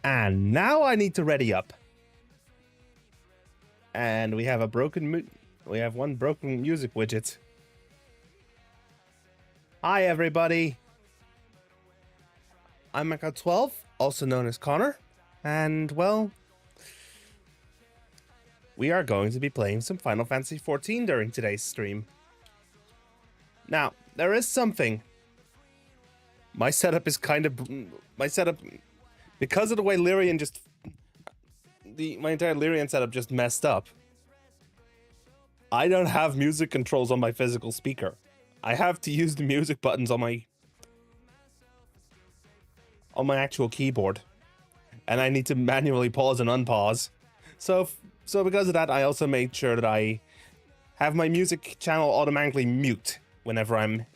And now I need to ready up. And we have a broken we have one broken music widget. Hi everybody. I'm XIV, also known as Connor, and well, we are going to be playing some Final Fantasy XIV during today's stream. Now, there is something. My setup is kind of because of the way Lyrian just my entire Lyrian setup just messed up. I don't have music controls on my physical speaker. I have to use the music buttons on my actual keyboard, and I need to manually pause and unpause. So because of that, I also made sure that I have my music channel automatically mute whenever I'm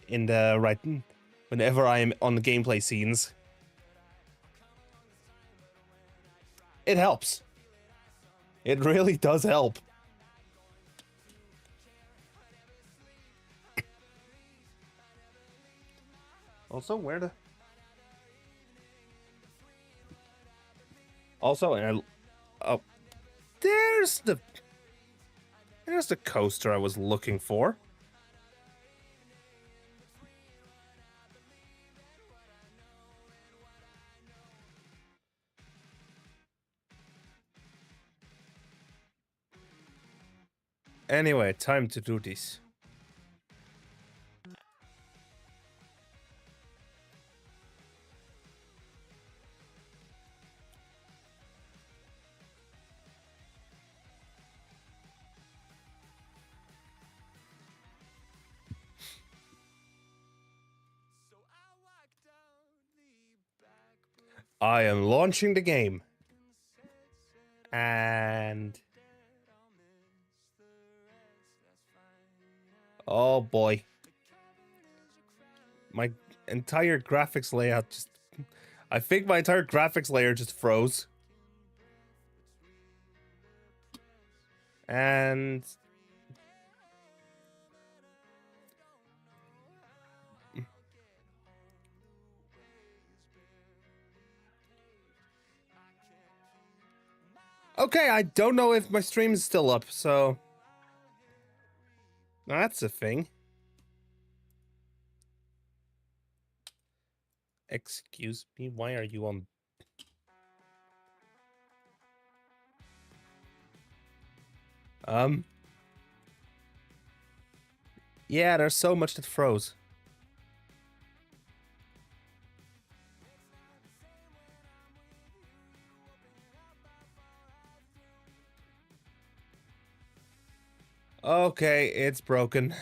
whenever I am on the gameplay scenes. It helps. It really does help. Also, oh, there's the coaster I was looking for. Anyway, time to do this. I am launching the game. And oh boy. My entire graphics layout I think my entire graphics layer just froze. And okay, I don't know if my stream is still up, so that's a thing. Excuse me, why are you on? Yeah, there's so much that froze. Okay, it's broken.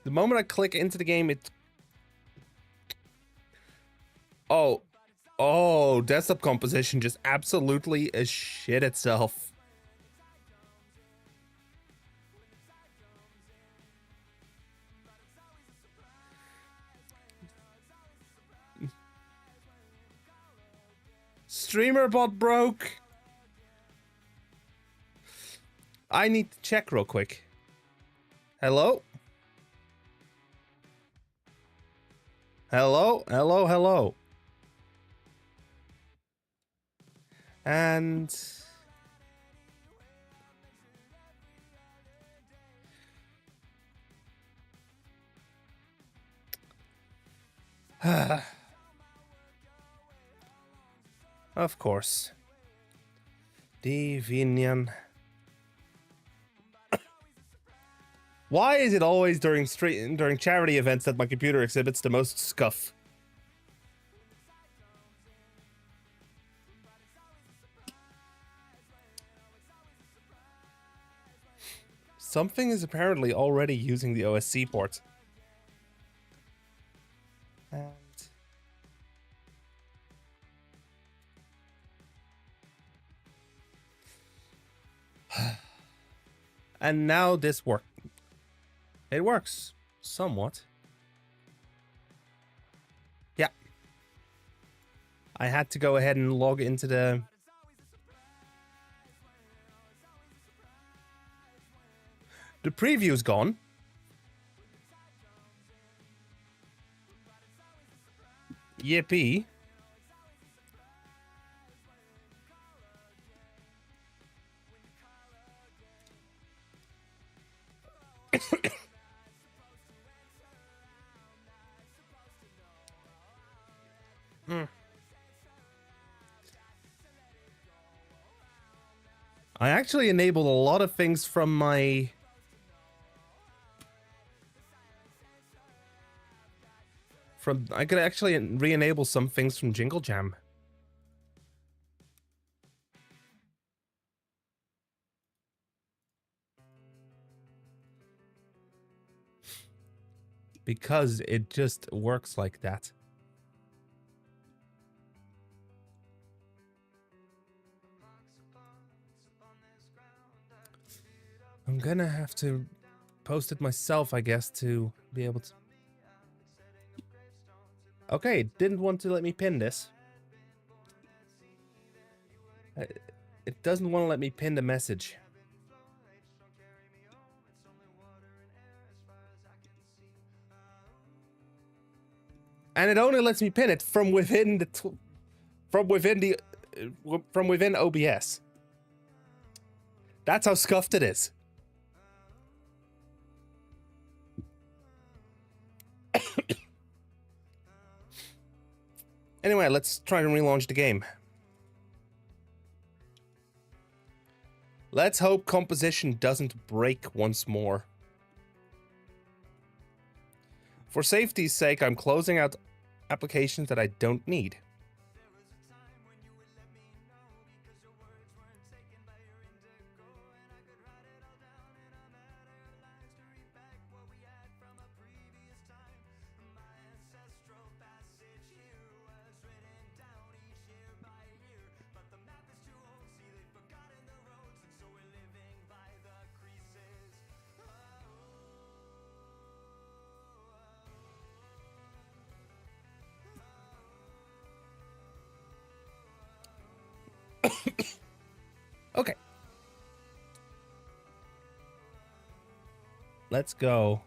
The moment I click into the game, it... Oh, desktop composition just absolutely is shit itself. Streamer bot broke. I need to check real quick. Hello? Hello. And of course. Divinian. Why is it always during charity events that my computer exhibits the most scuff? Something is apparently already using the OSC port. And now this works. It works somewhat. Yeah. I had to go ahead and log into the... The preview's gone. Yippee. I actually enabled a lot of things from my... I could actually re-enable some things from Jingle Jam. Because it just works like that. I'm gonna have to post it myself, I guess, to be able to... Okay, it didn't want to let me pin this. It doesn't want to let me pin the message. And it only lets me pin it from within the from within OBS. That's how scuffed it is. Anyway, let's try to relaunch the game. Let's hope composition doesn't break once more. For safety's sake, I'm closing out applications that I don't need. Okay. Let's go.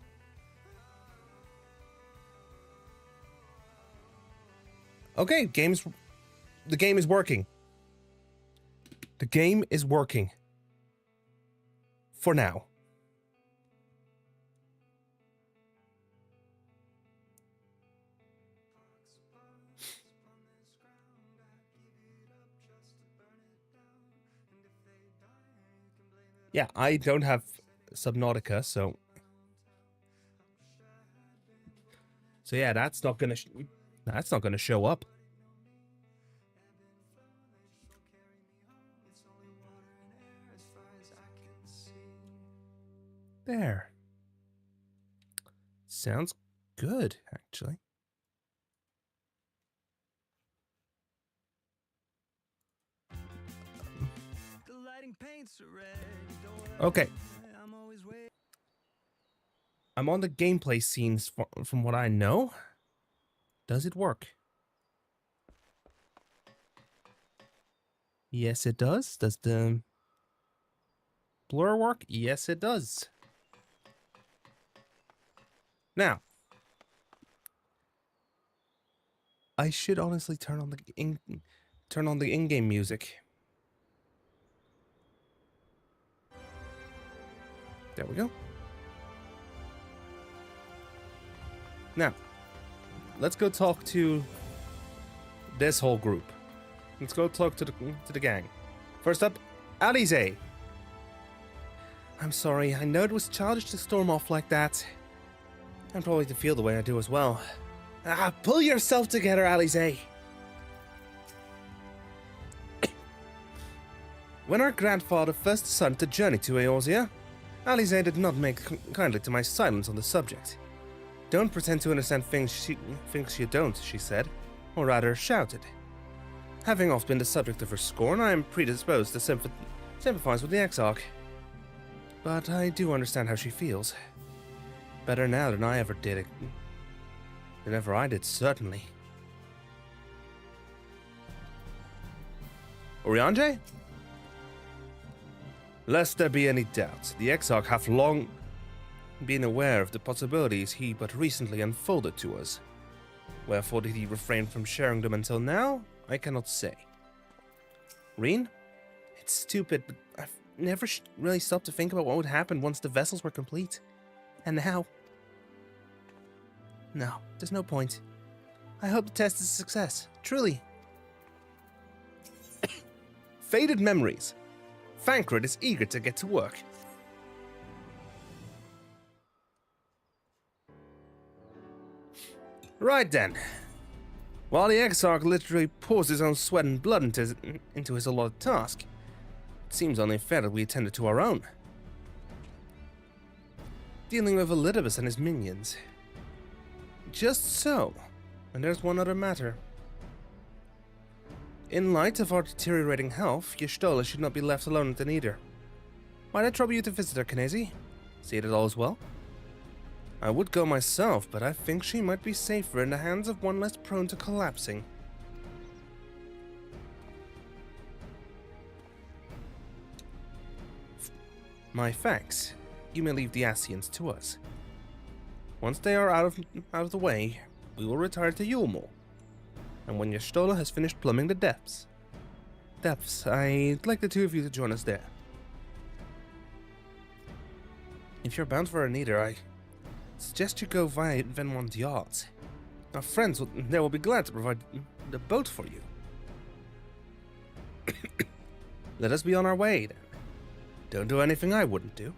Okay, the game is working. The game is working. For now. Yeah, I don't have Subnautica, so yeah, that's not gonna show up. There. Sounds good, actually. Okay. I'm on the gameplay scenes from what I know. Does it work? Yes, it does. Does the blur work? Yes, it does. Now, I should honestly turn on the in-game music. There we go. Now, let's go talk to this whole group. Let's go talk to the gang. First up, Alize. I'm sorry, I know it was childish to storm off like that. And probably to feel the way I do as well. Pull yourself together, Alize. When our grandfather first decided to journey to Eorzea, Alize did not make kindly to my silence on the subject. Don't pretend to understand things you don't, she said, or rather shouted. Having often been the subject of her scorn, I am predisposed to sympathize with the Exarch. But I do understand how she feels. Better now than I ever did. Than ever I did, certainly. Oriange? Lest there be any doubt, the Exarch hath long been aware of the possibilities he but recently unfolded to us. Wherefore did he refrain from sharing them until now? I cannot say. Reen? It's stupid, but I've never really stopped to think about what would happen once the vessels were complete. And now... No, there's no point. I hope the test is a success. Truly. Faded memories. Thancred is eager to get to work. Right then. While the Exarch literally pours his own sweat and blood into his allotted task, it seems only fair that we attended to our own. Dealing with Elidibus and his minions. Just so. And there's one other matter. In light of our deteriorating health, Y'shtola should not be left alone with the neither. Might I trouble you to visit her, Knazy? See that all is well? I would go myself, but I think she might be safer in the hands of one less prone to collapsing. My thanks. You may leave the Ascians to us. Once they are out of the way, we will retire to Yulmore. And when Y'shtola has finished plumbing the depths, I'd like the two of you to join us there. If you're bound for Anita, I suggest you go via Venmont Yards. Our friends there will be glad to provide the boat for you. Let us be on our way, then. Don't do anything I wouldn't do.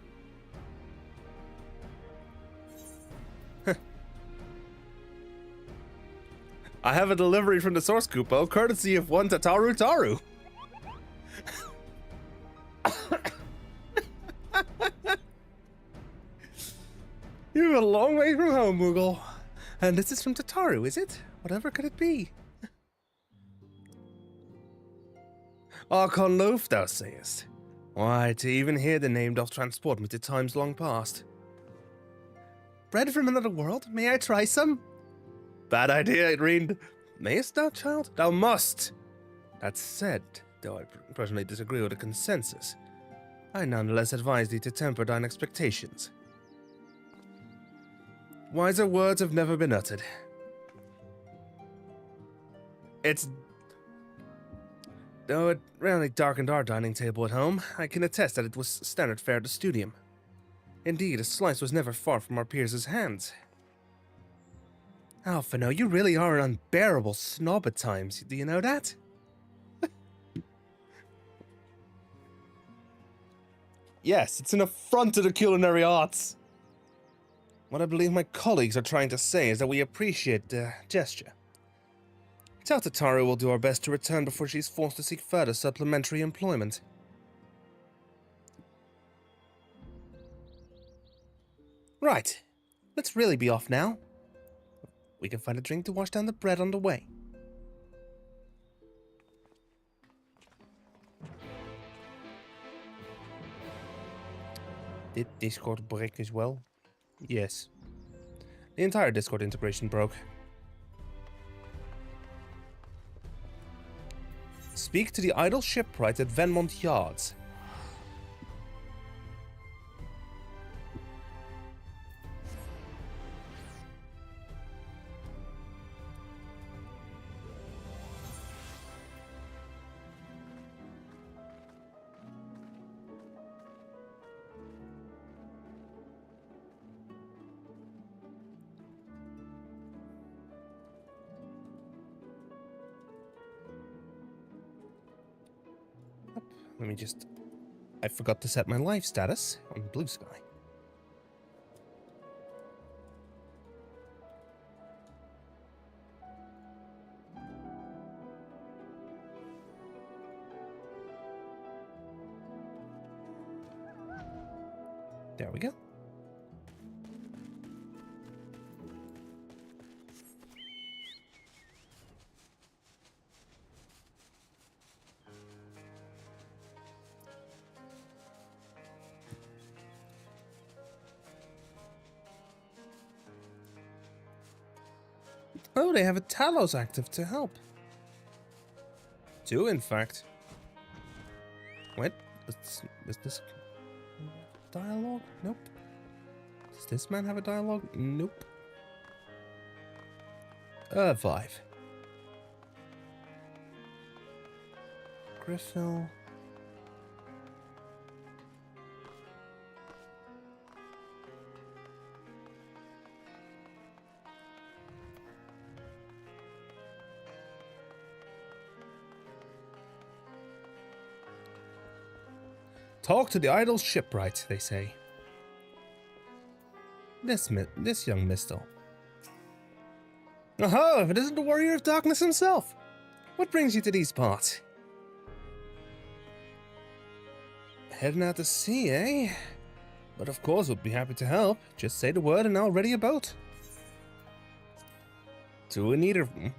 I have a delivery from the Source Kupo, courtesy of one Tataru Taru. You're a long way from home, Moogle. And this is from Tataru, is it? Whatever could it be? Archon loaf, thou sayest? Why, to even hear the name doth transport me to times long past. Bread from another world? May I try some? Bad idea, Reen. Mayest thou, child? Thou must! That said, though I personally disagree with the consensus, I nonetheless advise thee to temper thine expectations. Wiser words have never been uttered. Though it rarely darkened our dining table at home, I can attest that it was standard fare at the studium. Indeed, a slice was never far from our peers' hands. Alphino, you really are an unbearable snob at times, do you know that? Yes, it's an affront to the culinary arts. What I believe my colleagues are trying to say is that we appreciate the gesture. Tell Tataru we'll do our best to return before she's forced to seek further supplementary employment. Right, let's really be off now. We can find a drink to wash down the bread on the way. Did Discord break as well? Yes. The entire Discord integration broke. Speak to the idle shipwright at Venmont Yards. Let me just... I forgot to set my life status on Blue Sky. There we go. Oh, they have a Talos active to help. Two, in fact. Wait, is this dialogue? Nope. Does this man have a dialogue? Nope. XIV. Griffil. Talk to the idle shipwright, they say. This young Mistle. Aha! If it isn't the warrior of darkness himself! What brings you to these parts? Heading out to sea, eh? But of course we'll be happy to help. Just say the word and I'll ready a boat. To either of them.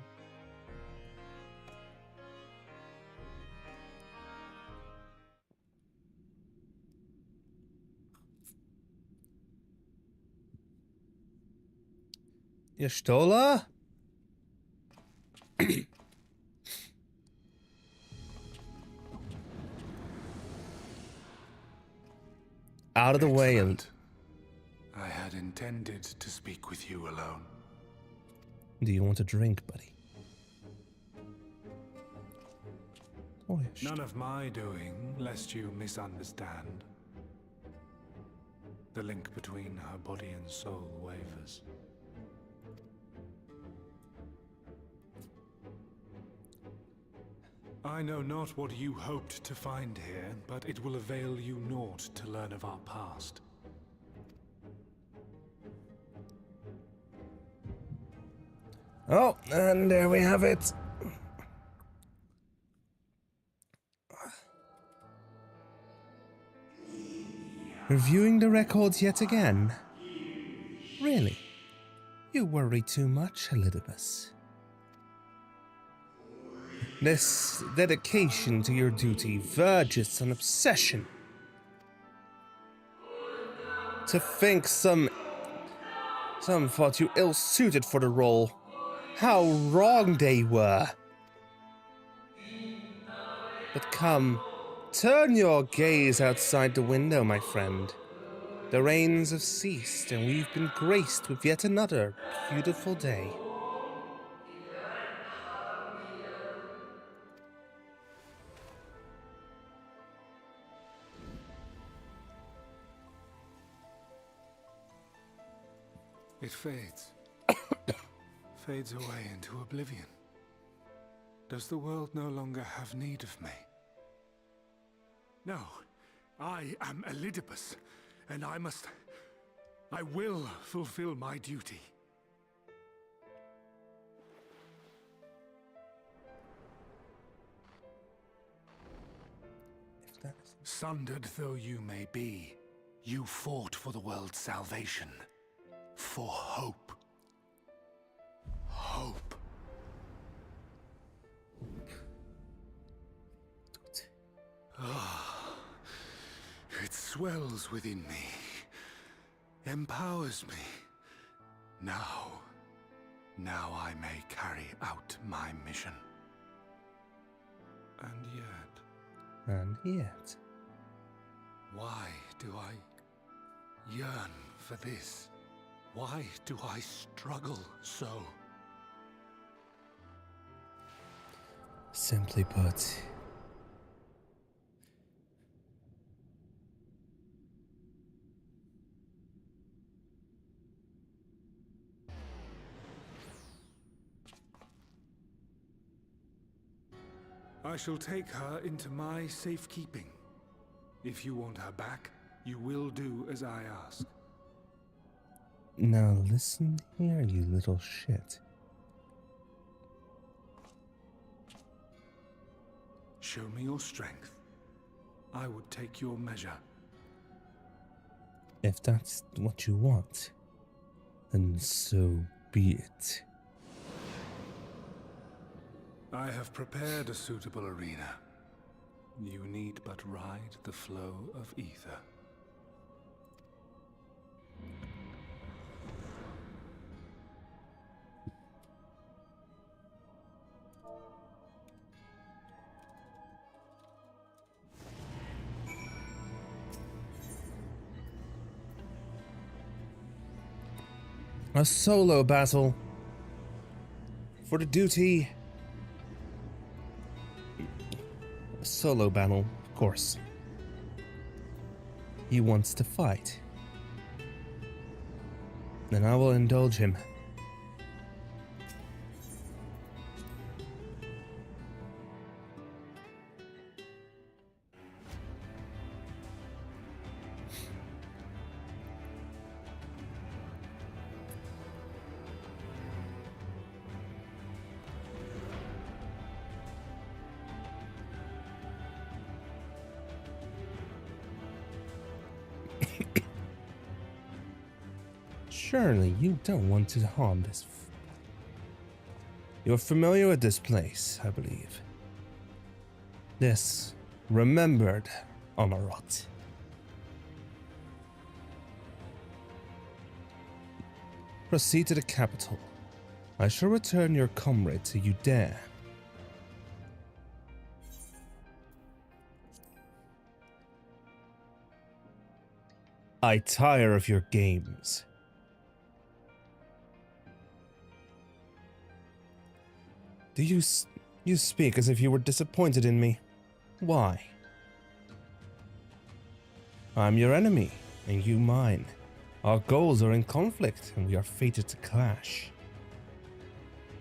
Y'shtola? Out of the way. And I had intended to speak with you alone. do you want a drink, buddy? Oh, None of my doing, lest you misunderstand. The link between her body and soul wavers. I know not what you hoped to find here, but it will avail you naught to learn of our past. Oh, and there we have it. Reviewing the records yet again? Really? You worry too much, Elidibus. This dedication to your duty verges on obsession. To think some thought you ill-suited for the role. How wrong they were. But come, turn your gaze outside the window, my friend. The rains have ceased, and we've been graced with yet another beautiful day. It fades. Fades away into oblivion. Does the world no longer have need of me? No. I am Elidibus, and I will fulfill my duty. Sundered though you may be, you fought for the world's salvation. For hope. Hope. It swells within me. Empowers me. Now I may carry out my mission. And yet... Why do I yearn for this? Why do I struggle so? Simply put, I shall take her into my safekeeping. If you want her back, you will do as I ask. now listen here, you little shit. Show me your strength. I would take your measure. If that's what you want, then so be it. I have prepared a suitable arena. You need but ride the flow of ether. A solo battle. for the duty. A solo battle, of course. He wants to fight. Then I will indulge him. Surely you don't want to harm this. You're familiar with this place, I believe. This remembered Amarot. Proceed to the capital. I shall return your comrade to you there. I tire of your games. Do you speak as if you were disappointed in me? Why? I'm your enemy, and you mine. Our goals are in conflict, and we are fated to clash.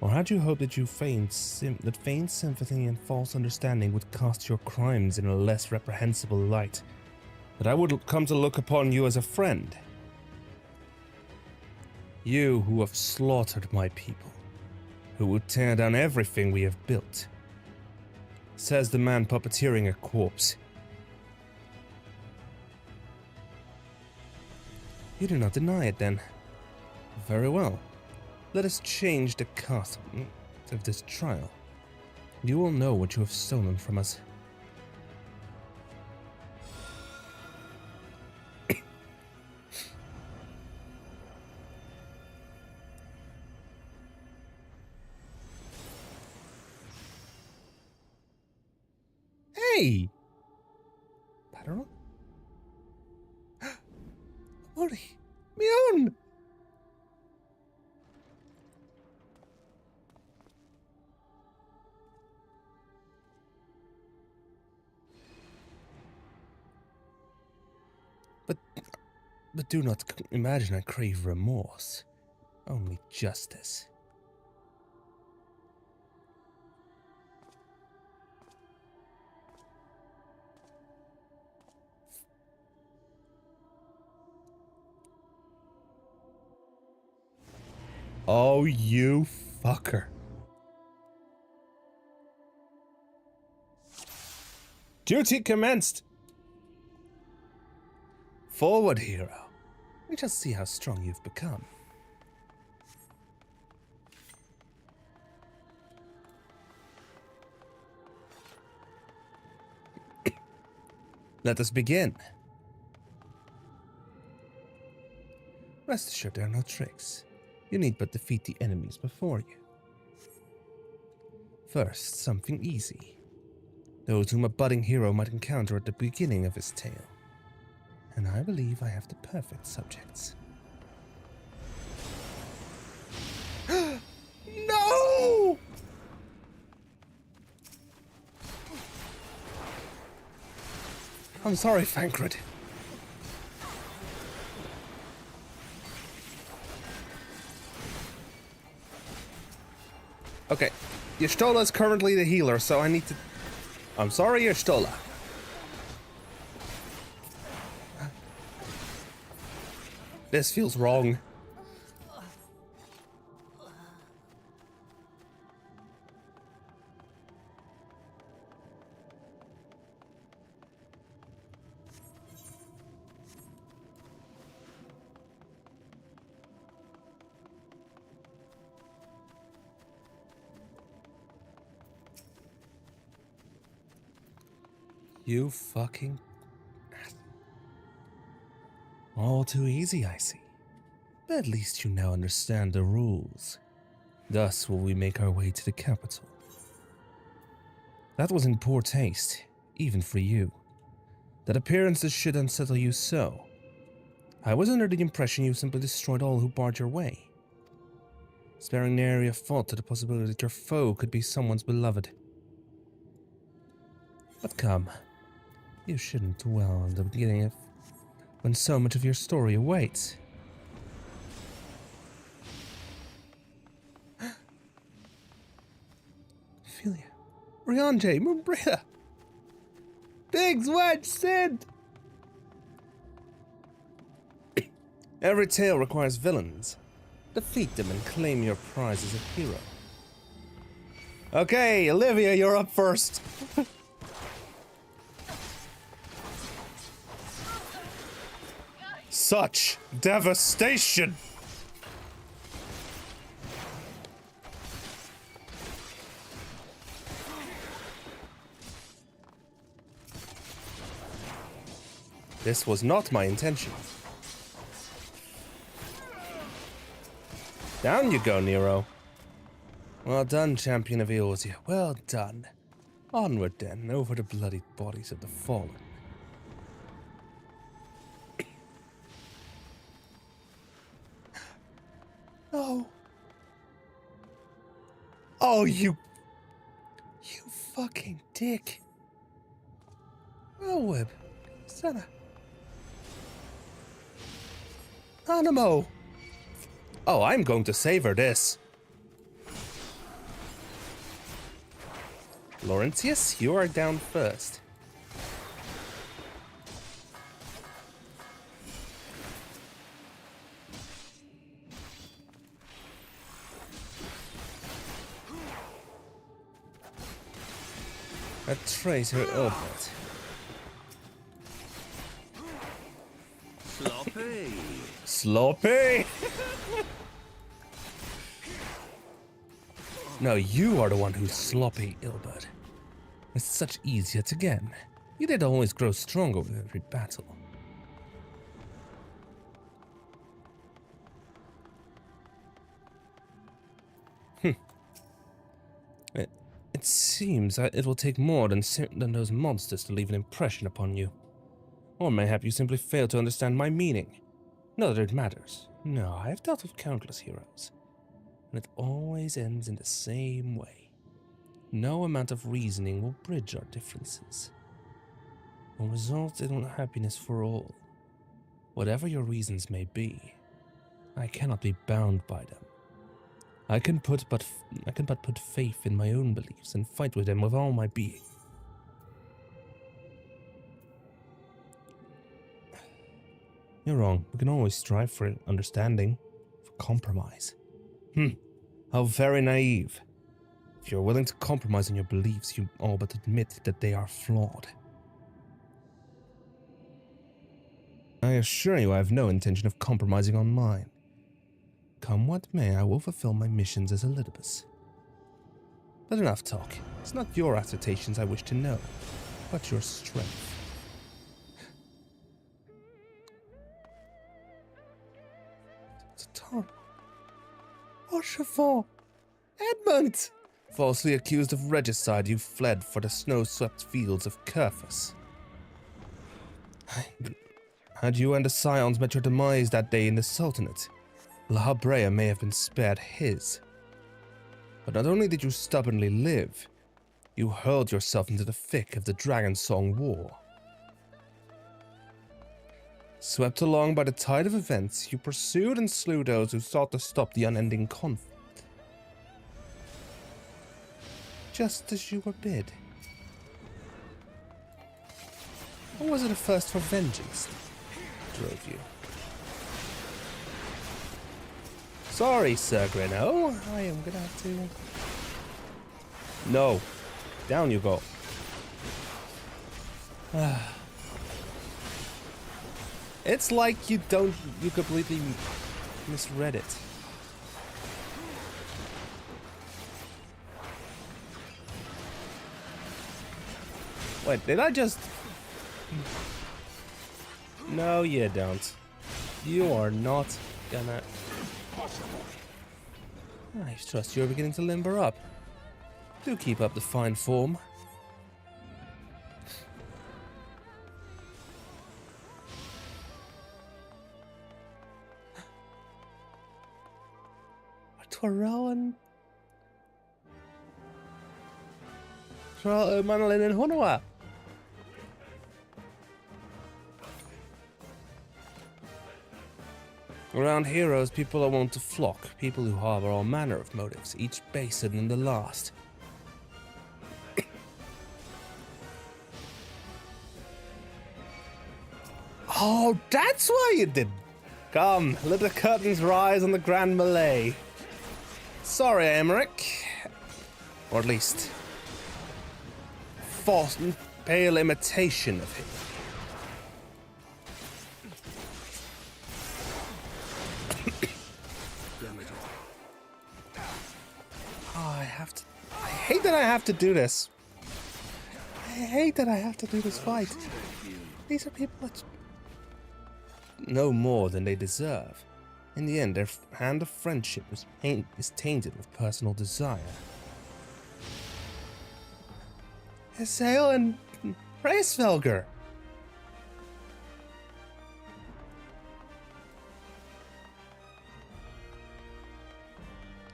Or had you hoped that feigned sympathy and false understanding would cast your crimes in a less reprehensible light? That I would come to look upon you as a friend? You who have slaughtered my people, who would tear down everything we have built. Says the man puppeteering a corpse. You do not deny it, then. Very well. Let us change the course of this trial. You will know what you have stolen from us. Hey! Patron? Ori! Mion! But do not imagine I crave remorse. Only justice. Oh, you fucker. Duty commenced! Forward, hero. We shall see how strong you've become. Let us begin. Rest assured there are no tricks. You need but defeat the enemies before you. First, something easy. Those whom a budding hero might encounter at the beginning of his tale. And I believe I have the perfect subjects. No! I'm sorry, Fankred. Okay, Y'shtola is currently the healer, so I need to... I'm sorry, Y'shtola. This feels wrong. You fucking... All too easy, I see. But at least you now understand the rules. Thus will we make our way to the capital. That was in poor taste, even for you. That appearances should unsettle you so. I was under the impression you simply destroyed all who barred your way. sparing nary a thought to the possibility that your foe could be someone's beloved. But come, you shouldn't dwell on the beginning of when so much of your story awaits. Ophelia, Rianjay, Mumbrita, Biggs, Wedge, Sid! Every tale requires villains. Defeat them and claim your prize as a hero. Okay, Olivia, you're up first. Such devastation! This was not my intention. Down you go, Nero. Well done, champion of Eorzea. Well done. Onward then, over the bloody bodies of the fallen. No. Oh, you fucking dick. Whirlwhip. Senna. Animo. Oh, I'm going to savor this. Laurentius, you are down first. A traitor Albert. Sloppy. Sloppy? No, you are the one who's sloppy, Ilbert. It's such ease yet again. You did always grow stronger with every battle. It seems that it will take more than those monsters to leave an impression upon you. Or mayhap you simply fail to understand my meaning. Not that it matters. No, I have dealt with countless heroes, and it always ends in the same way. No amount of reasoning will bridge our differences. Will result in happiness for all. Whatever your reasons may be, I cannot be bound by them. I can but put faith in my own beliefs and fight with them with all my being. You're wrong. We can always strive for understanding, for compromise. How very naive. If you're willing to compromise on your beliefs, you all but admit that they are flawed. I assure you I have no intention of compromising on mine. Come what may, I will fulfill my missions as Elidibus. But enough talk. It's not your assertions I wish to know, but your strength. It's a Tom. Rochefort! Edmund! Falsely accused of regicide, you fled for the snow-swept fields of Curfus. Had you and the Scions met your demise that day in the Sultanate, La Habrea may have been spared his. But not only did you stubbornly live, you hurled yourself into the thick of the Dragon Song War. Swept along by the tide of events, you pursued and slew those who sought to stop the unending conflict. Just as you were bid. Or was it a thirst for vengeance that drove you? Sorry, Sir Greno. I am gonna have to... No. Down you go. It's like you completely misread it. Wait, did I just... No, you don't. You are not gonna... I trust you're beginning to limber up. Do keep up the fine form. Rowan. Manolin and Honua. Around heroes, people are wont to flock, people who harbor all manner of motives, each baser than the last. Oh, that's why you did. Come, let the curtains rise on the grand melee. Sorry, Emmerich. Or at least, false, pale imitation of him. I hate that I have to do this. I hate that I have to do this fight. These are people that know more than they deserve. In the end, their hand of friendship is tainted with personal desire. Hazael and Reisvelger.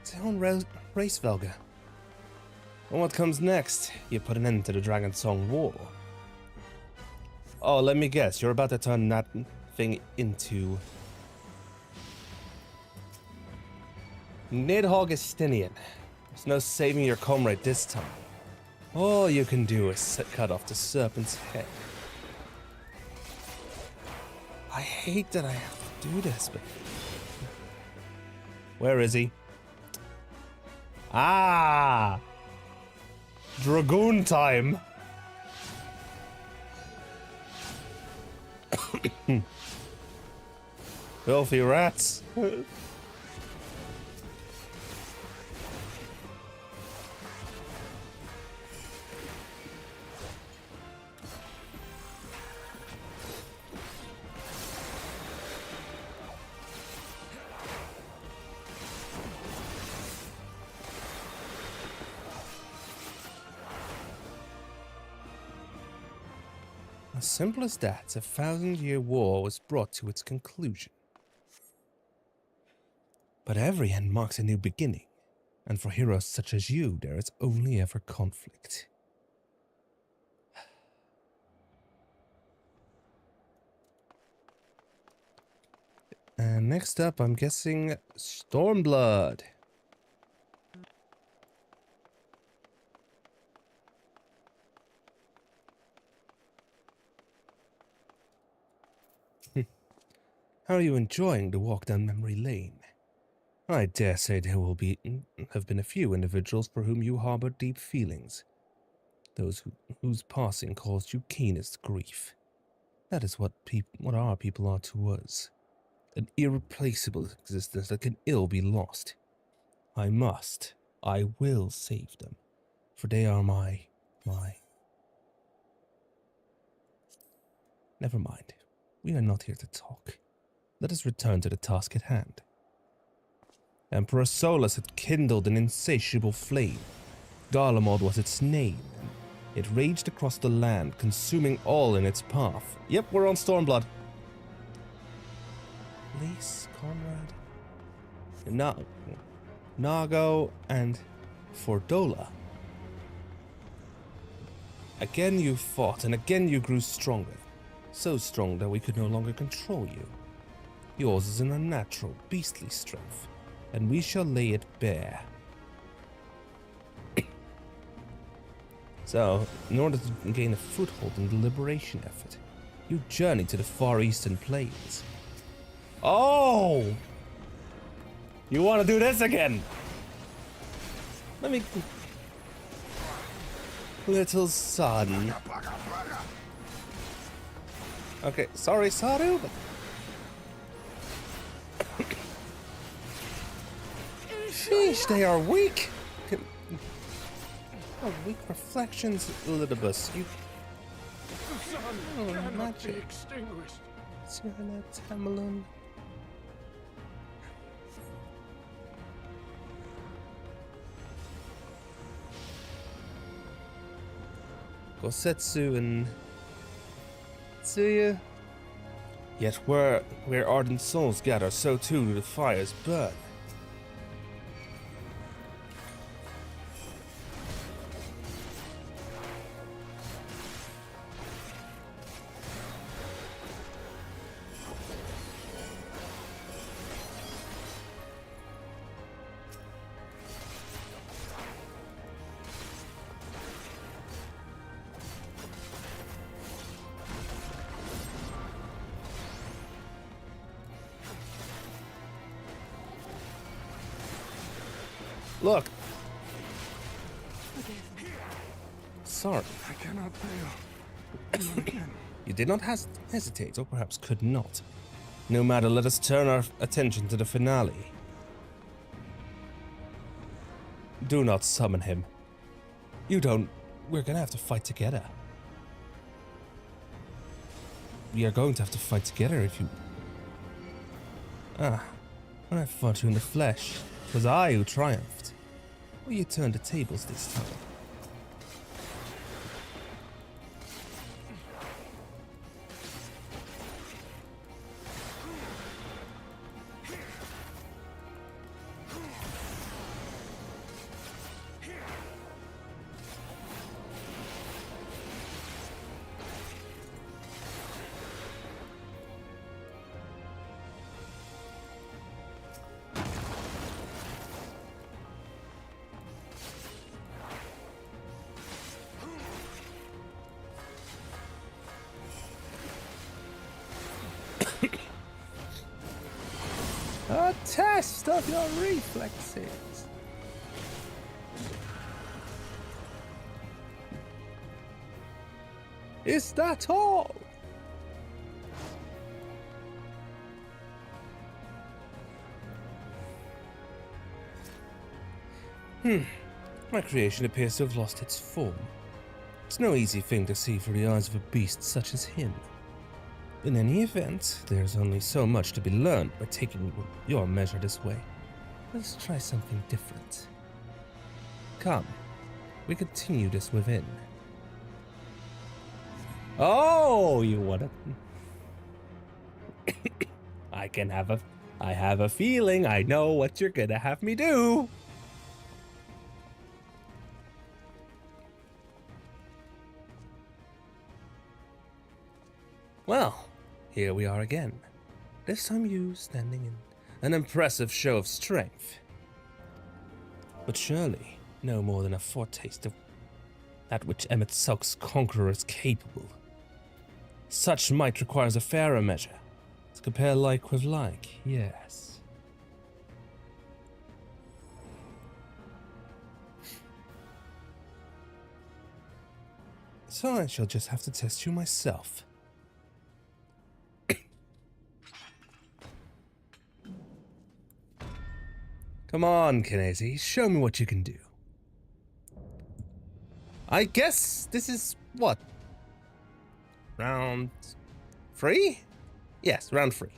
Hazael and Reisvelger. And what comes next? You put an end to the Dragon Song War. Oh, let me guess. You're about to turn that thing into Nidhogg Estinian. There's no saving your comrade this time. All you can do is cut off the serpent's head. I hate that I have to do this, but... Where is he? Ah! Dragoon time! Filthy rats! As simple as that, a 1,000-year war was brought to its conclusion. But every end marks a new beginning, and for heroes such as you, there is only ever conflict. And next up, I'm guessing Stormblood. How are you enjoying the walk down memory lane? I dare say there will have been a few individuals for whom you harbor deep feelings. Those whose passing caused you keenest grief. That is what our people are to us. An irreplaceable existence that can ill be lost. I will save them, for they are my... Never mind. We are not here to talk. Let us return to the task at hand. Emperor Solus had kindled an insatiable flame. Garlemald was its name. It raged across the land, consuming all in its path. Yep, we're on Stormblood. Lise, Conrad, Nago, and Fordola. Again you fought, and again you grew stronger. So strong that we could no longer control you. Yours is an unnatural, beastly strength, and we shall lay it bare. So, in order to gain a foothold in the liberation effort, you journey to the far eastern plains. Oh! You want to do this again? Let me... Little son. Okay, sorry, Saru, but... Sheesh, they are weak! Oh, weak reflections, Elidibus. You... Oh, magic. Sirena Tamalun. Gosetsu and... Tsuya. Yet where ardent souls gather, so too do the fires burn. Look. Sorry. I cannot fail. Not again. You did not hesitate, or perhaps could not. No matter, let us turn our attention to the finale. Do not summon him. You don't... We're gonna have to fight together. We are going to have to fight together if you... When I fought you in the flesh, it was I who triumphed. Will you turn the tables this time? A test of your reflexes. Is that all? My creation appears to have lost its form. It's no easy thing to see through the eyes of a beast such as him. In any event, there's only so much to be learned by taking your measure this way. Let's try something different. Come, we continue this within. Oh, you wanna... I have a feeling I know what you're gonna have me do. Well, here we are again. This time you standing in an impressive show of strength. But surely no more than a foretaste of that which Emmett Sulk's conqueror is capable. Such might requires a fairer measure, to compare like with like, yes. So I shall just have to test you myself. Come on, Kinesi, show me what you can do. I guess this is what? Round 3? Yes, round 3.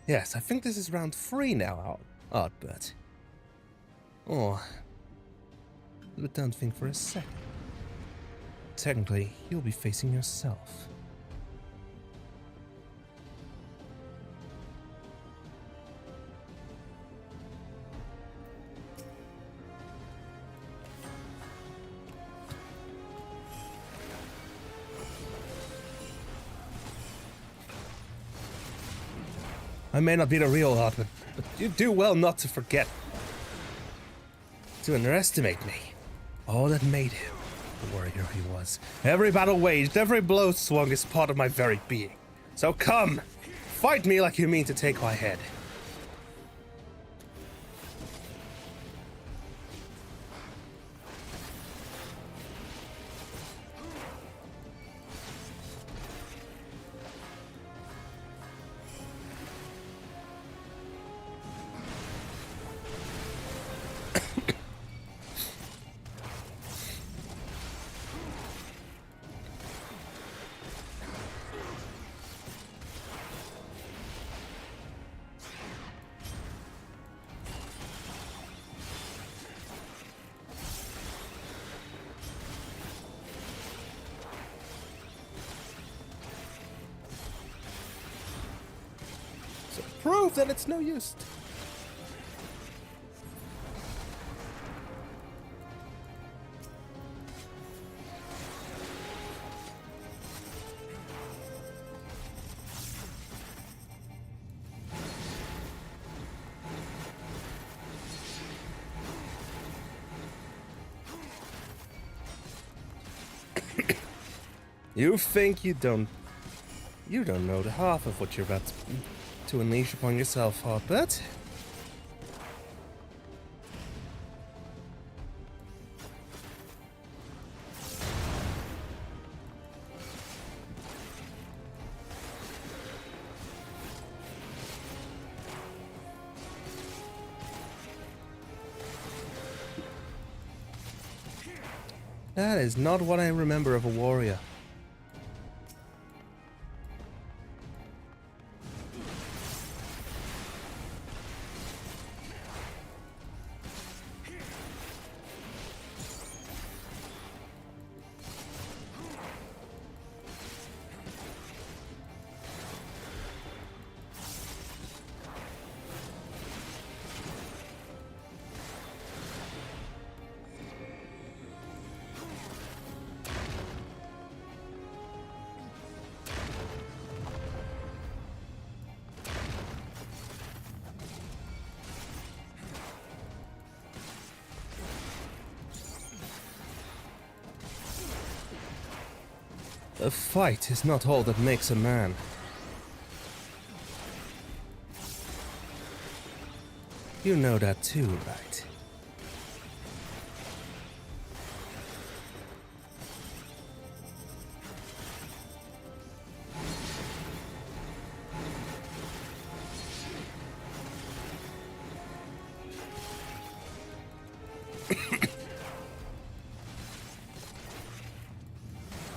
Yes, I think this is round 3 now, Artbert. Oh, but don't think for a second. Technically, you'll be facing yourself. I may not be the real Hartman, but you do well not to forget. To underestimate me. All that made him the warrior he was. Every battle waged, every blow swung is part of my very being. So come, fight me like you mean to take my head. Prove that it's no use. You think you don't know the half of what you're about to unleash upon yourself, Harpert. That is not what I remember of a warrior. A fight is not all that makes a man. You know that too, right?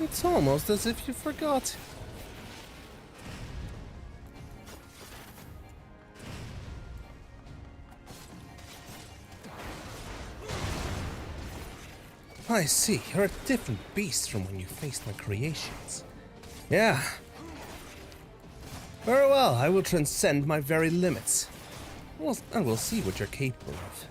It's almost as if you forgot. I see, you're a different beast from when you faced my creations. Yeah. Very well, I will transcend my very limits. And we'll see what you're capable of.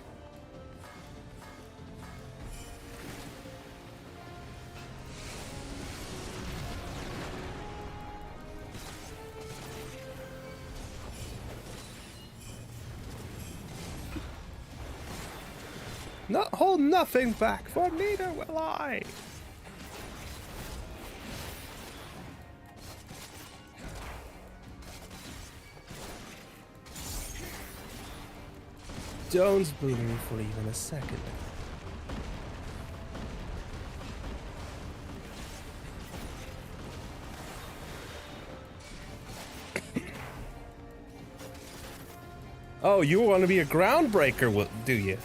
Hold nothing back, for neither will I. Don't believe for even a second. Oh, you want to be a groundbreaker, do you?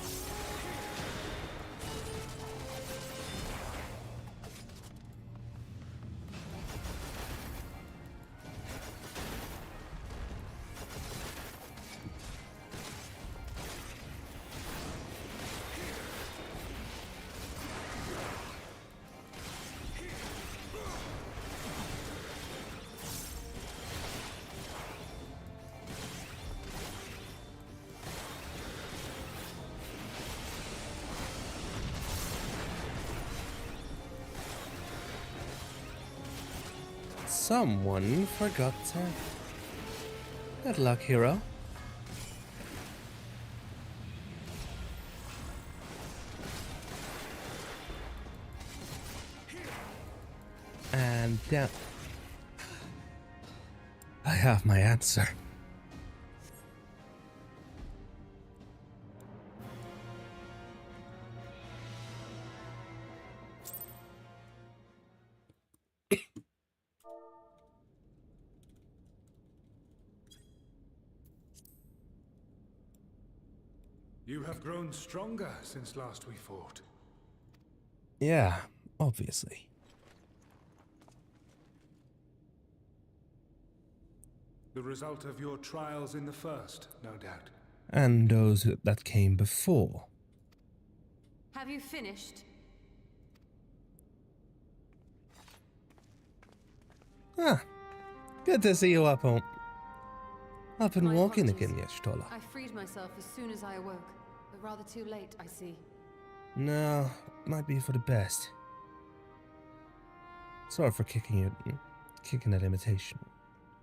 Someone forgot to... Good luck, hero. And down. I have my answer. You have grown stronger since last we fought. Yeah, obviously. The result of your trials in the first, no doubt. And those that came before. Have you finished? Ah, good to see you up and My walking apologies. again, Yashtola. I freed myself as soon as I awoke, but rather too late, I see. No, might be for the best. Sorry for kicking that imitation.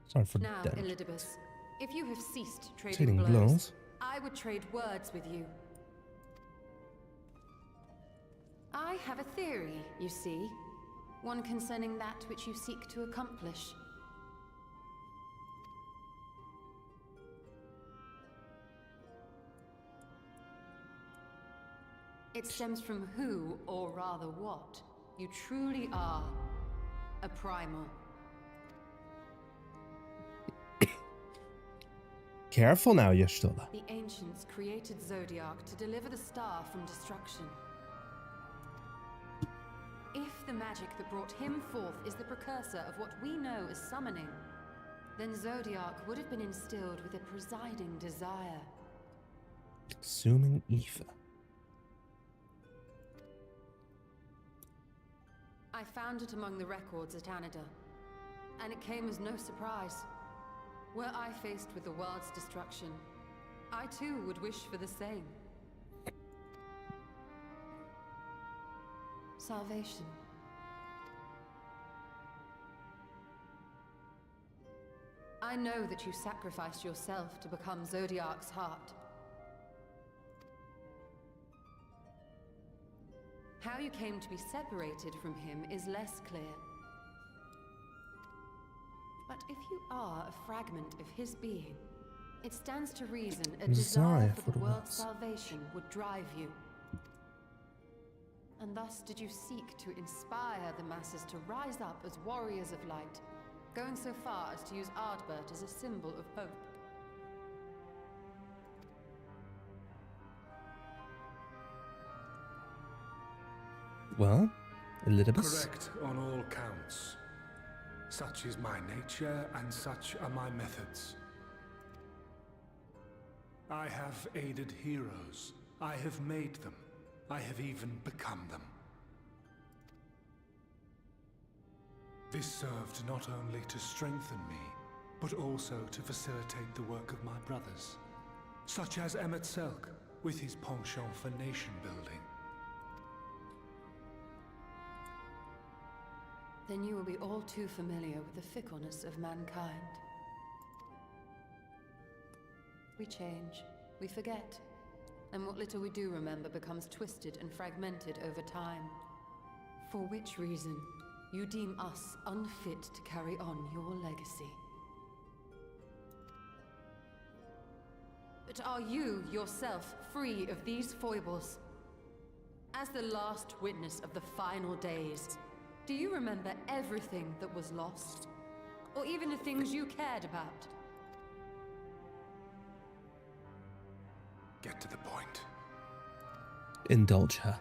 Sorry for Now, damage. Elidibus, if you have ceased Trading trading blows, blows? I would trade words with you. I have a theory, you see. One concerning that which you seek to accomplish. It stems from who, or rather what, you truly are. A primal. Careful now, Yashtola. The ancients created Zodiac to deliver the star from destruction. If the magic that brought him forth is the precursor of what we know as summoning, then Zodiac would have been instilled with a presiding desire. Consuming ether. I found it among the records at Anida, and it came as no surprise. Were I faced with the world's destruction, I too would wish for the same. Salvation. I know that you sacrificed yourself to become Zodiac's heart. How you came to be separated from him is less clear. But if you are a fragment of his being, it stands to reason a desire for the world's salvation would drive you. And thus did you seek to inspire the masses to rise up as warriors of light, going so far as to use Ardbert as a symbol of hope. Well, Elidibus? Correct on all counts. Such is my nature, and such are my methods. I have aided heroes. I have made them. I have even become them. This served not only to strengthen me, but also to facilitate the work of my brothers, such as Emmett Selk, with his penchant for nation building. Then you will be all too familiar with the fickleness of mankind. We change, we forget, and what little we do remember becomes twisted and fragmented over time. For which reason, you deem us unfit to carry on your legacy. But are you, yourself, free of these foibles? As the last witness of the final days, do you remember everything that was lost? Or even the things you cared about? Get to the point. Indulge her.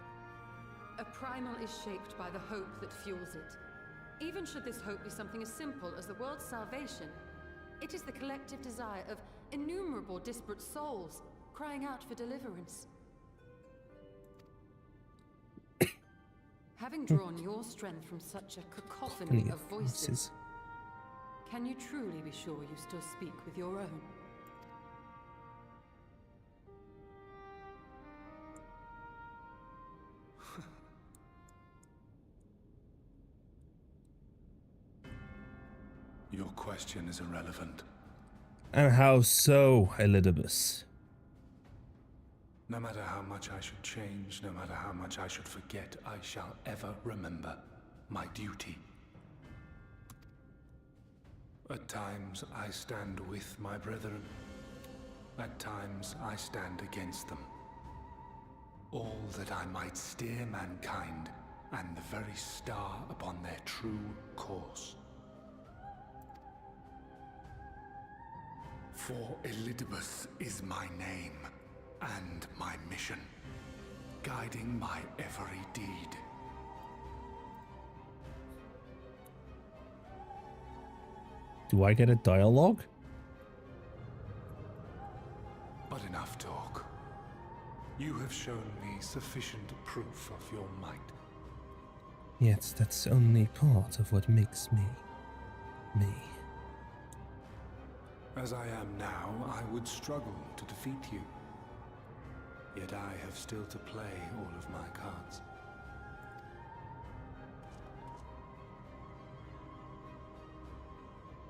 A primal is shaped by the hope that fuels it. Even should this hope be something as simple as the world's salvation, it is the collective desire of innumerable disparate souls crying out for deliverance. Having drawn your strength from such a cacophony of voices, can you truly be sure you still speak with your own? Your question is irrelevant. And how so, Elidibus? No matter how much I should change, no matter how much I should forget, I shall ever remember my duty. At times I stand with my brethren. At times I stand against them. All that I might steer mankind and the very star upon their true course. For Elidibus is my name and my mission, guiding my every deed. Do I get a dialogue? But enough talk. You have shown me sufficient proof of your might. Yet that's only part of what makes me, me. As I am now, I would struggle to defeat you. Yet I have still to play all of my cards.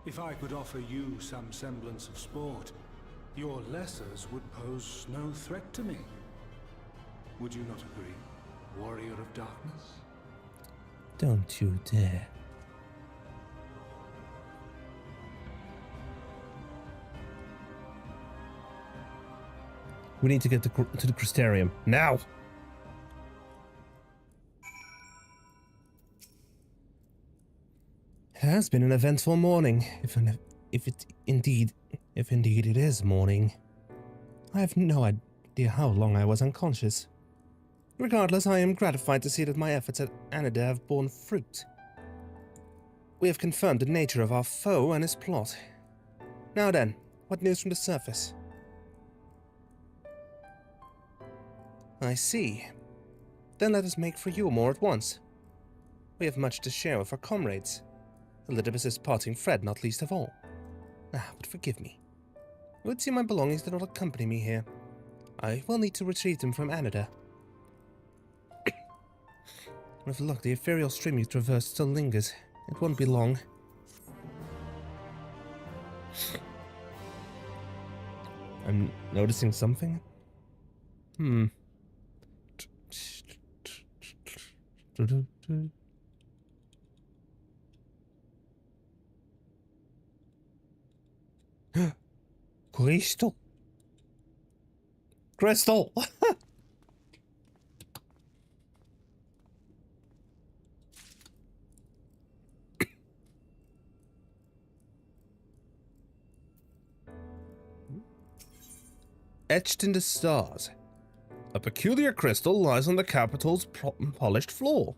If I could offer you some semblance of sport, your lessers would pose no threat to me. Would you not agree, warrior of darkness? Don't you dare. We need to get to the Crystarium now. It has been an eventful morning, if indeed it is morning. I have no idea how long I was unconscious. Regardless, I am gratified to see that my efforts at Anida have borne fruit. We have confirmed the nature of our foe and his plot. Now then, what news from the surface? I see. Then let us make for Yulmore at once. We have much to share with our comrades. Elidibus's parting thread not least of all. But forgive me. It would seem my belongings did not accompany me here. I will need to retrieve them from Anida. With luck, the ethereal stream you traversed still lingers. It won't be long. I'm noticing something. Crystal. Crystal. Etched in the stars. A peculiar crystal lies on the capital's polished floor.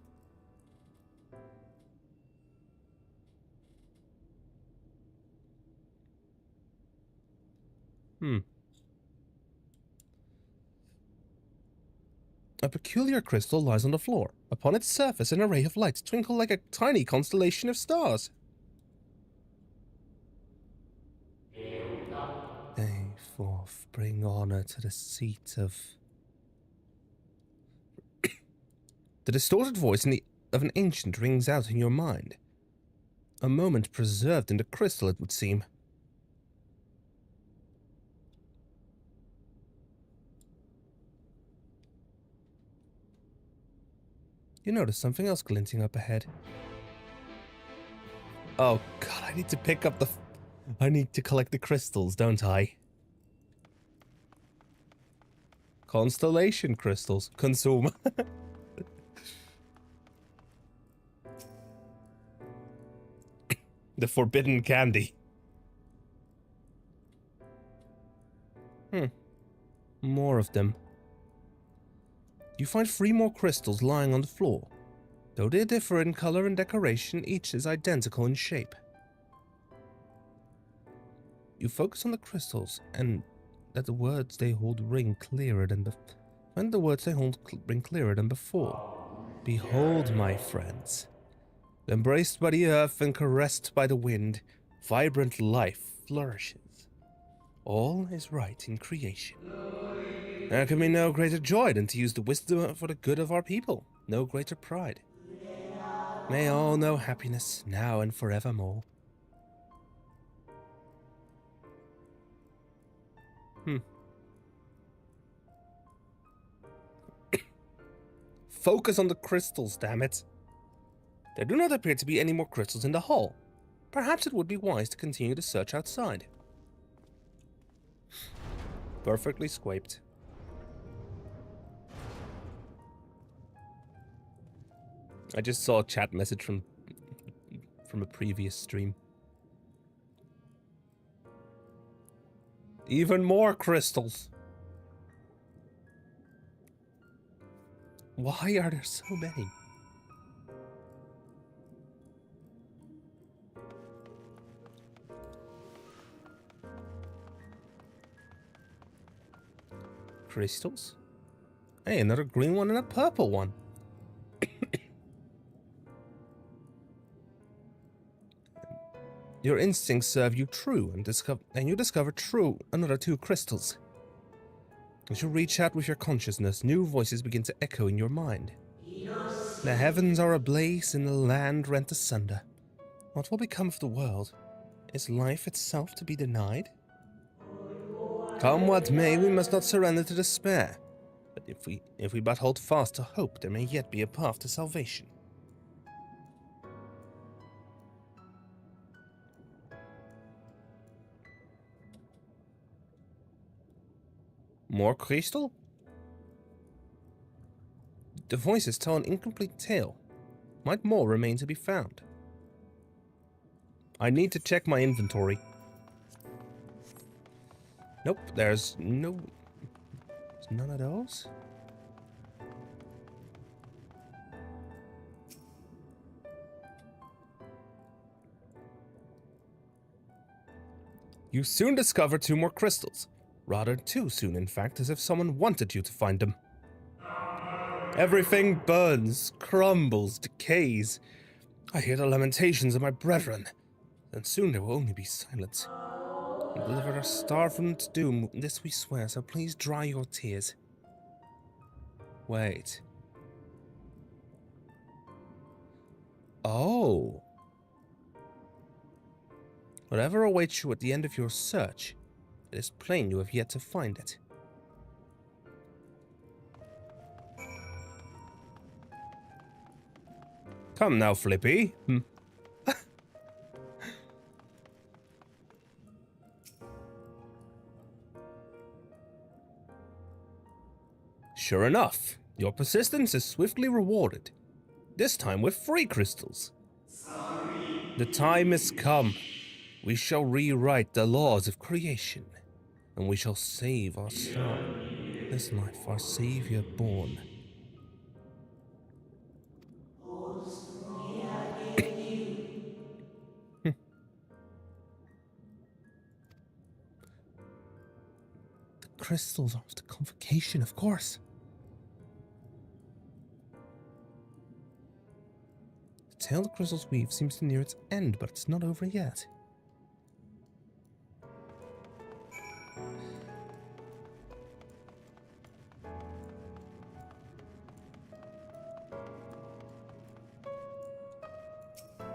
A peculiar crystal lies on the floor. Upon its surface, an array of lights twinkle like a tiny constellation of stars. They forth bring honor to the seat of... The distorted voice of an ancient rings out in your mind. A moment preserved in the crystal, it would seem. You notice something else glinting up ahead. Oh god, I need to pick up the... I need to collect the crystals, don't I? Constellation crystals. Consume. The forbidden candy. More of them. You find 3 more crystals lying on the floor. Though they differ in color and decoration, each is identical in shape. You focus on the crystals, and that the words they hold ring clearer than before. Behold, my friends. Embraced by the earth and caressed by the wind, vibrant life flourishes. All is right in creation. There can be no greater joy than to use the wisdom for the good of our people, no greater pride. May all know happiness now and forevermore. Focus on the crystals, damn it. There do not appear to be any more crystals in the hall. Perhaps it would be wise to continue the search outside. Perfectly scraped. I just saw a chat message from a previous stream. Even more crystals. Why are there so many? Crystals? Hey, another green one and a purple one. Your instincts serve you true, and you discover another 2 crystals. As you reach out with your consciousness, new voices begin to echo in your mind. The heavens are ablaze and the land rent asunder. What will become of the world? Is life itself to be denied? Come what may, we must not surrender to despair. But if we but hold fast to hope, there may yet be a path to salvation. More crystal? The voices tell an incomplete tale. Might more remain to be found? I need to check my inventory. Nope, there's none of those. You soon discover 2 more crystals. Rather too soon, in fact, as if someone wanted you to find them. Everything burns, crumbles, decays. I hear the lamentations of my brethren. And soon there will only be silence. We delivered our star from its doom, this we swear, so please dry your tears. Wait. Oh. Whatever awaits you at the end of your search, it is plain you have yet to find it. Come now, Flippy. Sure enough, your persistence is swiftly rewarded. This time with 3 crystals. The time has come. We shall rewrite the laws of creation, and we shall save our star. This life, our savior born. The crystals are of the convocation, of course. The tale the crystals weave seems to near its end, but it's not over yet.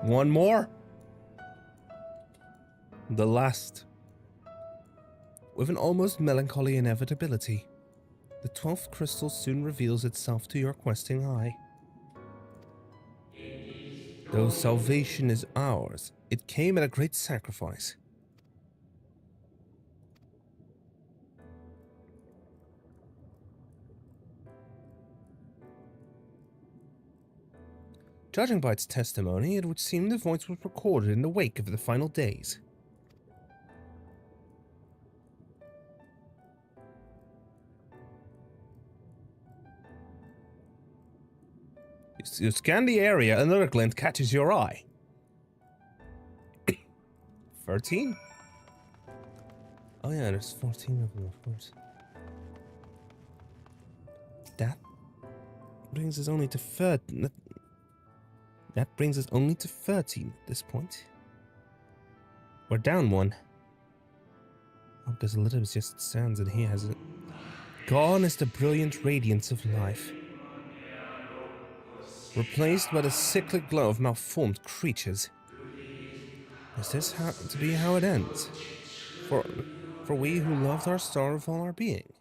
One more. The last. With an almost melancholy inevitability, the 12th crystal soon reveals itself to your questing eye. Though salvation is ours, it came at a great sacrifice. Judging by its testimony, it would seem the voice was recorded in the wake of the final days. You scan the area, another glint catches your eye. 13? Oh yeah, there's 14 of them, of course. That brings us only to 13. That brings us only to 13 at this point. We're down 1. Oh, because Elizabeth just stands and he has it. Gone is the brilliant radiance of life. Replaced by the sickly glow of malformed creatures. Is this to be how it ends? For we who loved our star of all our being?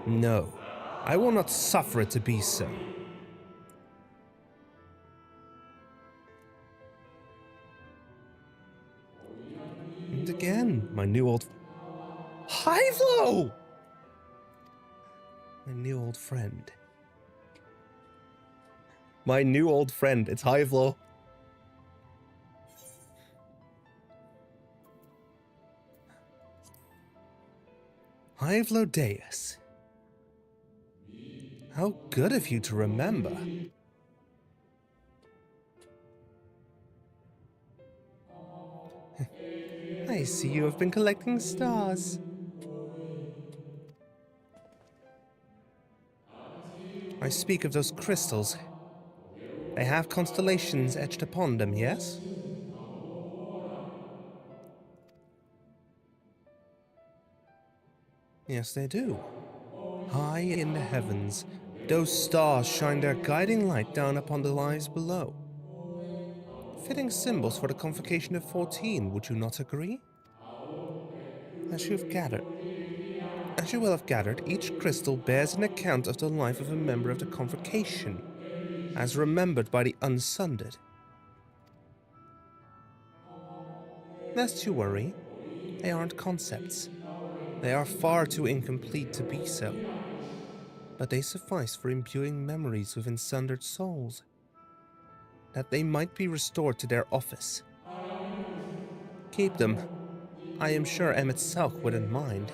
No, I will not suffer it to be so. And again, my new old... Hyvlo! My new old friend. My new old friend, it's Hyvlo. Hyvlo Deus. How good of you to remember. I see you have been collecting stars. I speak of those crystals. They have constellations etched upon them, yes? Yes, they do. High in the heavens, those stars shine their guiding light down upon the lives below. Fitting symbols for the convocation of 14, would you not agree? As you will have gathered, each crystal bears an account of the life of a member of the convocation, as remembered by the unsundered. Lest you worry, they aren't concepts. They are far too incomplete to be so. But they suffice for imbuing memories within sundered souls, that they might be restored to their office. Keep them. I am sure Emmett Selk wouldn't mind.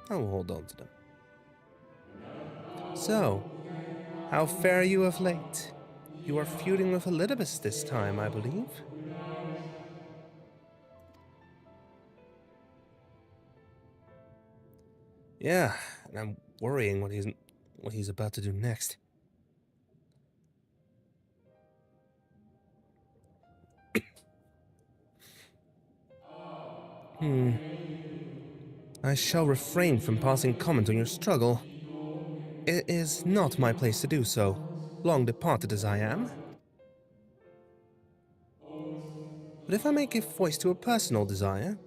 I will hold on to them. So, how fare you of late? You are feuding with Elidibus this time, I believe. Yeah, and I'm worrying what he's about to do next. I shall refrain from passing comment on your struggle. It is not my place to do so, long departed as I am. But if I may give voice to a personal desire,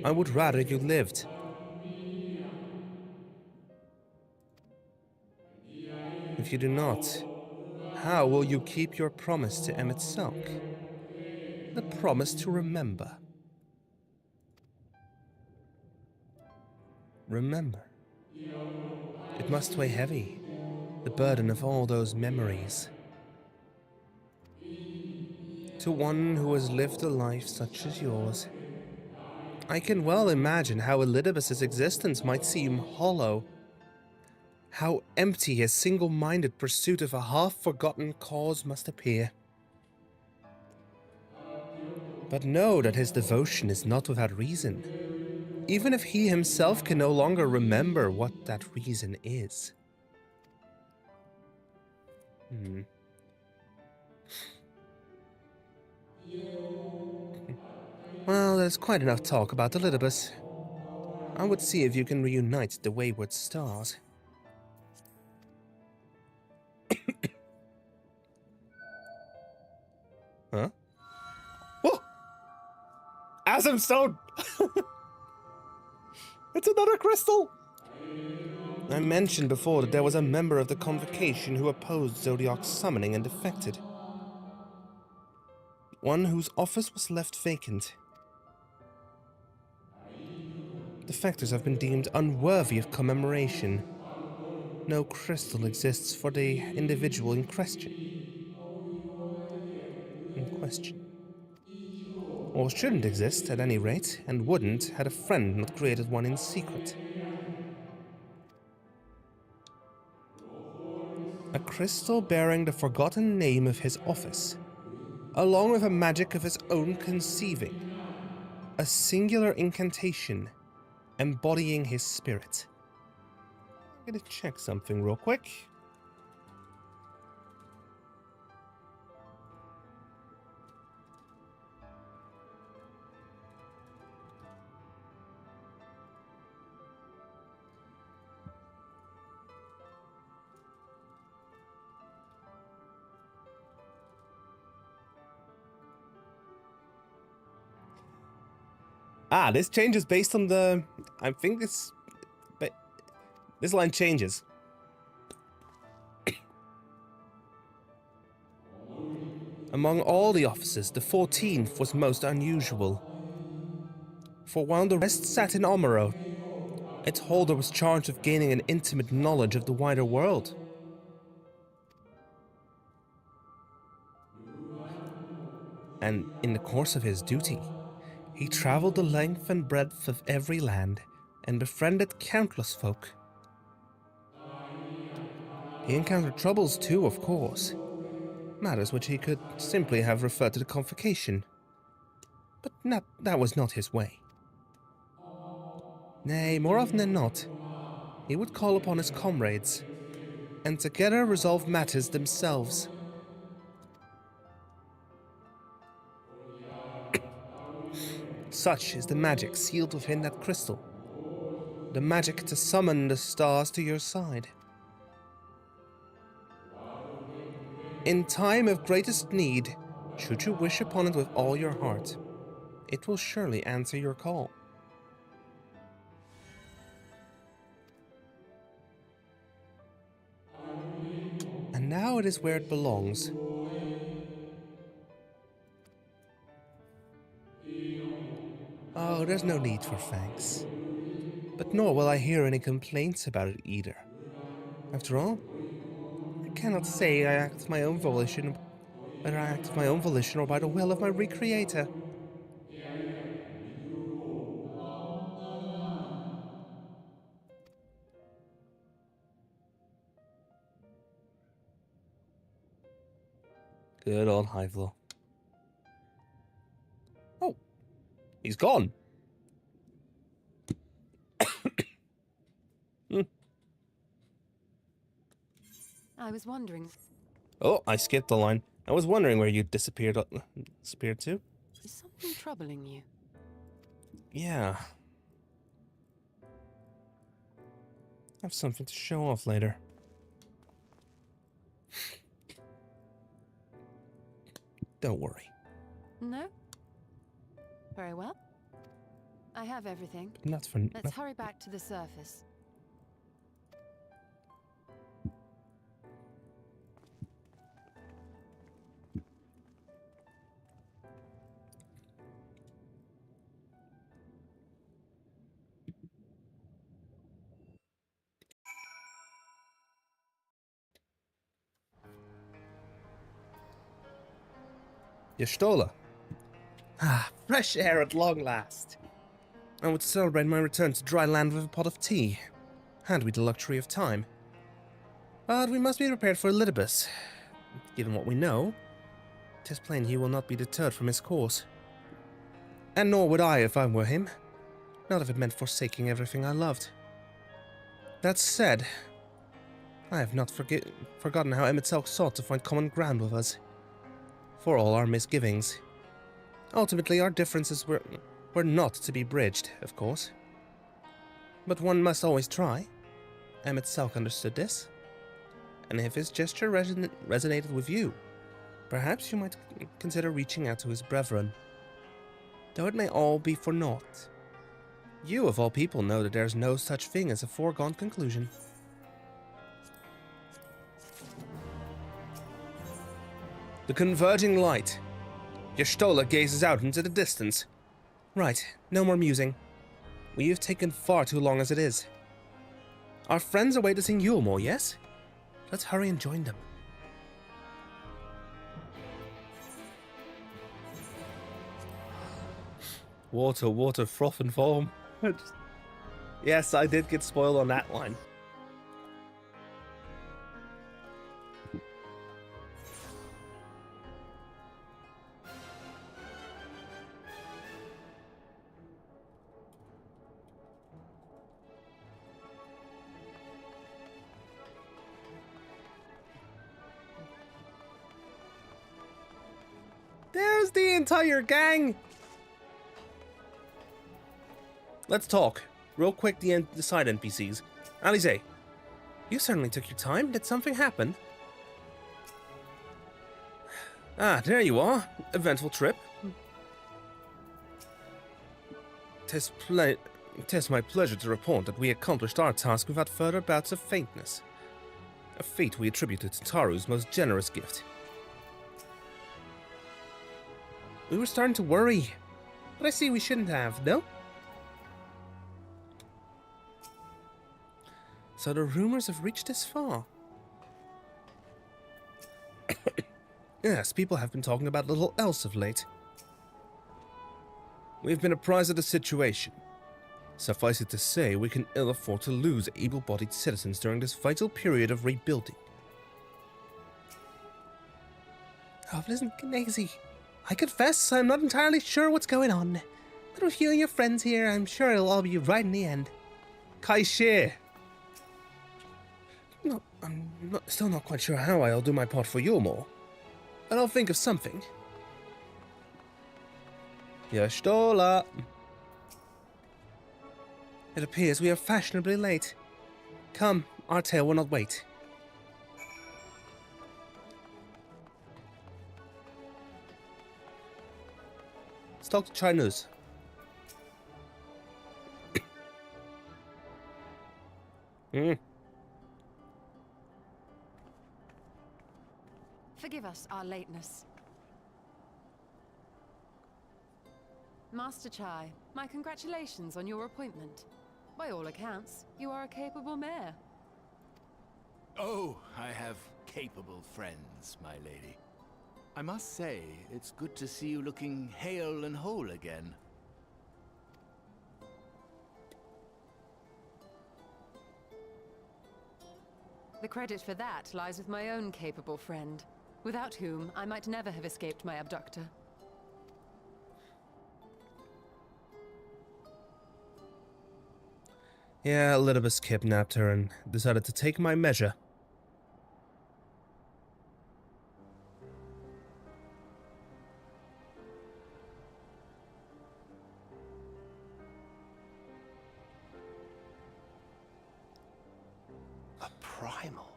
I would rather you lived. If you do not, how will you keep your promise to Emmett Selk? The promise to remember. Remember. It must weigh heavy, the burden of all those memories. To one who has lived a life such as yours, I can well imagine how Elidibus's existence might seem hollow, how empty his single-minded pursuit of a half-forgotten cause must appear. But know that his devotion is not without reason, even if he himself can no longer remember what that reason is. Well, there's quite enough talk about Elidibus. I would see if you can reunite the wayward stars. Huh? Whoa! Asm Stone! It's another crystal! I mentioned before that there was a member of the Convocation who opposed Zodiac's summoning and defected. One whose office was left vacant. Defectors have been deemed unworthy of commemoration. No crystal exists for the individual in question. Or shouldn't exist, at any rate, and wouldn't had a friend not created one in secret. A crystal bearing the forgotten name of his office, along with a magic of his own conceiving. A singular incantation embodying his spirit. I'm gonna check something real quick. This changes based on the... I think this line changes. Among all the officers, the 14th was most unusual. For while the rest sat in Omero, its holder was charged with gaining an intimate knowledge of the wider world. And in the course of his duty, he traveled the length and breadth of every land and befriended countless folk. He encountered troubles too, of course. Matters which he could simply have referred to the Convocation. But that was not his way. Nay, more often than not, he would call upon his comrades, and together resolve matters themselves. Such is the magic sealed within that crystal. The magic to summon the stars to your side. In time of greatest need, should you wish upon it with all your heart, it will surely answer your call. And now it is where it belongs. Oh, there's no need for thanks. But nor will I hear any complaints about it either. After all, I cannot say I act of my own volition, whether I act of my own volition or by the will of my Recreator. Good old Hyvlo. Oh, he's gone. I was wondering, Oh, I skipped the line. I was wondering where you disappeared to. is something troubling you? Yeah. I have something to show off later. Don't worry. No? Very well. I have everything. Not for... Let's hurry back to the surface. Y'shtola. Ah, fresh air at long last. I would celebrate my return to dry land with a pot of tea, had we the luxury of time. But we must be prepared for Elidibus. Given what we know, 'tis plain he will not be deterred from his course. And nor would I if I were him. Not if it meant forsaking everything I loved. That said, I have not forgotten how Emet-Selch sought to find common ground with us. For all our misgivings. Ultimately, our differences were not to be bridged, of course. But one must always try. Emet-Selch understood this. And if his gesture resonated with you, perhaps you might consider reaching out to his brethren. Though it may all be for naught. You, of all people, know that there's no such thing as a foregone conclusion. The converging light. Y'shtola gazes out into the distance. Right, no more musing. We have taken far too long as it is. Our friends are witnessing Yulmore, yes? Let's hurry and join them. Water, water, froth and foam. Yes, I did get spoiled on that line. There's the entire gang! Let's talk. Real quick, the side NPCs. Alize, you certainly took your time. Did something happen? Ah, there you are. Eventful trip. Tis my pleasure to report that we accomplished our task without further bouts of faintness. A feat we attributed to Taru's most generous gift. We were starting to worry, but I see we shouldn't have, no? So the rumors have reached this far. Yes, people have been talking about little else of late. We've been apprised of the situation. Suffice it to say, we can ill afford to lose able-bodied citizens during this vital period of rebuilding. Oh, listen, Knazy. I confess I'm not entirely sure what's going on. But with you and your friends here, I'm sure it'll all be right in the end. Kai-Shih! No, still not quite sure how I'll do my part for Yulmore. But I'll think of something. Y'shtola! It appears we are fashionably late. Come, our tale will not wait. Let's talk to Chinese. Forgive us our lateness. Master Chai, my congratulations on your appointment. By all accounts, you are a capable mayor. Oh, I have capable friends, my lady. I must say, it's good to see you looking hale and whole again. The credit for that lies with my own capable friend. without whom I might never have escaped my abductor. Yeah, Elidibus kidnapped her and decided to take my measure. A primal?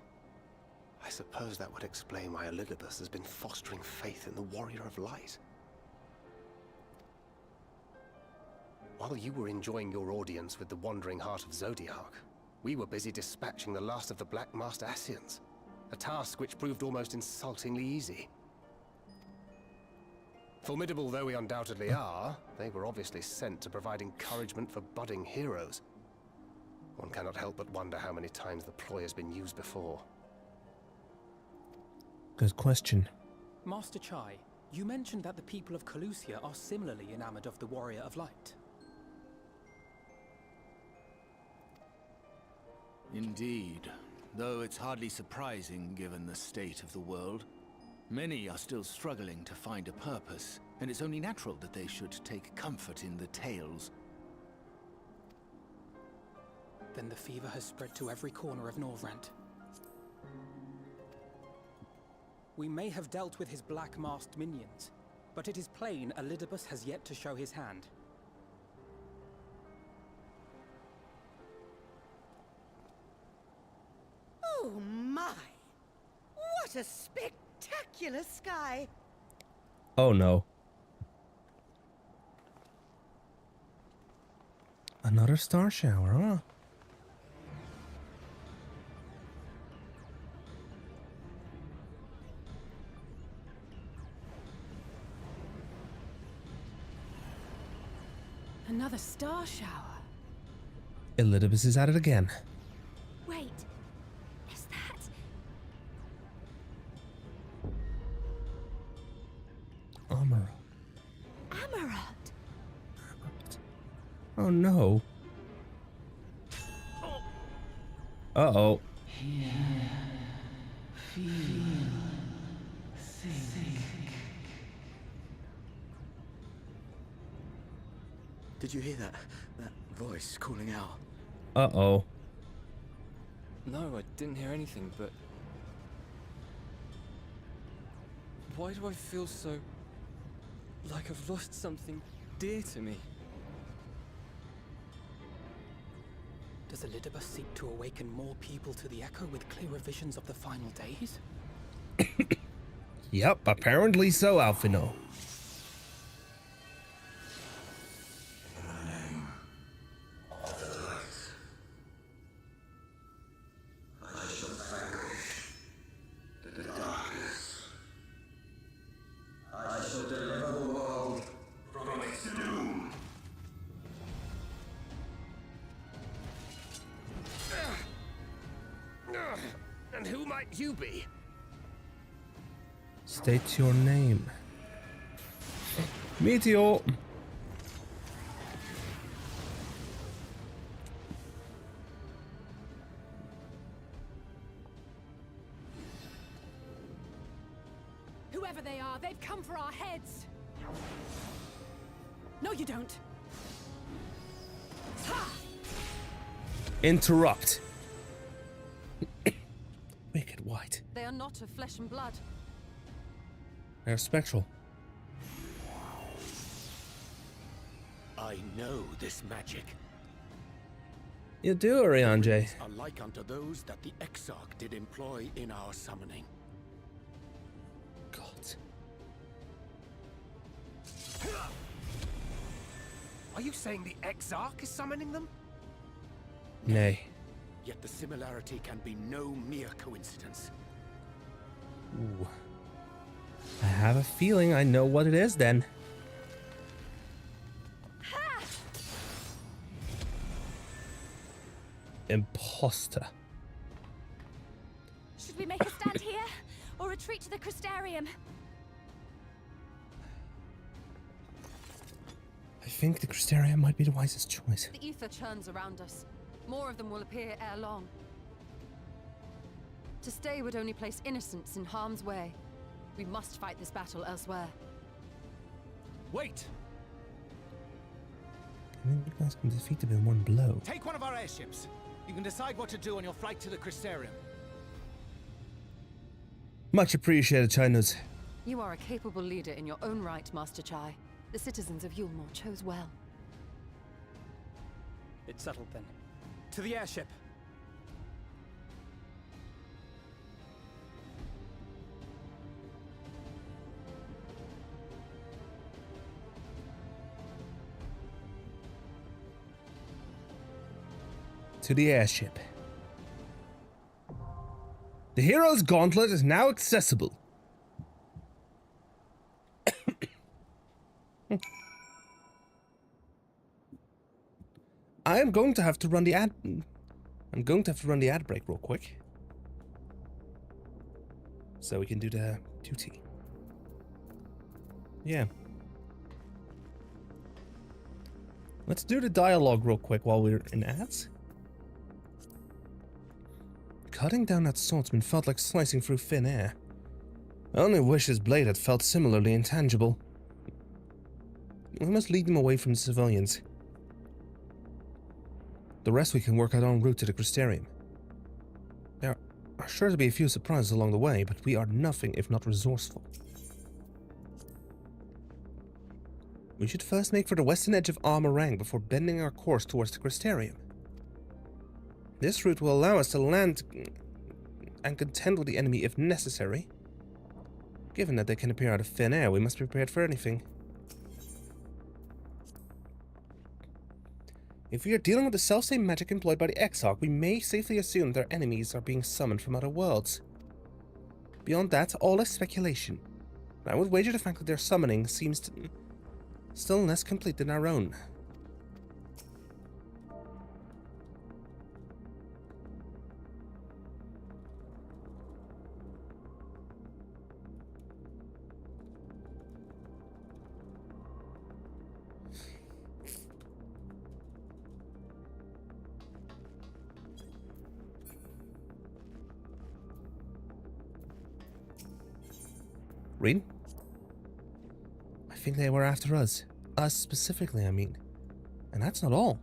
I suppose that would explain why Elidibus has been fostering faith in the Warrior of Light. While you were enjoying your audience with the Wandering Heart of Zodiac, we were busy dispatching the last of the Black Master Ascians, a task which proved almost insultingly easy. Formidable though we undoubtedly are, they were obviously sent to provide encouragement for budding heroes. One cannot help but wonder how many times the ploy has been used before. Good question. Master Chai, you mentioned that the people of Calusia are similarly enamored of the Warrior of Light. Indeed, though it's hardly surprising given the state of the world. Many are still struggling to find a purpose, and it's only natural that they should take comfort in the tales. Then the fever has spread to every corner of Norvrent. We may have dealt with his black-masked minions, but it is plain Elidibus has yet to show his hand. Oh my! What a spectacular sky! Oh no. Another star shower, huh? Another star shower. Elidibus is at it again. Wait, is that... Amaranth. Amaranth? Oh no. Uh-oh. Did you hear that? That voice calling out? Uh-oh. No, I didn't hear anything, but... Why do I feel so... like I've lost something dear to me? Does Elidibus seek to awaken more people to the Echo with clearer visions of the final days? Yep, apparently so, Alphino. And who might you be? State your name. Meteor. Whoever they are, they've come for our heads! No, you don't! Interrupt. Wicked white. They are not of flesh and blood. They're spectral. I know this magic. You do, Arianje. Are like unto those that the XIV did employ in our summoning. God. Are you saying the XIV is summoning them? Nay. Yet the similarity can be no mere coincidence. Ooh. I have a feeling I know what it is then. Imposter. Should we make a stand here, or retreat to the Crystarium? I think the Crystarium might be the wisest choice. The ether churns around us. More of them will appear ere long. To stay would only place innocents in harm's way. We must fight this battle elsewhere. Wait! You guys can defeat them in one blow. Take one of our airships. You can decide what to do on your flight to the Crystarium. Much appreciated, Chinos. You are a capable leader in your own right, Master Chai. The citizens of Yulmore chose well. It's settled then. To the airship! To the airship. The Hero's Gauntlet is now accessible. I am going to have to run the ad. I'm going to have to run the ad break real quick, so we can do the duty. Yeah. Let's do the dialogue real quick while we're in ads. Cutting down that swordsman felt like slicing through thin air. I only wish his blade had felt similarly intangible. We must lead them away from the civilians. The rest we can work out en route to the Crystarium. There are sure to be a few surprises along the way, but we are nothing if not resourceful. We should first make for the western edge of Armorang before bending our course towards the Crystarium. This route will allow us to land and contend with the enemy if necessary. Given that they can appear out of thin air, we must be prepared for anything. If we are dealing with the selfsame magic employed by the XIV, we may safely assume their enemies are being summoned from other worlds. Beyond that, all is speculation. I would wager the fact that their summoning seems still less complete than our own. Reed? I think they were after us. Us specifically, I mean. And that's not all.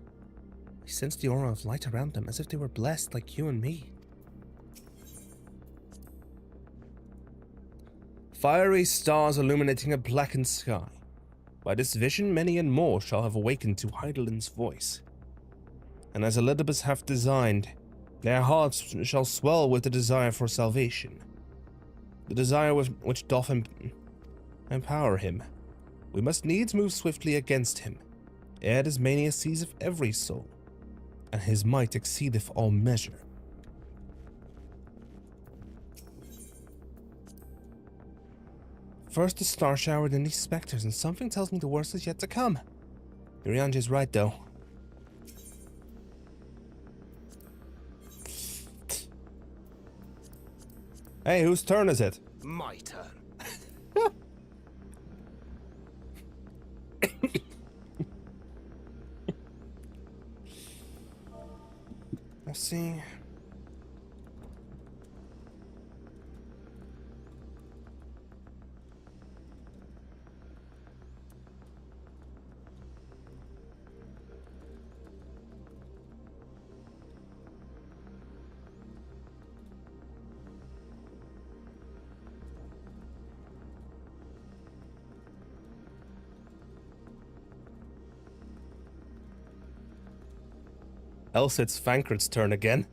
I sensed the aura of light around them, as if they were blessed like you and me. Fiery stars illuminating a blackened sky. By this vision, many and more shall have awakened to Heidelin's voice. And as Elidibus hath designed, their hearts shall swell with the desire for salvation. The desire which doth empower him. We must needs move swiftly against him, ere his mania seizeth every soul, and his might exceedeth all measure. First the star shower, then these specters, and something tells me the worst is yet to come. Urianja's right, though. Hey, whose turn is it? My turn. Let's see. Else it's Fankred's turn again.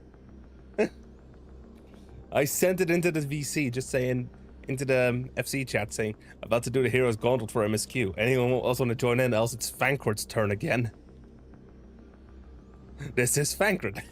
I sent it into the VC, just saying, into the FC chat saying, about to do the Hero's Gauntlet for MSQ. Anyone else want to join in? Else it's Fankred's turn again. This is Fankred.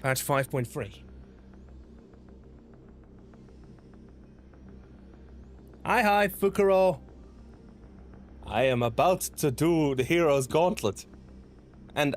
Patch 5.3. Hi, Fukuro. I am about to do the Hero's Gauntlet. And...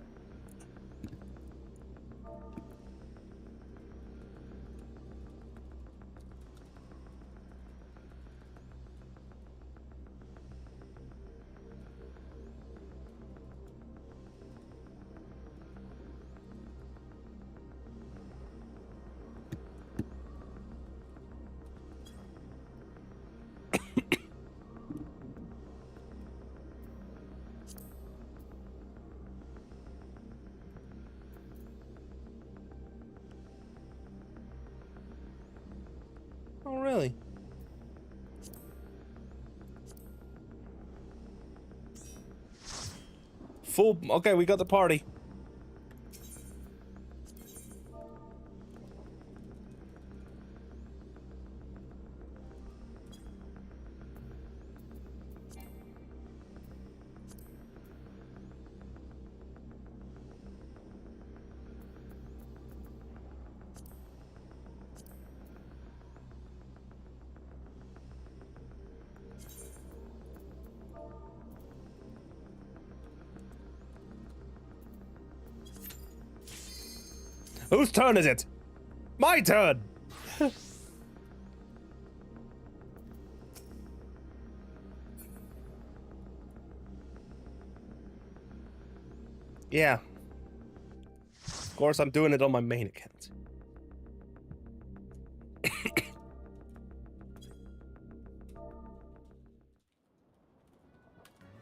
Oh, really? Full... Okay, we got the party. Whose turn is it? My turn! Yeah. Of course, I'm doing it on my main account.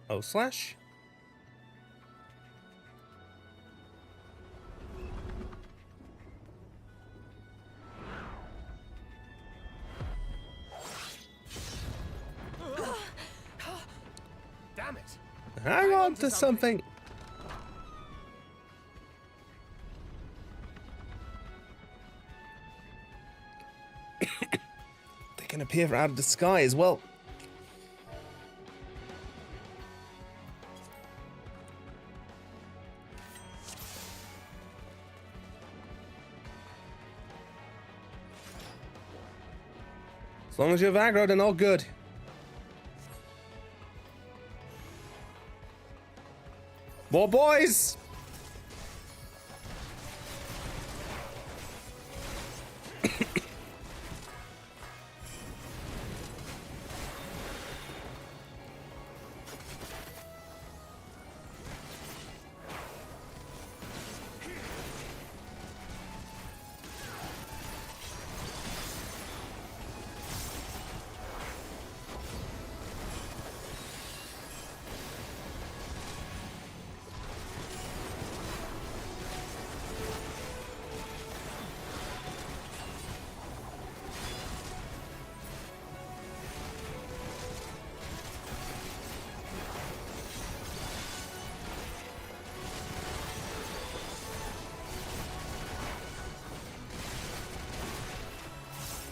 Oh, slash? Damn it! Hang on to something. They can appear out of the sky as well. As long as you have aggro, then all good. More boys!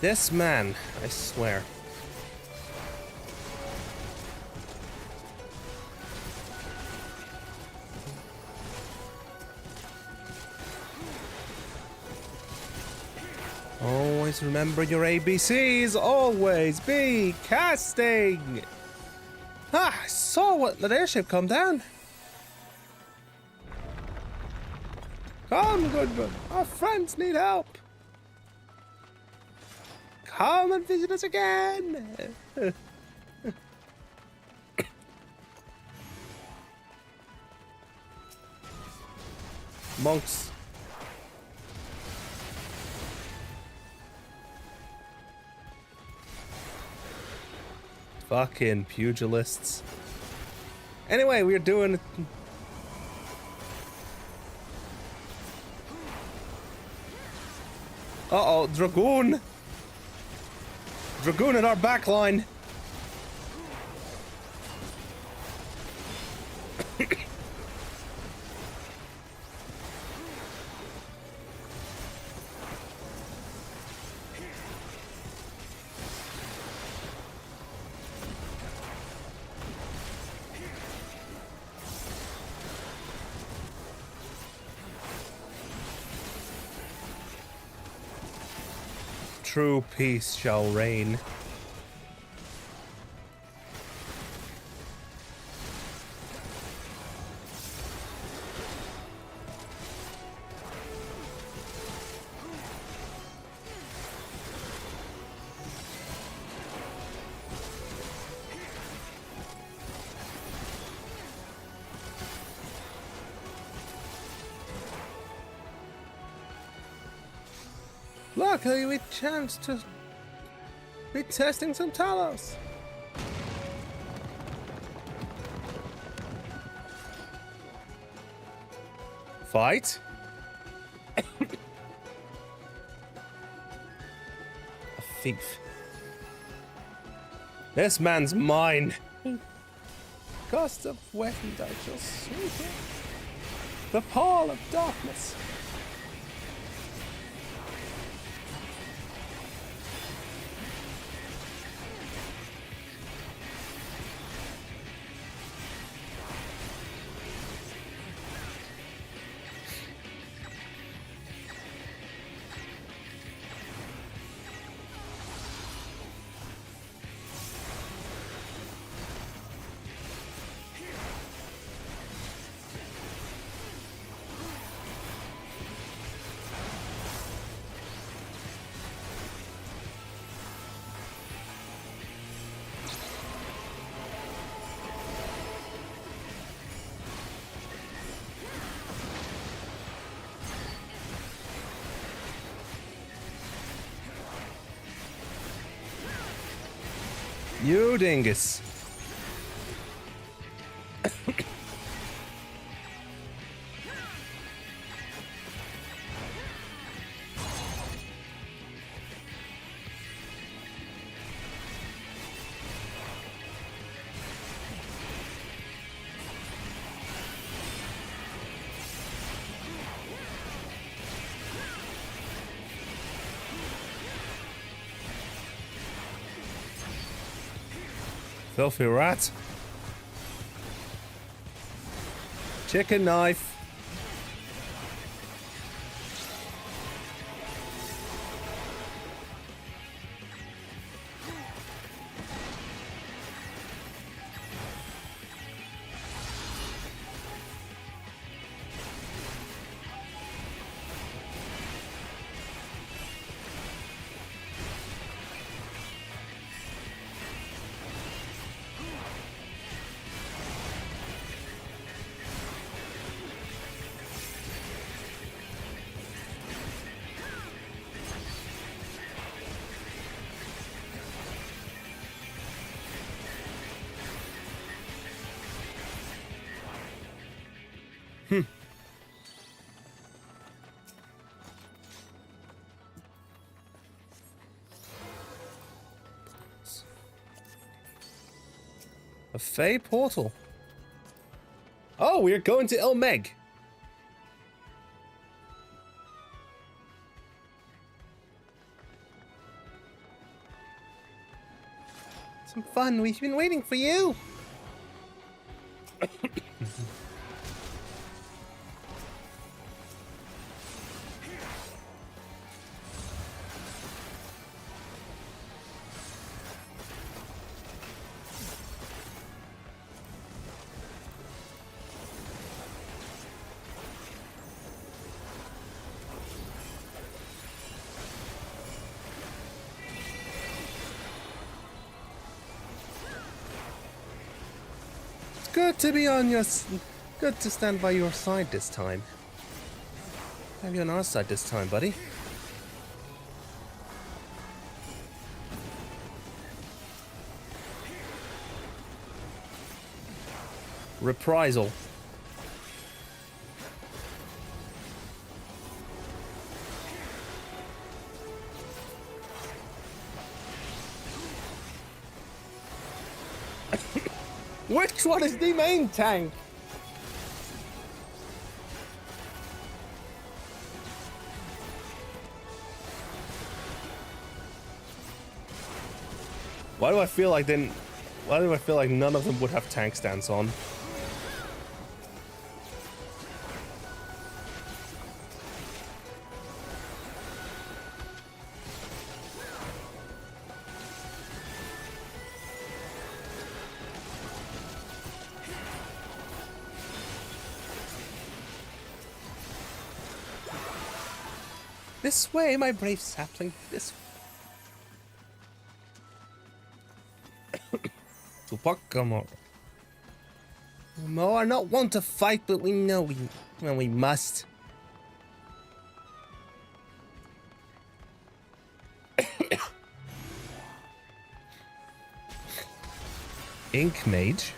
This man, I swear. Always remember your ABCs. Always be casting. Ah, I saw what the airship come down. Come, Goodman. Our friends need help. Come and visit us again! Monks. Fucking pugilists. Anyway, we're doing... Uh-oh, Dragoon! Dragoon in our backline. true peace shall reign. Luckily, we chanced to be testing some Talos. Fight? A thief. This man's mine. Cost of weapon I shall sweep it. The pall of darkness. You dingus. Filthy rat. Chicken knife. A Fey portal. Oh, we're going to Ilmeg. Some fun. We've been waiting for you. Good to be on your... Good to stand by your side this time. Have you on our side this time, buddy? Reprisal. Which one is the main tank? Why do I feel like none of them would have tank stance on? This way, my brave sapling. This way. Tupacamo. We are not one to fight, but we know when we must. Ink Mage.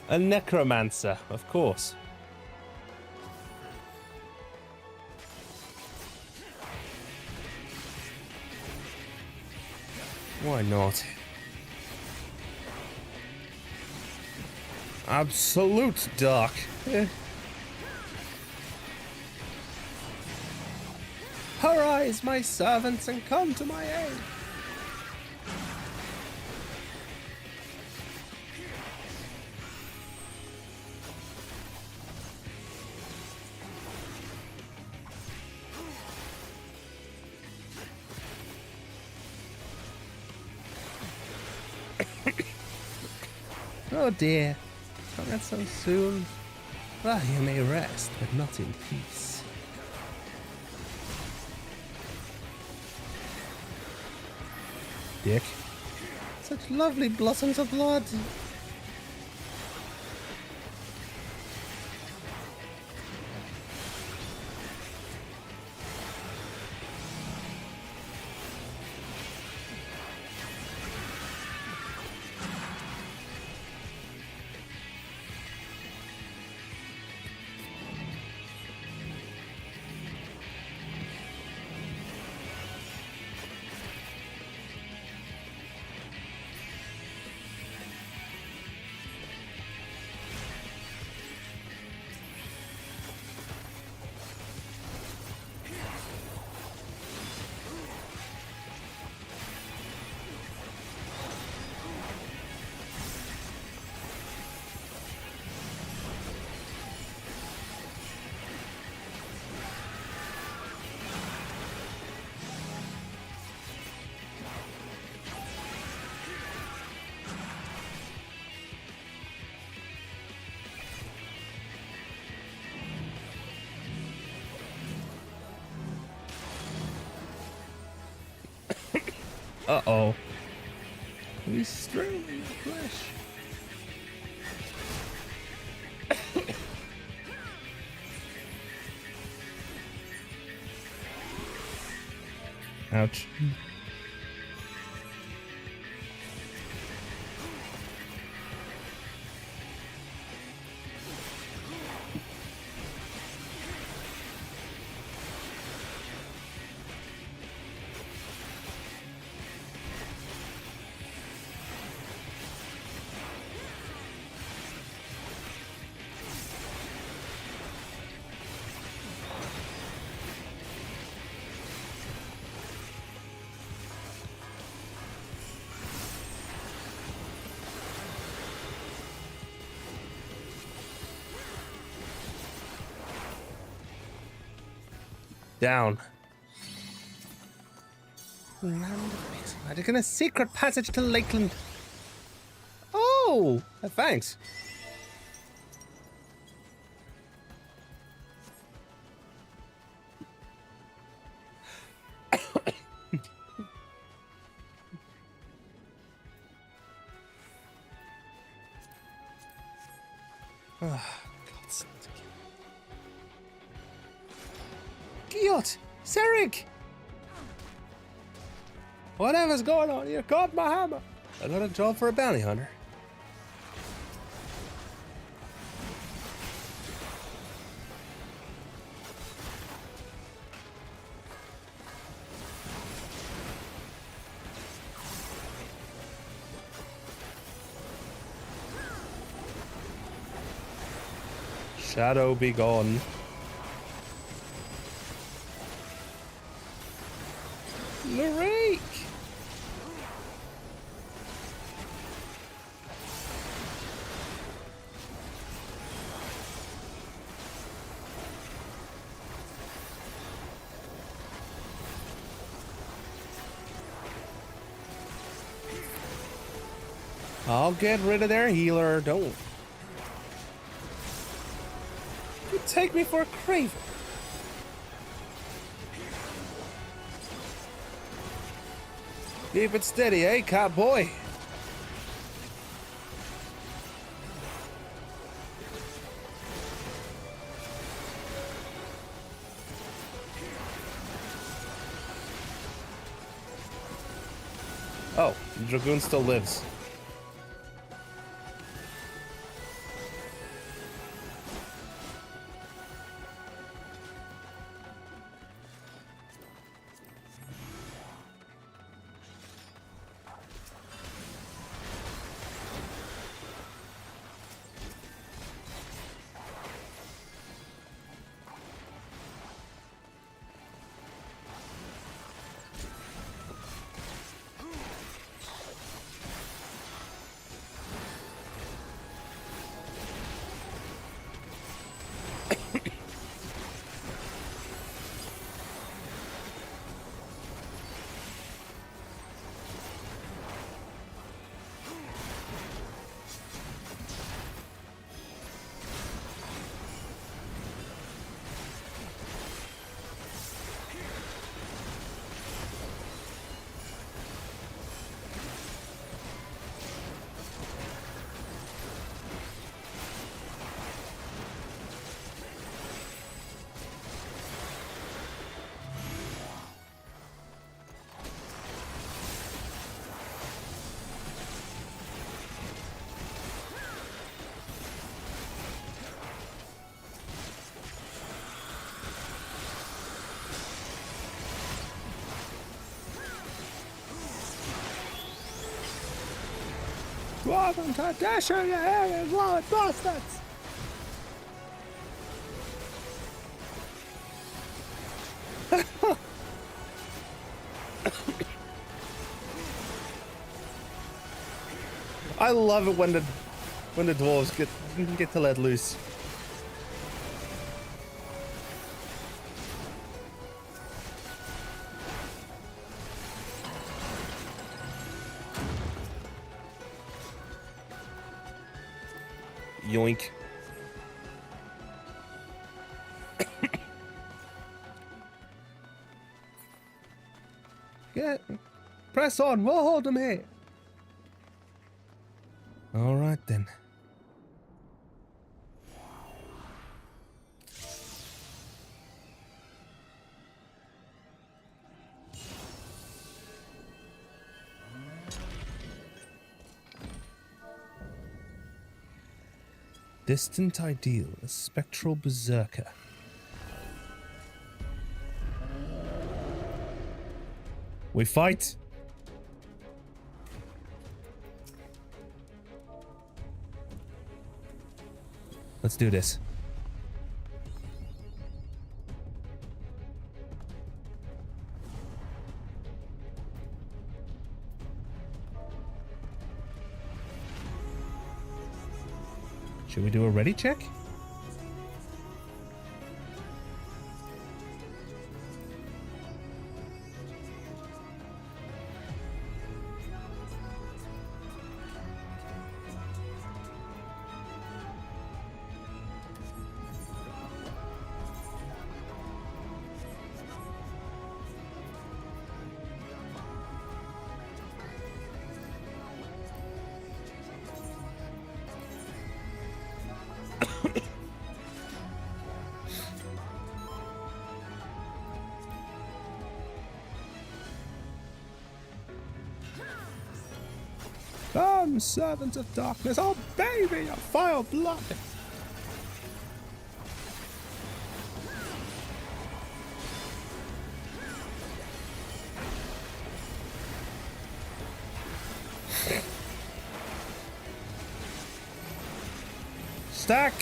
A necromancer, of course. Why not? Absolute dark. Arise, my servants, and come to my aid. Oh dear, not so soon. Well, you may rest, but not in peace. Dick. Such lovely blossoms of blood. Uh-oh. He's straining the flesh. Ouch. Down. Land of magic and a secret passage to Lakeland. Oh, thanks. Giot! Serik! Whatever's going on here, caught my hammer. I got a job for a bounty hunter. Shadow be gone. Lorake! I'll get rid of their healer, don't. You take me for a craven. Keep it steady, eh, cowboy? Oh, the Dragoon still lives. Welcome to Dasher, you hairy blood bastards! I love it when the dwarves get to let loose. Yoink. Get press on, we'll hold them here. All right then. Distant ideal, a spectral berserker. We fight. Let's do this. Should we do a ready check? Come, servant of darkness, obey me, your vile blood! Stack!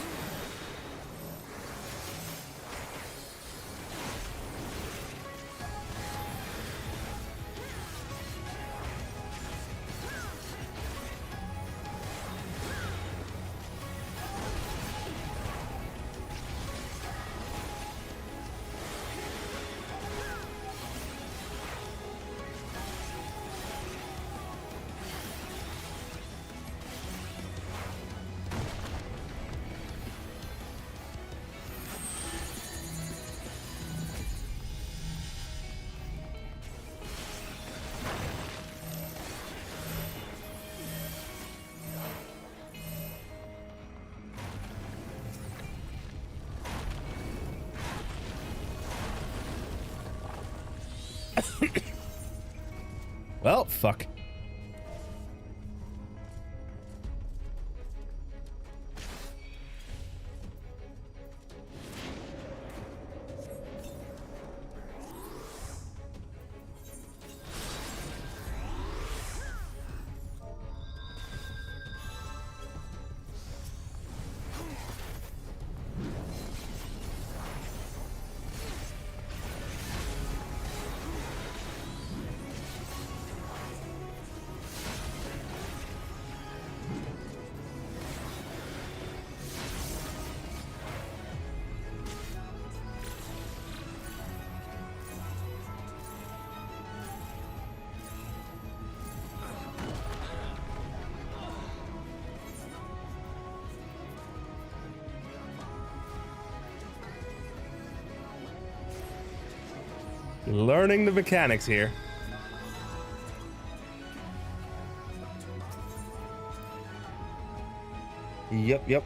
Well, fuck. Learning the mechanics here. Yep.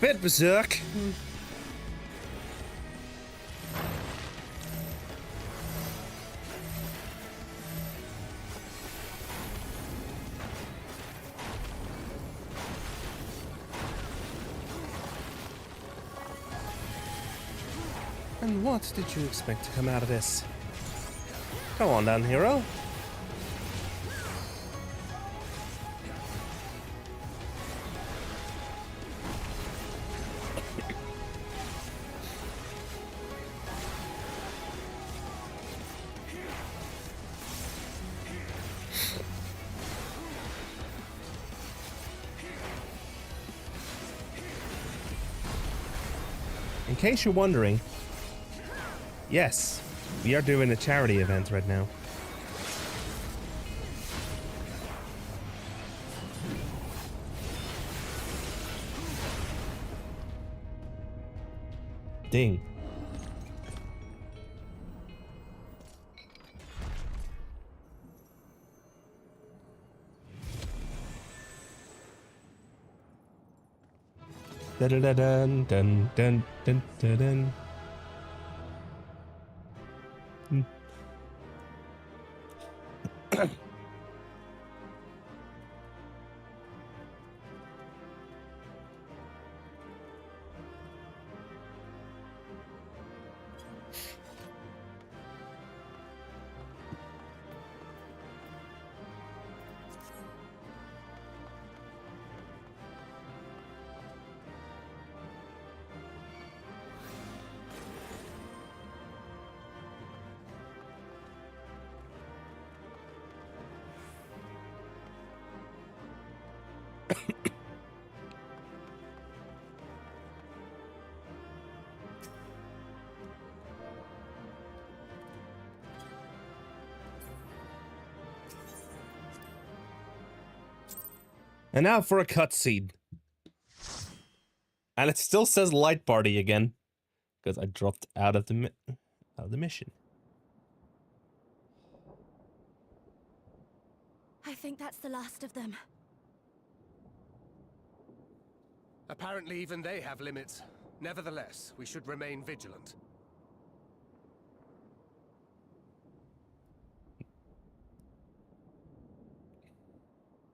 Bit berserk. And what did you expect to come out of this? Come on down, hero. In case you're wondering, yes, we are doing a charity event right now. Ding. Dun dun dun dun dun dun dun dun. And now for a cutscene. And it still says light party again, because I dropped out of the mission. I think that's the last of them. Apparently even they have limits. Nevertheless, we should remain vigilant.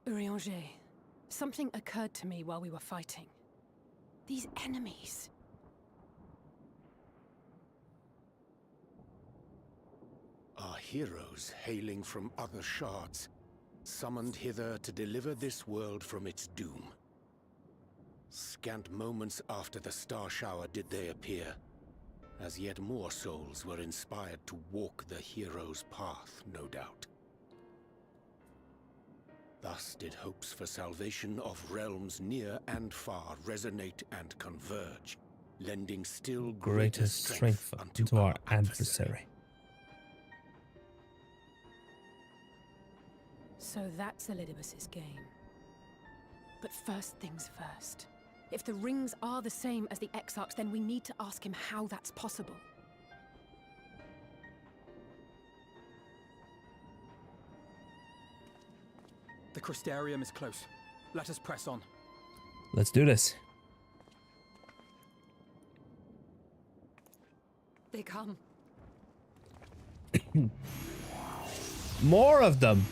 Urianger, something occurred to me while we were fighting. These enemies. Are heroes hailing from other shards, summoned hither to deliver this world from its doom. Scant moments after the star shower did they appear, as yet more souls were inspired to walk the hero's path, no doubt. Thus did hopes for salvation of realms near and far resonate and converge, lending still greater strength unto our adversary. So that's Elidibus's game. But first things first. If the rings are the same as the Exarchs, then we need to ask him how that's possible. The Crystarium is close. Let us press on. Let's do this. They come. More of them.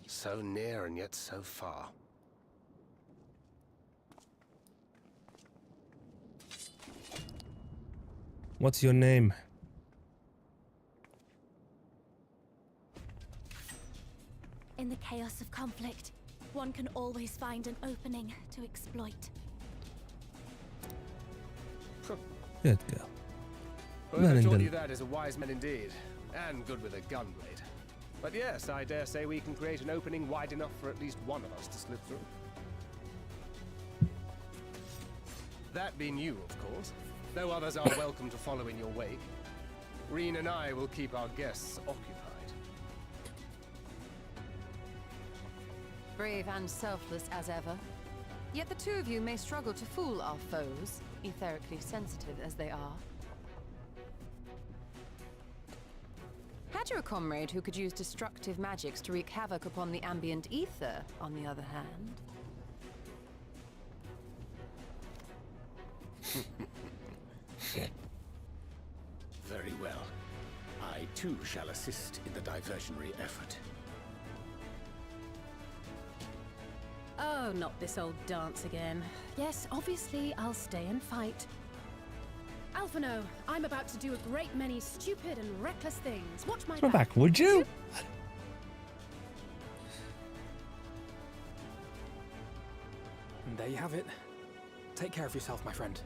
So near and yet so far. What's your name? In the chaos of conflict, one can always find an opening to exploit. Good girl. Whoever taught you that is a wise man indeed, and good with a gunblade. But yes, I dare say we can create an opening wide enough for at least one of us to slip through. That being you, of course, though others are welcome to follow in your wake. Reen and I will keep our guests occupied. Brave and selfless as ever. Yet the two of you may struggle to fool our foes, etherically sensitive as they are. Had you a comrade who could use destructive magics to wreak havoc upon the ambient ether, on the other hand? Very well. I too shall assist in the diversionary effort. Oh, not this old dance again. Yes, obviously I'll stay and fight. Alphino, I'm about to do a great many stupid and reckless things. Watch my back, would you? And there you have it. Take care of yourself, my friend.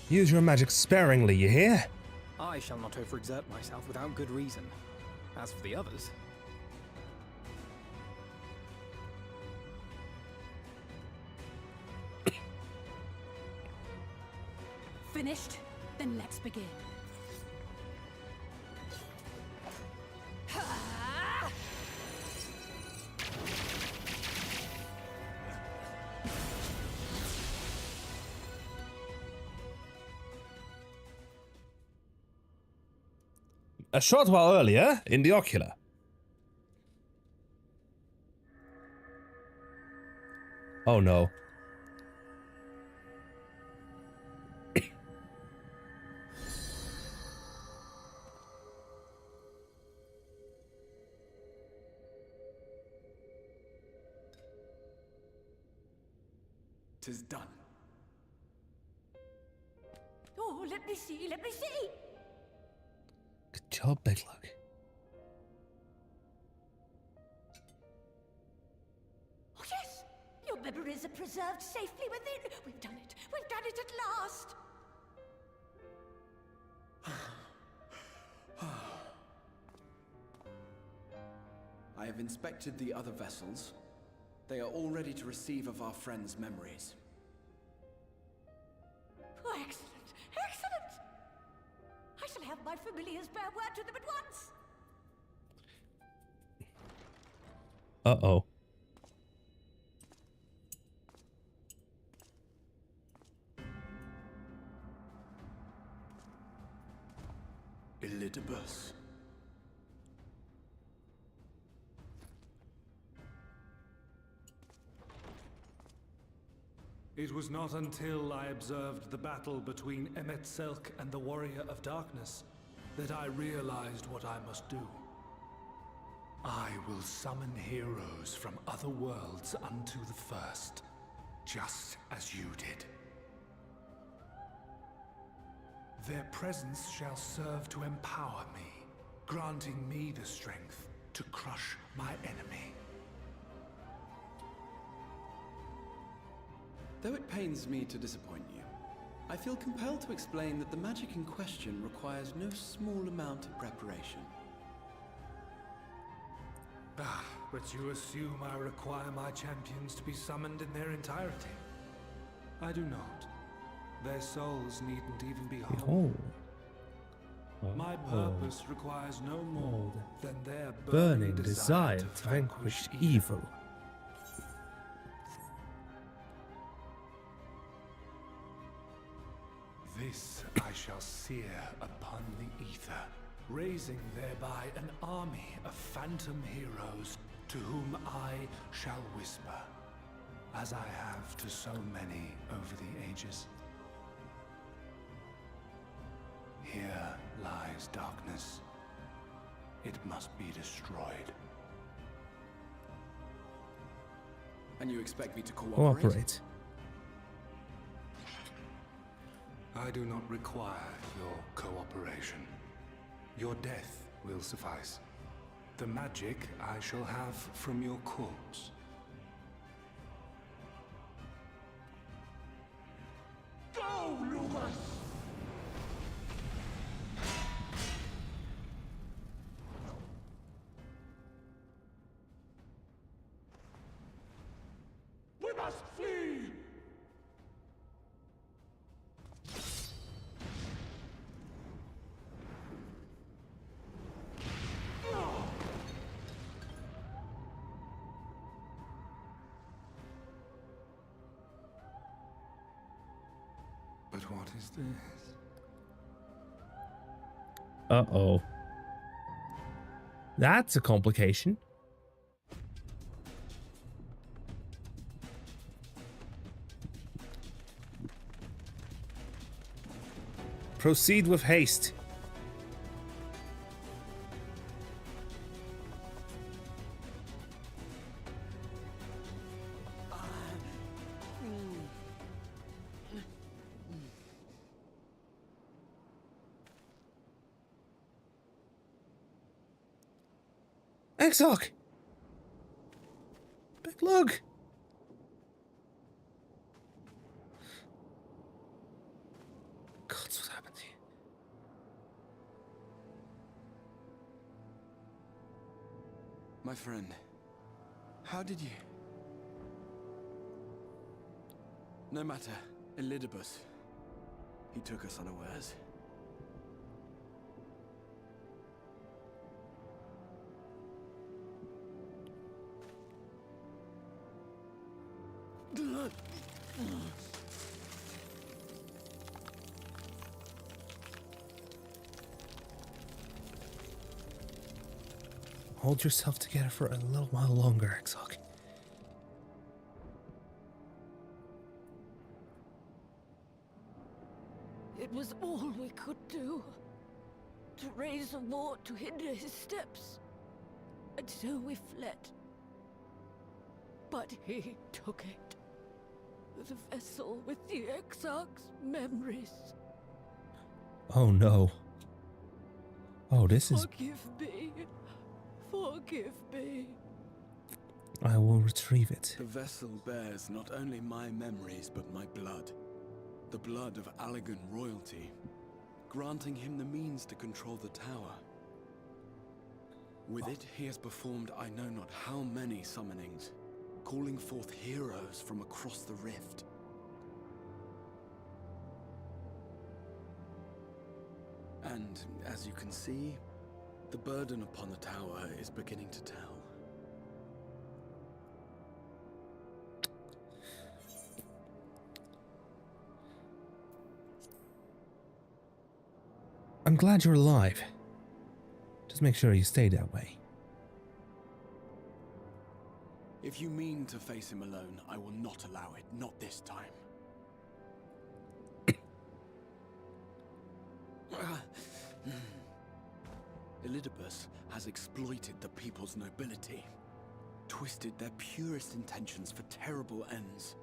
Use your magic sparingly, you hear? I shall not overexert myself without good reason. As for the others... Finished? Then let's begin. A short while earlier, in the ocular. Oh no. Tis done. Oh, let me see, let me see! Good job, Big Luck. Oh, yes! Your memories are preserved safely within. We've done it! We've done it at last! I have inspected the other vessels. They are all ready to receive of our friends' memories. Oh, excellent! Excellent! I shall have my familiars bear word to them at once! Uh-oh. Elidibus. It was not until I observed the battle between Emmet Selk and the Warrior of Darkness that I realized what I must do. I will summon heroes from other worlds unto the first, just as you did. Their presence shall serve to empower me, granting me the strength to crush my enemy. Though it pains me to disappoint you, I feel compelled to explain that the magic in question requires no small amount of preparation. Ah, but you assume I require my champions to be summoned in their entirety. I do not. Their souls needn't even be whole. My purpose requires no more than their burning desire to vanquish evil. This I shall sear upon the ether, raising thereby an army of phantom heroes to whom I shall whisper, as I have to so many over the ages. Here lies darkness. It must be destroyed. And you expect me to cooperate? I do not require your cooperation. Your death will suffice. The magic I shall have from your corpse. Go, Lucas! We must flee! But what is this? Uh-oh. That's a complication. Proceed with haste. Exarch! Big Lug! God, what's happened to you? My friend, how did you... No matter, Elidibus. He took us unawares. Hold yourself together for a little while longer, Exarch. It was all we could do. To raise a war to hinder his steps. And so we fled. But he took it. The vessel with the Exarch's memories. Oh no. Oh, this is... Forgive me. Forgive me. I will retrieve it. The vessel bears not only my memories, but my blood. The blood of Allegan royalty, granting him the means to control the tower. With it, he has performed I know not how many summonings, calling forth heroes from across the rift. And, as you can see, the burden upon the tower is beginning to tell. I'm glad you're alive. Just make sure you stay that way. If you mean to face him alone, I will not allow it, not this time. Elidibus has exploited the people's nobility, twisted their purest intentions for terrible ends.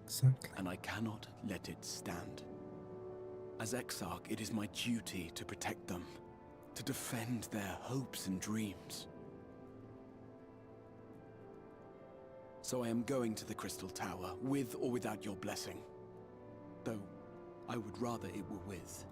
Exactly. And I cannot let it stand. As Exarch, it is my duty to protect them, to defend their hopes and dreams. So I am going to the Crystal Tower, with or without your blessing. Though, I would rather it were with.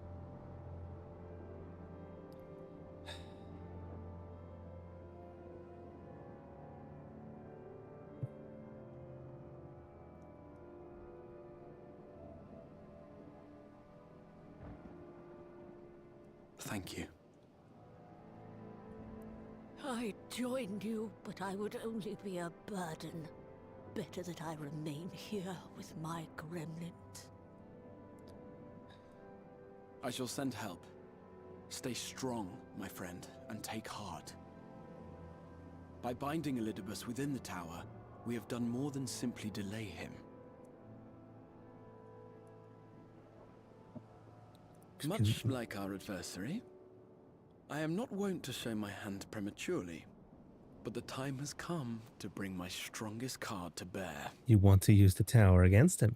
Thank you. I joined you, but I would only be a burden. Better that I remain here with my gremlins. I shall send help. Stay strong, my friend, and take heart. By binding Elidibus within the tower, we have done more than simply delay him. Much like our adversary, I am not wont to show my hand prematurely, but the time has come to bring my strongest card to bear. You want to use the tower against him?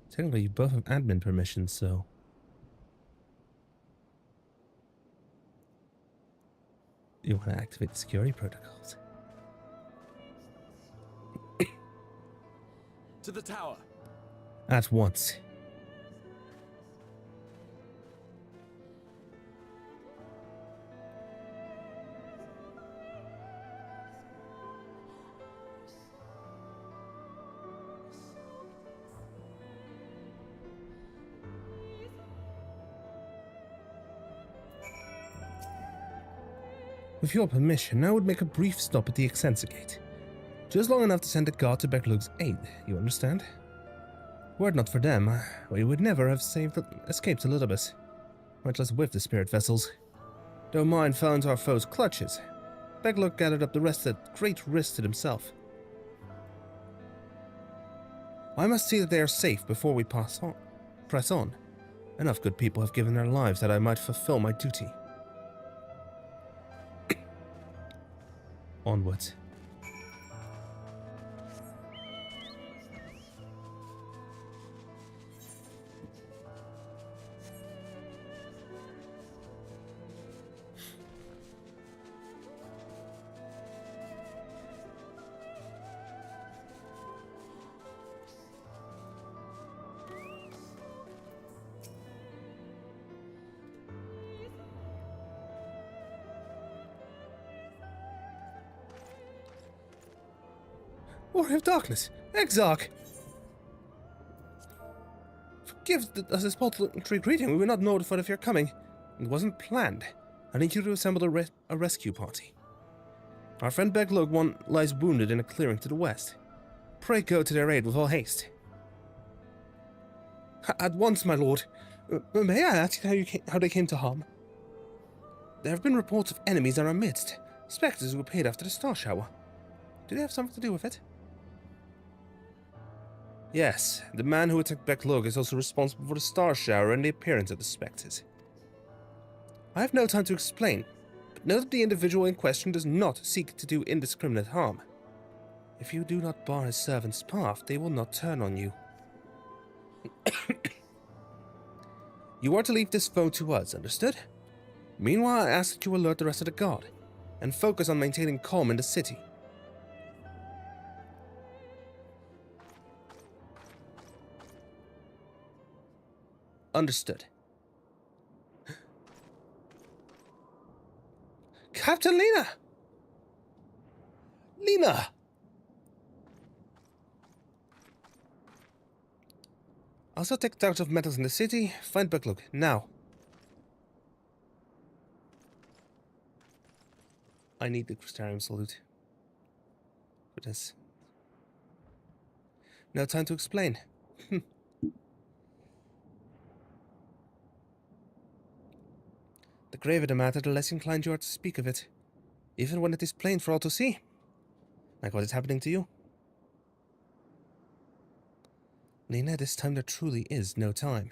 Technically, you both have admin permission, so... You want to activate the security protocols. To the tower! At once. With your permission, I would make a brief stop at the XIV gate. Just long enough to send a guard to Becklug's aid, you understand? Were it not for them, we would never have escaped Elidibus, much less with the spirit vessels. Though mine fell into our foes' clutches, Becklug gathered up the rest at great risk to himself. I must see that they are safe before we press on. Enough good people have given their lives that I might fulfill my duty. Onwards. Warrior of Darkness! Exarch! Forgive us this paltry greeting. We were not notified of your coming. It wasn't planned. I need you to assemble a rescue party. Our friend Beglog lies wounded in a clearing to the west. Pray go to their aid with all haste. At once, my lord. May I ask how they came to harm? There have been reports of enemies in our midst. Spectres who appeared after the star shower. Do they have something to do with it? Yes, the man who attacked Beklog is also responsible for the star shower and the appearance of the spectres. I have no time to explain, but know that the individual in question does not seek to do indiscriminate harm. If you do not bar his servant's path, they will not turn on you. You are to leave this foe to us, understood? Meanwhile, I ask that you alert the rest of the guard, and focus on maintaining calm in the city. Understood. Captain Lena! Lena! Also take charge of metals in the city. Find Beklog, now. I need the Crystarium salute. For this. No time to explain. The graver the matter, the less inclined you are to speak of it, even when it is plain for all to see. Like what is happening to you. Lena, this time there truly is no time.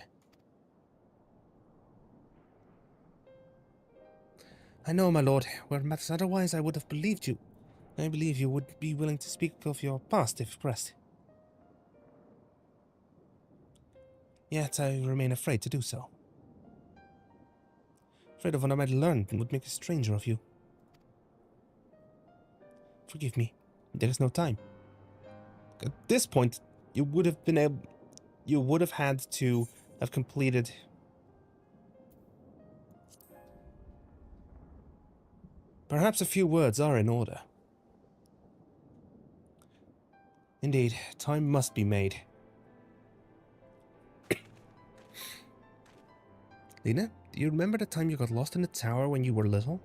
I know, my lord, where it matters otherwise I would have believed you. I believe you would be willing to speak of your past if pressed. Yet I remain afraid to do so. Afraid of what I might learn would make a stranger of you. Forgive me, there is no time. At this point, you would have had to have completed perhaps a few words are in order. Indeed, time must be made. Lena, do you remember the time you got lost in the tower when you were little?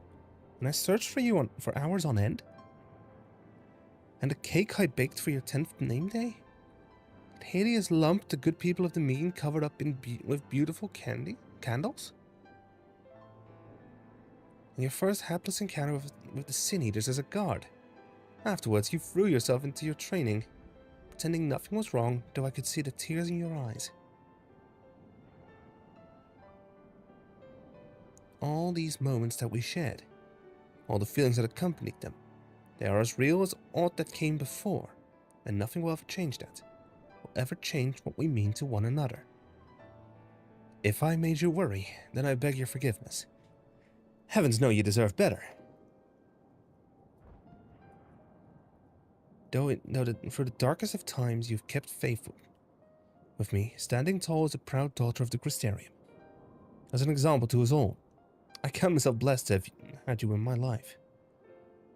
And I searched for you for hours on end? And the cake I baked for your 10th name day? That hideous lump the good people of the mean covered up with beautiful candles? And your first hapless encounter with the Sin Eaters as a guard? Afterwards, you threw yourself into your training, pretending nothing was wrong, though I could see the tears in your eyes. All these moments that we shared, all the feelings that accompanied them, they are as real as aught that came before, and nothing will ever change that, will ever change what we mean to one another. If I made you worry, then I beg your forgiveness. Heavens know you deserve better. Though for the darkest of times you've kept faith with me, standing tall as a proud daughter of the Crystarium. As an example to us all, I count myself blessed to have had you in my life.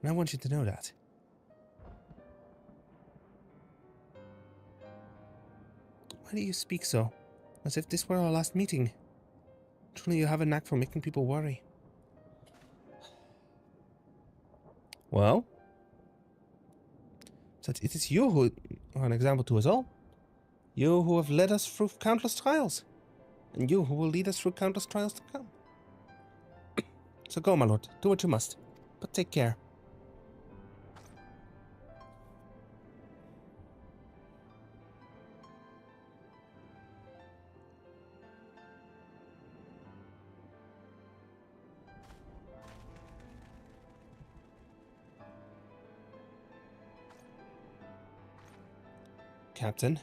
And I want you to know that. Why do you speak so? As if this were our last meeting. Truly you have a knack for making people worry. Well? So it is you who are an example to us all. You who have led us through countless trials. And you who will lead us through countless trials to come. So go, my lord. Do what you must. But take care. Captain.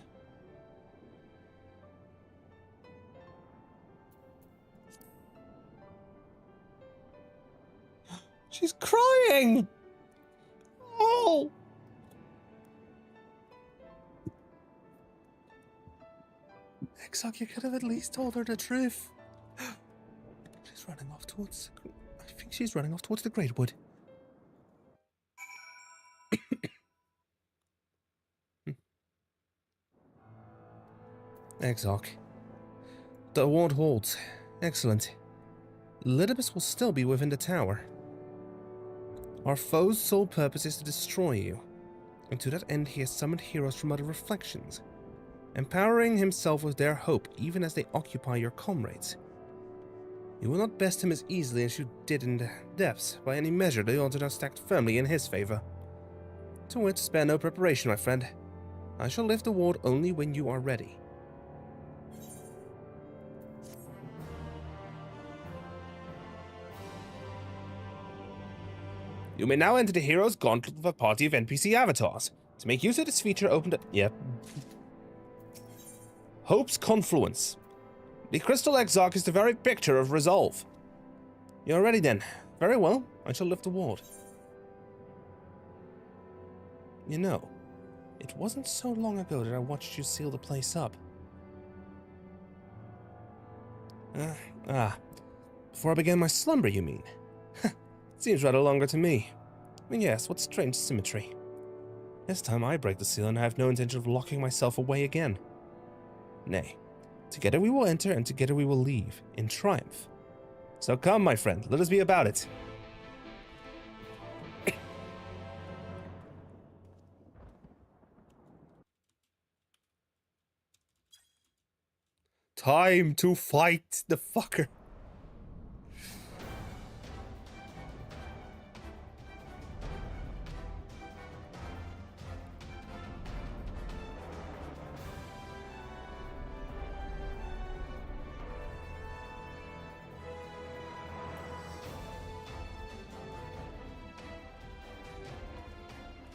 She's crying! Oh! Exoc, you could have at least told her the truth. She's running off towards... I think she's running off towards the Great Wood. Exoc. The ward holds. Excellent. Elidibus will still be within the tower. Our foe's sole purpose is to destroy you, and to that end he has summoned heroes from other reflections, empowering himself with their hope even as they occupy your comrades. You will not best him as easily as you did in the depths. By any measure, the odds are now stacked firmly in his favor. To which spare no preparation, my friend. I shall lift the ward only when you are ready. You may now enter the Hero's Gauntlet with a party of NPC avatars. To make use of this feature, open the... Yep. Hope's Confluence. The Crystal Exarch is the very picture of resolve. You're ready then. Very well, I shall lift the ward. You know, it wasn't so long ago that I watched you seal the place up. Before I began my slumber, you mean? Seems rather longer to me. And yes, what strange symmetry. This time I break the seal and I have no intention of locking myself away again. Nay, together we will enter and together we will leave, in triumph. So come, my friend, let us be about it. Time to fight the fucker.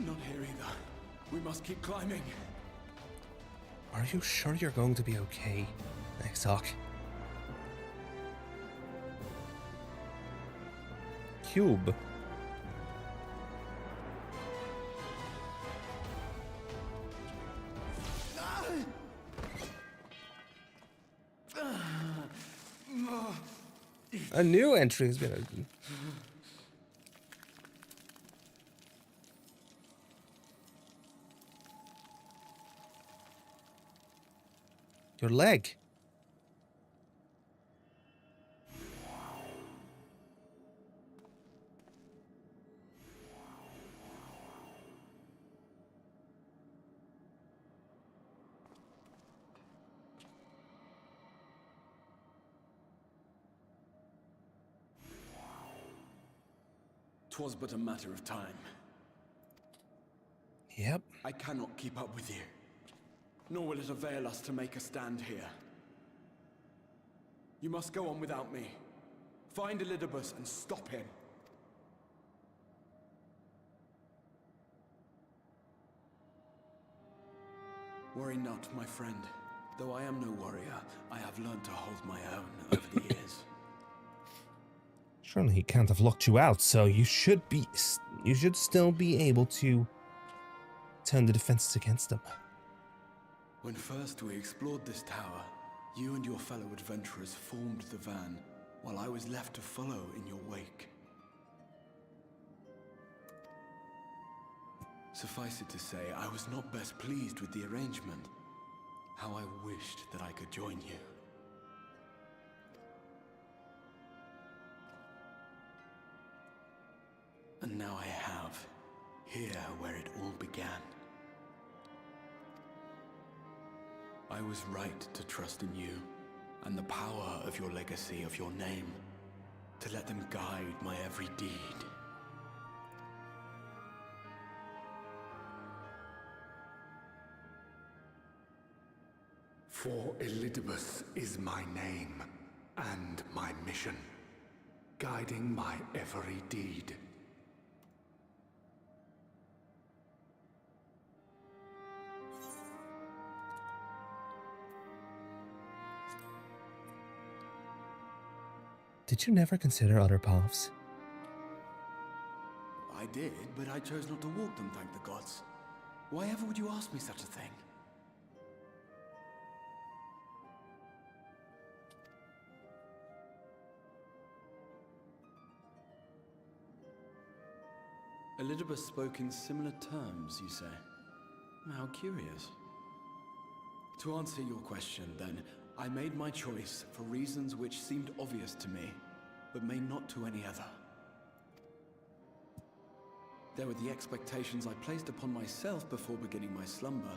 Not here either. We must keep climbing. Are you sure you're going to be okay, Exoc? Cube. A new entry has been opened. Your leg. Twas but a matter of time. Yep. I cannot keep up with you. Nor will it avail us to make a stand here. You must go on without me. Find Elidibus and stop him. Worry not, my friend. Though I am no warrior, I have learned to hold my own over the years. Surely he can't have locked you out, so you should still be able to turn the defenses against them. When first we explored this tower, you and your fellow adventurers formed the van, while I was left to follow in your wake. Suffice it to say, I was not best pleased with the arrangement. How I wished that I could join you. And now I have, here where it all began. I was right to trust in you, and the power of your legacy, of your name, to let them guide my every deed. For Elidibus is my name, and my mission, guiding my every deed. Did you never consider other paths? I did, but I chose not to walk them, thank the gods. Why ever would you ask me such a thing? Elidibus spoke in similar terms, you say? How curious. To answer your question, then, I made my choice for reasons which seemed obvious to me, but may not to any other. There were the expectations I placed upon myself before beginning my slumber,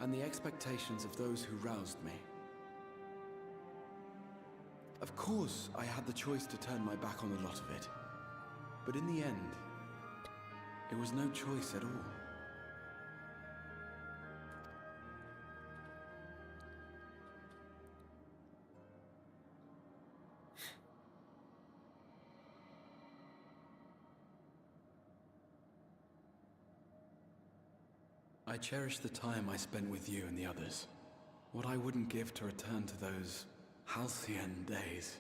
and the expectations of those who roused me. Of course, I had the choice to turn my back on a lot of it, but in the end, it was no choice at all. I cherish the time I spent with you and the others. What I wouldn't give to return to those halcyon days.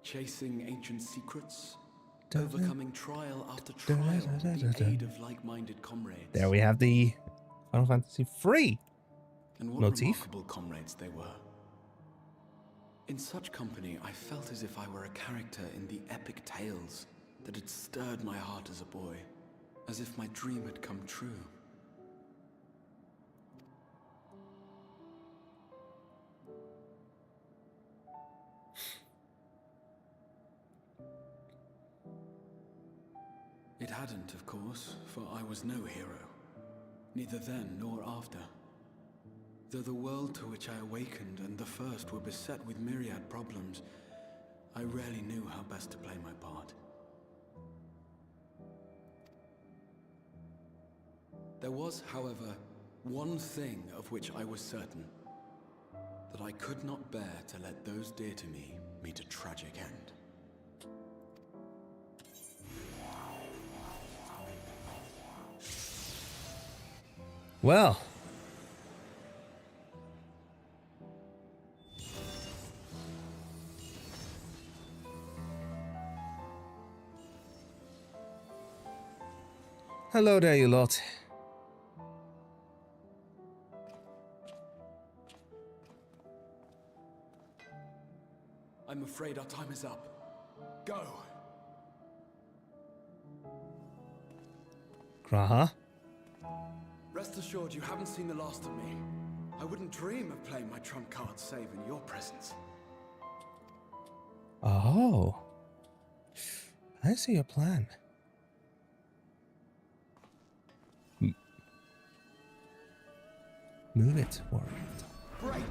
Chasing ancient secrets, overcoming trial after trial with the aid of like-minded comrades. There we have the Final Fantasy III And what motif. remarkable comrades they were. In such company, I felt as if I were a character in the epic tales that had stirred my heart as a boy. As if my dream had come true. It hadn't, of course, for I was no hero. Neither then nor after. Though the world to which I awakened and the first were beset with myriad problems, I rarely knew how best to play my part. There was, however, one thing of which I was certain. That I could not bear to let those dear to me meet a tragic end. Well. Hello there, you lot. I'm afraid our time is up. Go! Graha? Rest assured you haven't seen the last of me. I wouldn't dream of playing my trump card save in your presence. Oh. I see a plan. Move it, warrior. Break!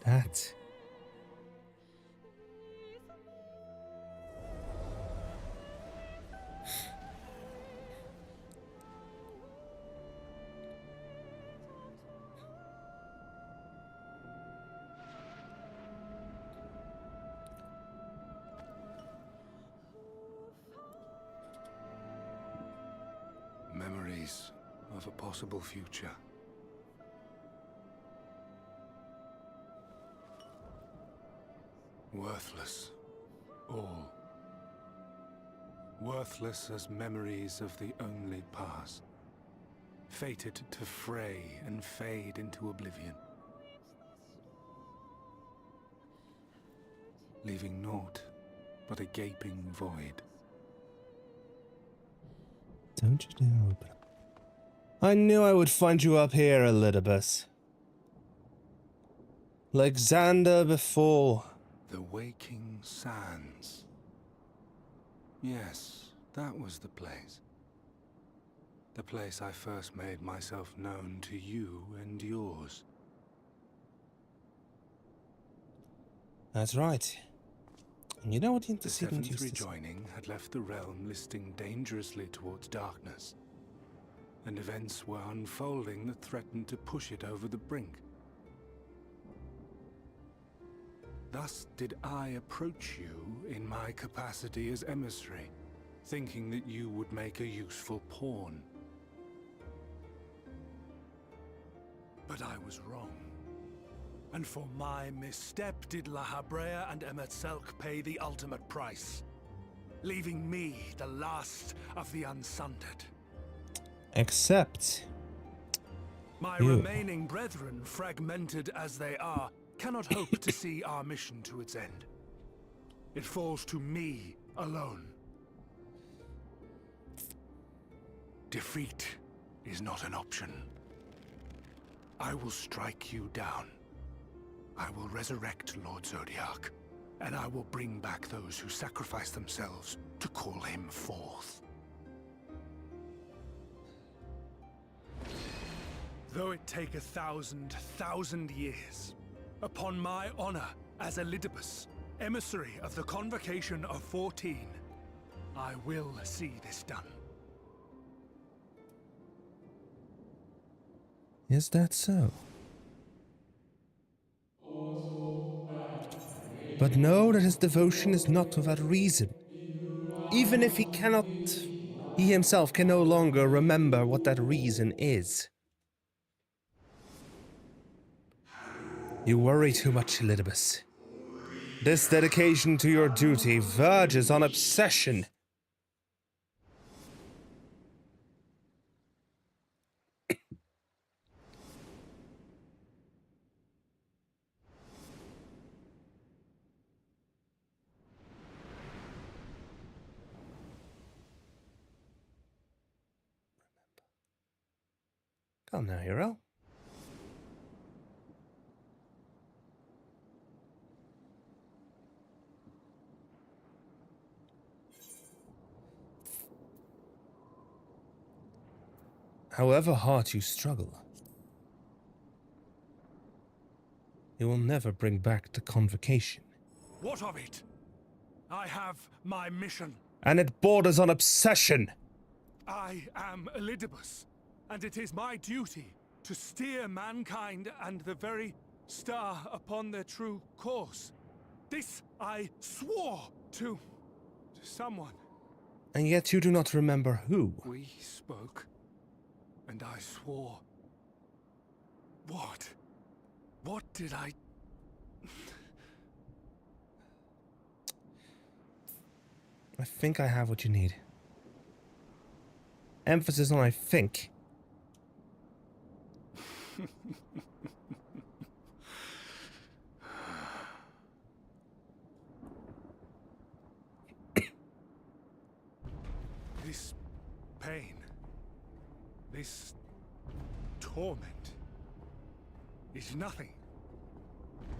That. Memories of a possible future. Worthless. All. Worthless as memories of the only past. Fated to fray and fade into oblivion. Leaving naught but a gaping void. Don't you know? I knew I would find you up here, Elidibus. Like Xander before. The Waking Sands. Yes, that was the place. The place I first made myself known to you and yours. That's right. And you know what the The antecedent seventh used to say? rejoining had left the realm listing dangerously towards darkness, and events were unfolding that threatened to push it over the brink. Thus did I approach you in my capacity as emissary, thinking that you would make a useful pawn. But I was wrong. And for my misstep did La Habrea and Emet-Selch pay the ultimate price, leaving me the last of the Unsundered. Except my you. remaining brethren, fragmented as they are, cannot hope to see our mission to its end. It falls to me alone. Defeat is not an option. I will strike you down. I will resurrect Lord Zodiac, and I will bring back those who sacrifice themselves to call him forth. Though it take 1,000 years, upon my honor as Elidibus, emissary of the Convocation of 14, I will see this done. Is that so? But know that his devotion is not without reason. Even if he himself can no longer remember what that reason is. You worry too much, Elidibus. This dedication to your duty verges on obsession. Come now, hero. However hard you struggle, you will never bring back the Convocation. What of it? I have my mission. And it borders on obsession. I am Elidibus, and it is my duty to steer mankind and the very star upon their true course. This I swore to someone. And yet you do not remember who. We spoke, and I swore. What? What did I... I think I have what you need. Emphasis on I think. This pain, this torment, is nothing.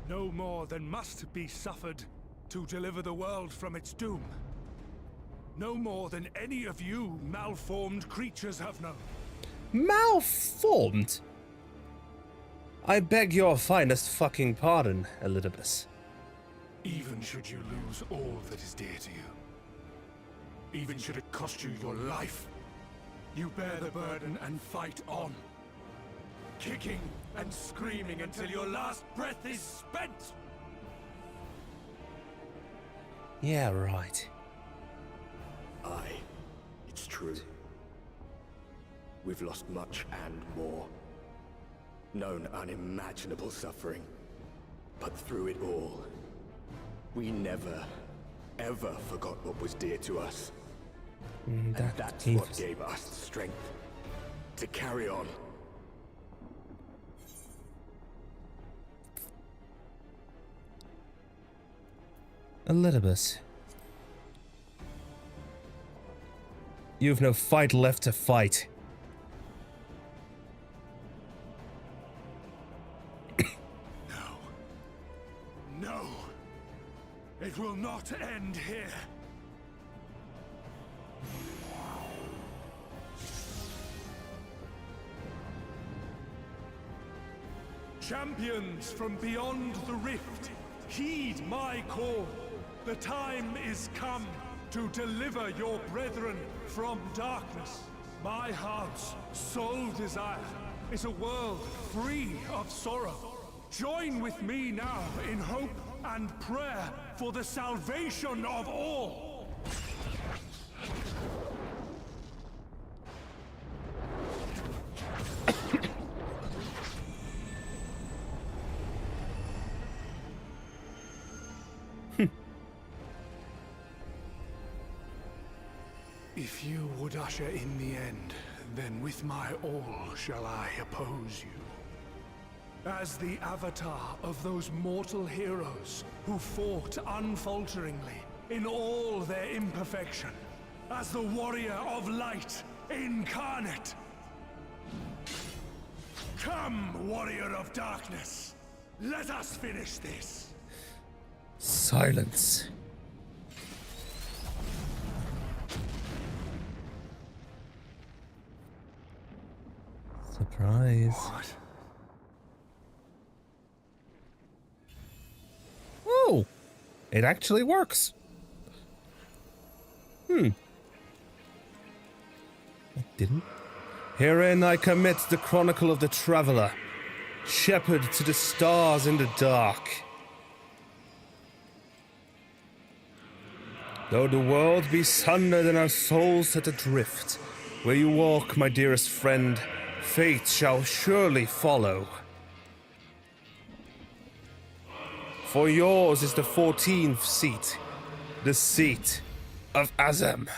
No more than must be suffered to deliver the world from its doom. No more than any of you malformed creatures have known. Malformed? I beg your finest fucking pardon, Elidibus. Even should you lose all that is dear to you, even should it cost you your life, you bear the burden and fight on. Kicking and screaming until your last breath is spent! Yeah, right. Aye, it's true. We've lost much and more. Known unimaginable suffering. But through it all, we never, ever forgot what was dear to us. And that's what gave us the strength to carry on. Elidibus. You've no fight left to fight. No. It will not end here. Champions from beyond the rift, heed my call. The time is come to deliver your brethren from darkness. My heart's sole desire is a world free of sorrow, Join with me now in hope and prayer for the salvation of all. If you would usher in the end, then with my all shall I oppose you. As the avatar of those mortal heroes who fought unfalteringly in all their imperfection, as the warrior of light incarnate. Come, warrior of darkness, let us finish this. Silence. Surprise. What? Oh! It actually works. It didn't. Herein I commit the chronicle of the traveler, shepherd to the stars in the dark. Though the world be sundered and our souls set adrift, where you walk, my dearest friend, fate shall surely follow. For yours is the 14th seat, the seat of Azem.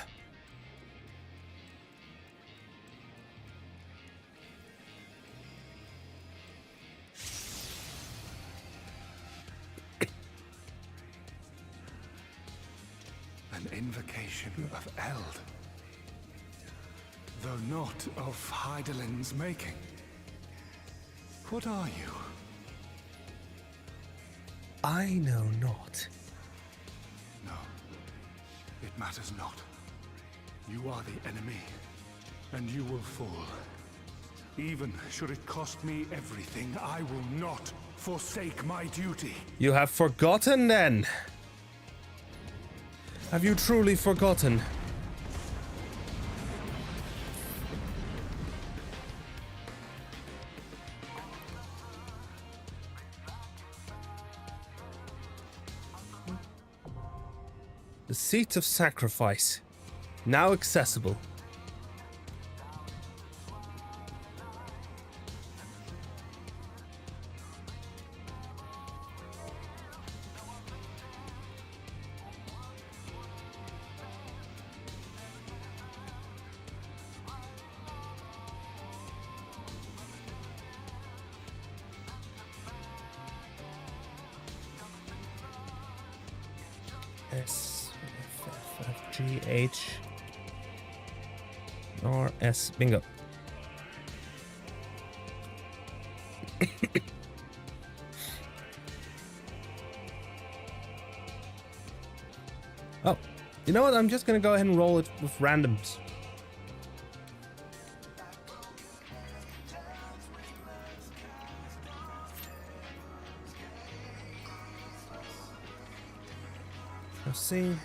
An invocation of Eld, though not of Hydaelyn's making. What are you? I know not. No, it matters not. You are the enemy, and you will fall. Even should it cost me everything, I will not forsake my duty. You have forgotten, then? Have you truly forgotten? The seat of sacrifice, now accessible. S, F, F, G, H, R, S. Bingo. Oh, you know what? I'm just gonna go ahead and roll it with randoms. Let's see.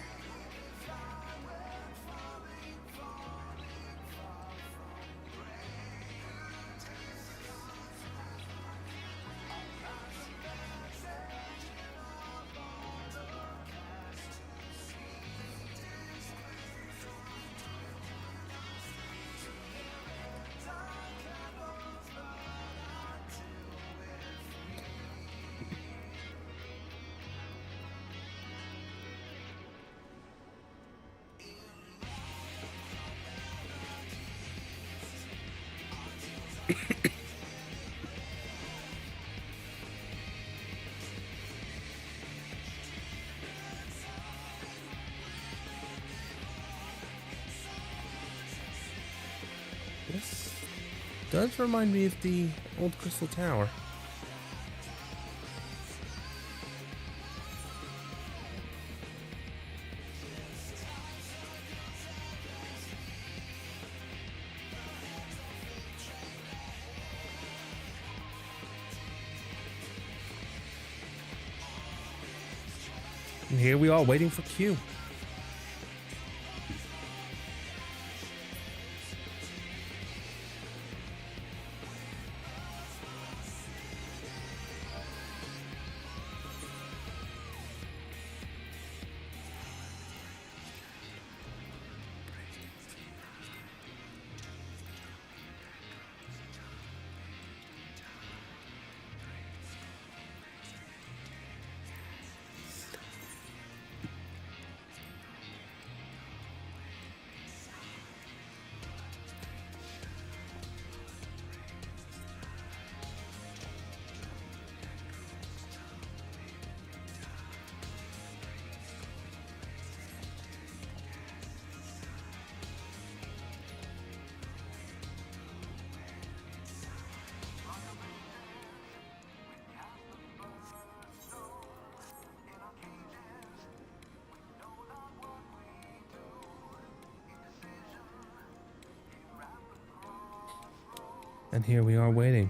This does remind me of the old Crystal Tower. And here we are waiting for Q. And here we are waiting.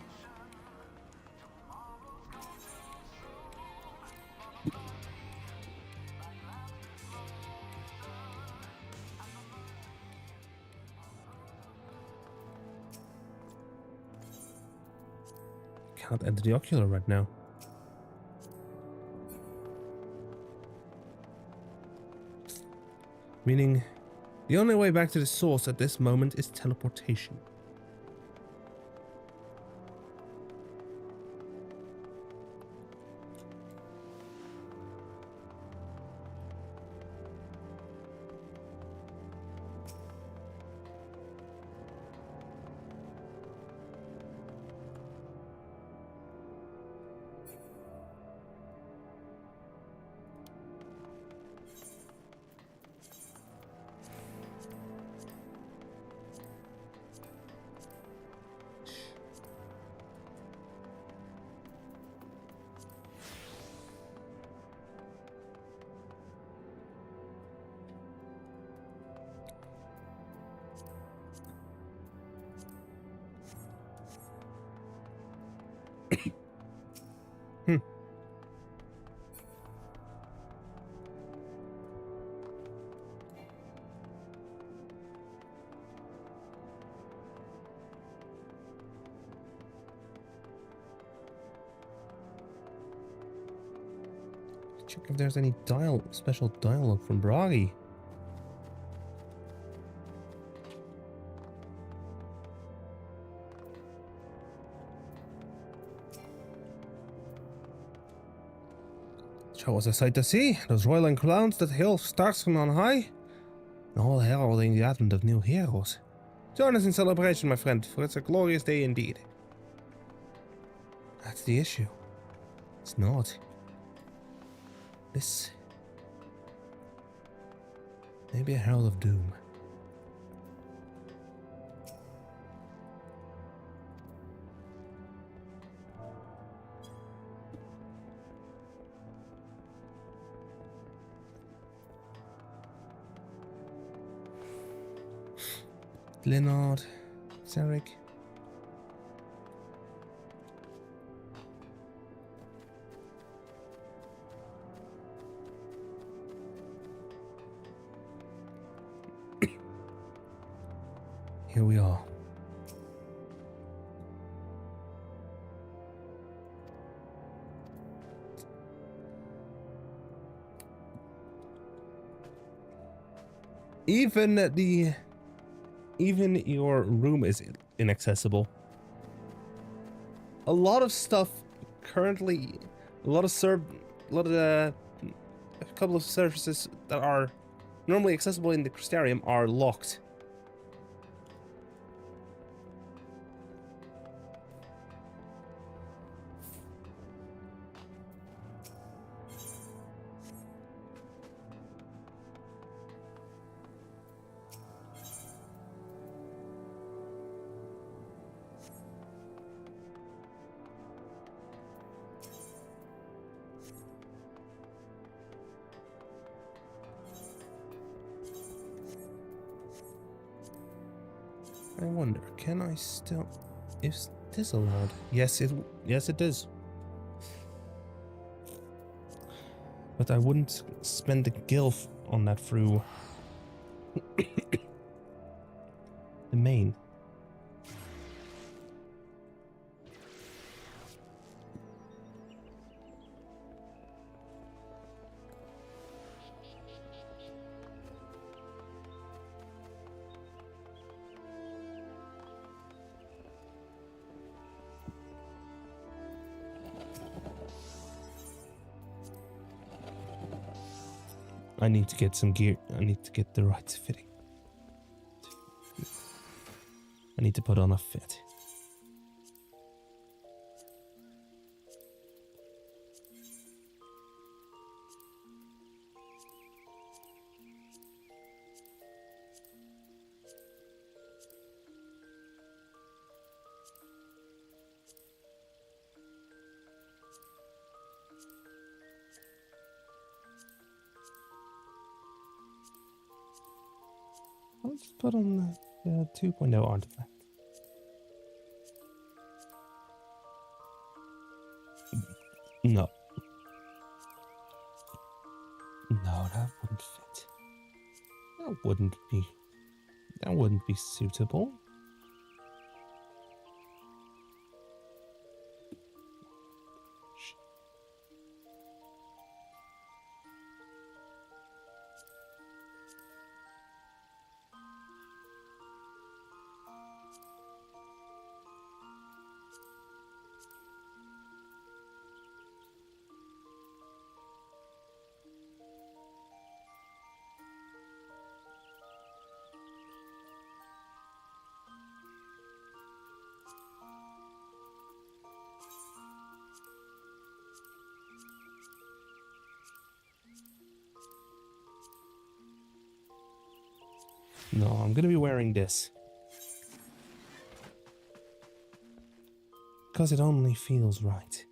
Can't enter the ocular right now. Meaning, the only way back to the source at this moment is teleportation. Check if there's any special dialogue from Bragi. Show us a sight to see. Those roiling clowns that hail stars from on high. And all heralding the advent of new heroes. Join us in celebration, my friend, for it's a glorious day indeed. That's the issue. It's not. This may be a herald of doom. Leonard, Zarek. Here we are. Even your room is inaccessible. A lot of stuff currently, a couple of surfaces that are normally accessible in the Crystarium are locked. I wonder, can I still... Is this allowed? Yes, it is. But I wouldn't spend the gilf on that through the main. I need to get some gear. I need to get the right fitting. I need to put on a fit. Let's put on the 2.0 artifact. No. No, that wouldn't fit. That wouldn't be suitable. No, I'm gonna be wearing this. Because it only feels right.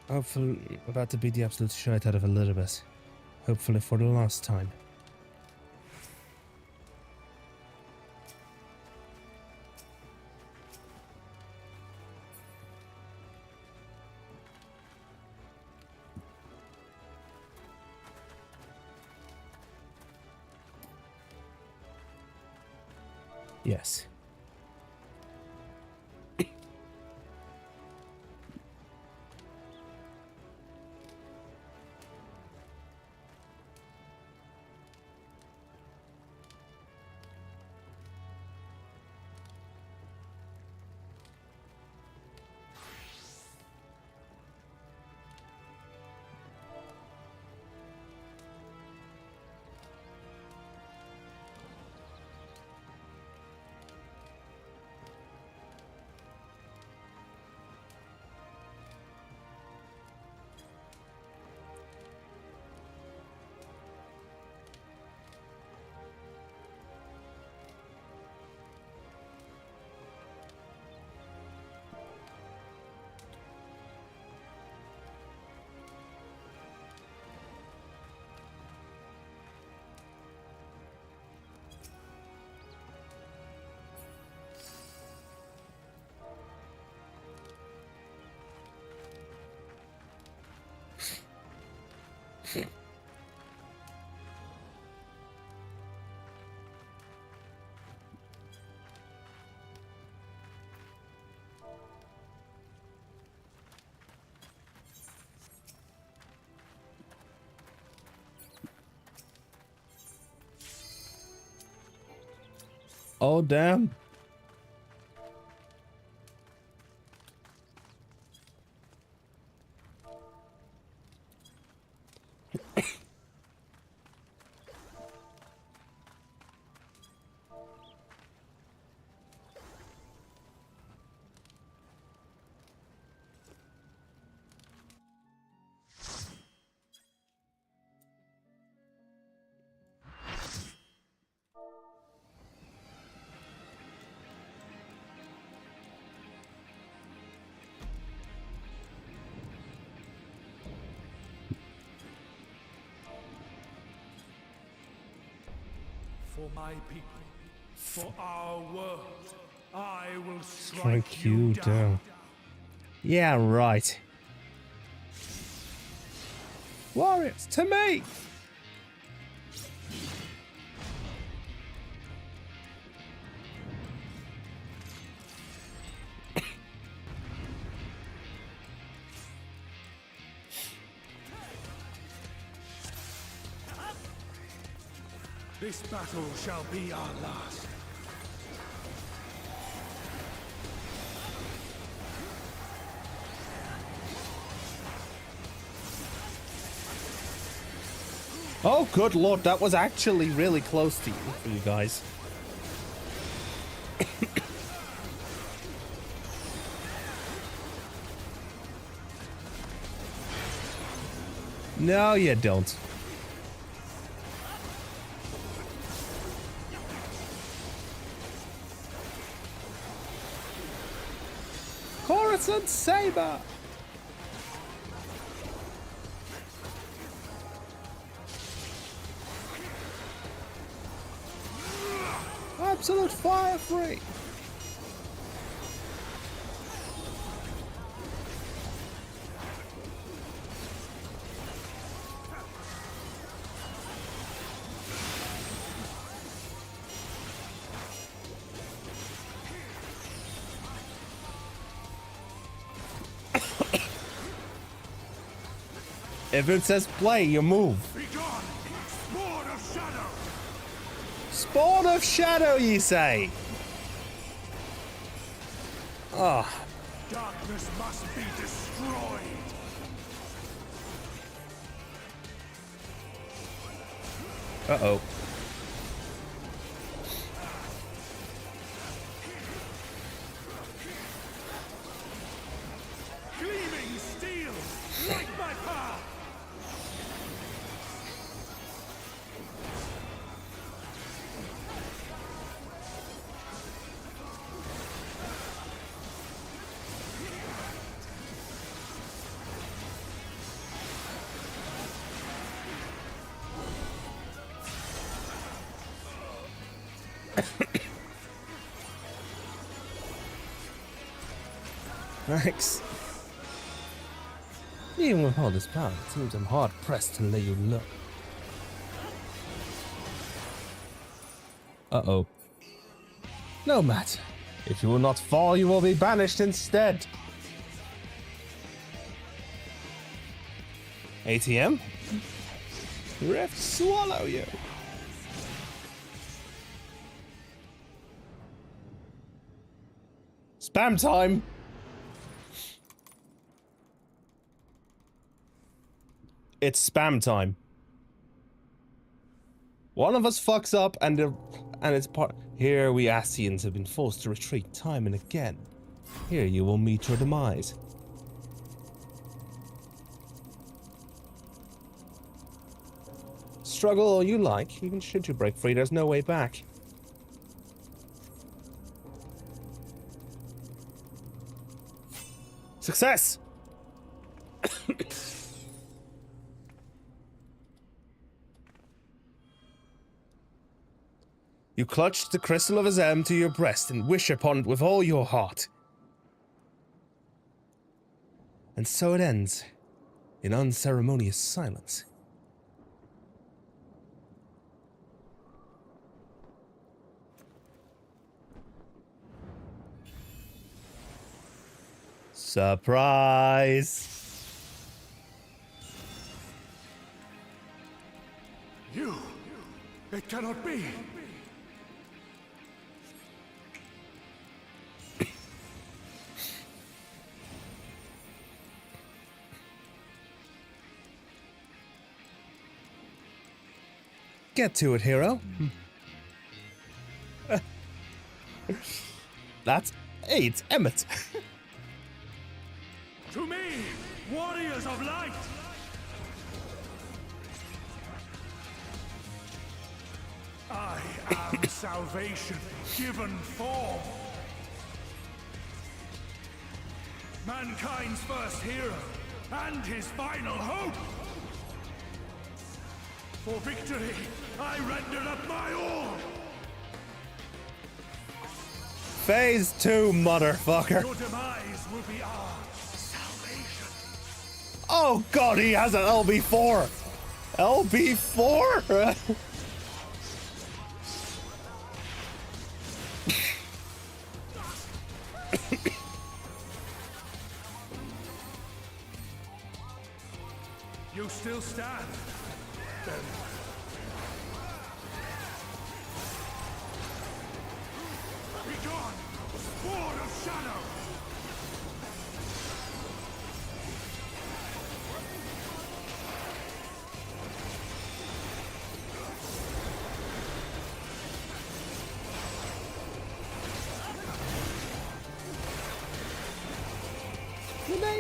Hopefully, about to beat the absolute shit out of Elizabeth. Hopefully for the last time. Yes. Oh, damn. For my people, for our world, I will Strike you down. Yeah, right. Warriors, to me! This battle shall be our last. Oh, good lord, that was actually really close to you, for you guys. No, you don't. Coruscant Saber! Absolute fire free! If it says play, you move. Spawn of Shadow! Spawn of Shadow, ye say? Ah. Darkness must be destroyed! Uh-oh. Gleaming steel! Light my path! Thanks. Even with all this power, it seems I'm hard pressed to let you look. Uh-oh. No matter. If you will not fall, you will be banished instead. ATM? Rift swallow you. Spam time. It's spam time. One of us fucks up and it's part. Here we Ascians have been forced to retreat time and again. Here you will meet your demise. Struggle all you like, even should you break free, there's no way back. Success! You clutch the crystal of Azem to your breast and wish upon it with all your heart. And so it ends, in unceremonious silence. Surprise! You! It cannot be! Get to it, hero. That's... Hey, it's Emmett. To me, warriors of light! I am salvation given form. Mankind's first hero and his final hope. For victory, I rendered up my all. Phase 2, motherfucker. Your demise will be our salvation. Oh god, he has an LB4. LB4? You still stand? Then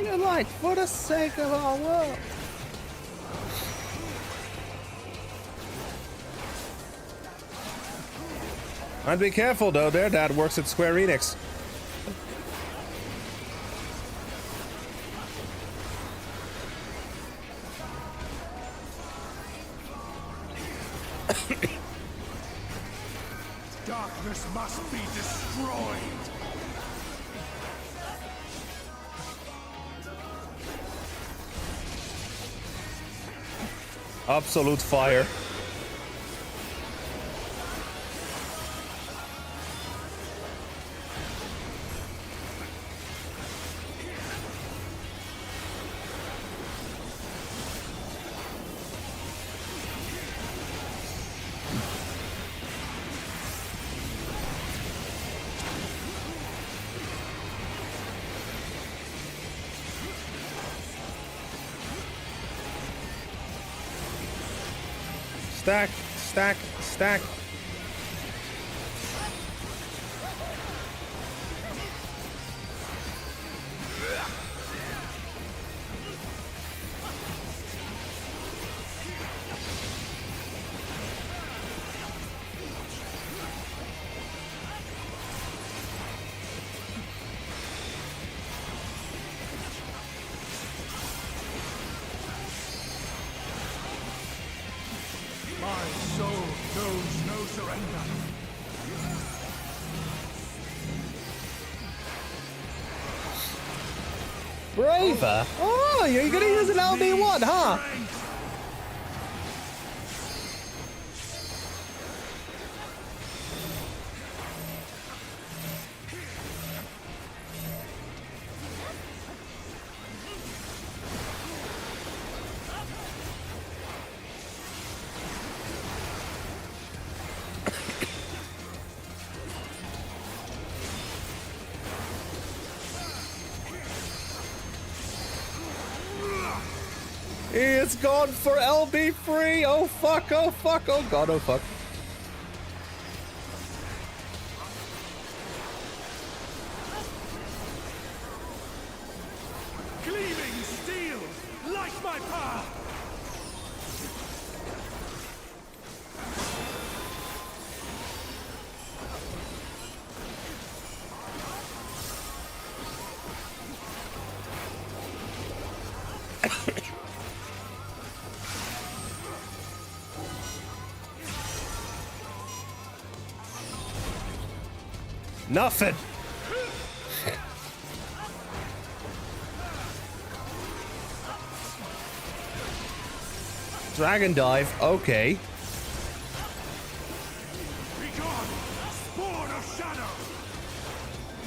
your light for the sake of our world. And be careful though, their dad works at Square Enix. Darkness must be destroyed. Absolute fire. Stack, stack, stack. My soul knows no surrender. Braver? Oh, you're gonna use an LB1, huh? It's gone for LB3! Oh fuck, oh fuck, oh god, oh fuck. Gleaming steel, light my path! Nothing! Dragon dive, okay. Be gone, spawn of shadow!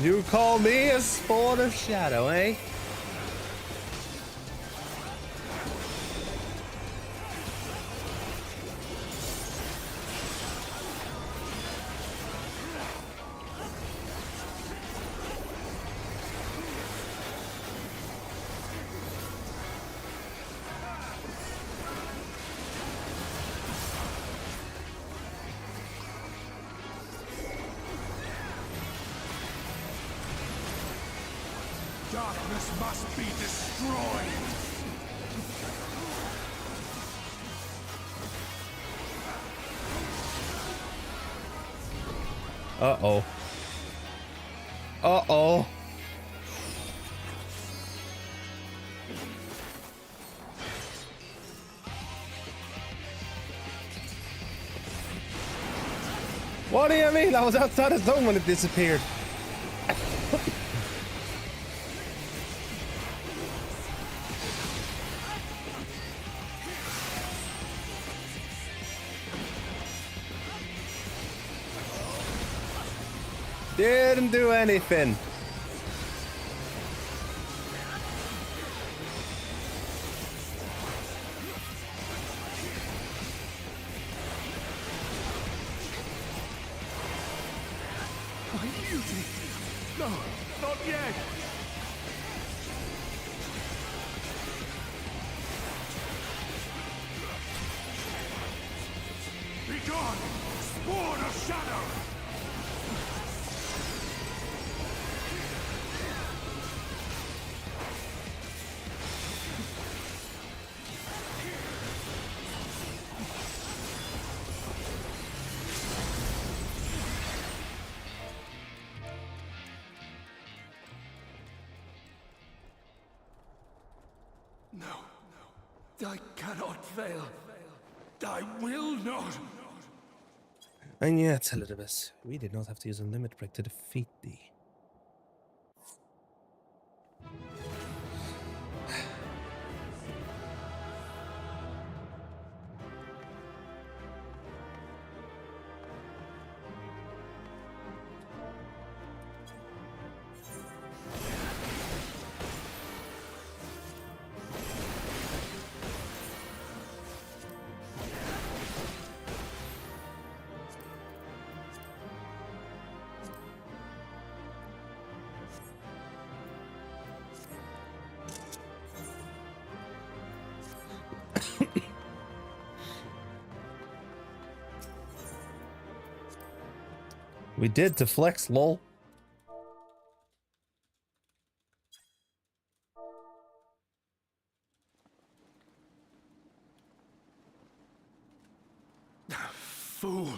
You call me a spawn of shadow, eh? Darkness must be destroyed! Uh-oh. Uh-oh. What do you mean? I was outside the zone when it disappeared. Didn't do anything. My beauty! No, not yet! Be gone! Spawn of shadow! I cannot fail. I will not. And yet, Elizabeth, we did not have to use a limit break to defeat thee. We did to flex, lol. Fool!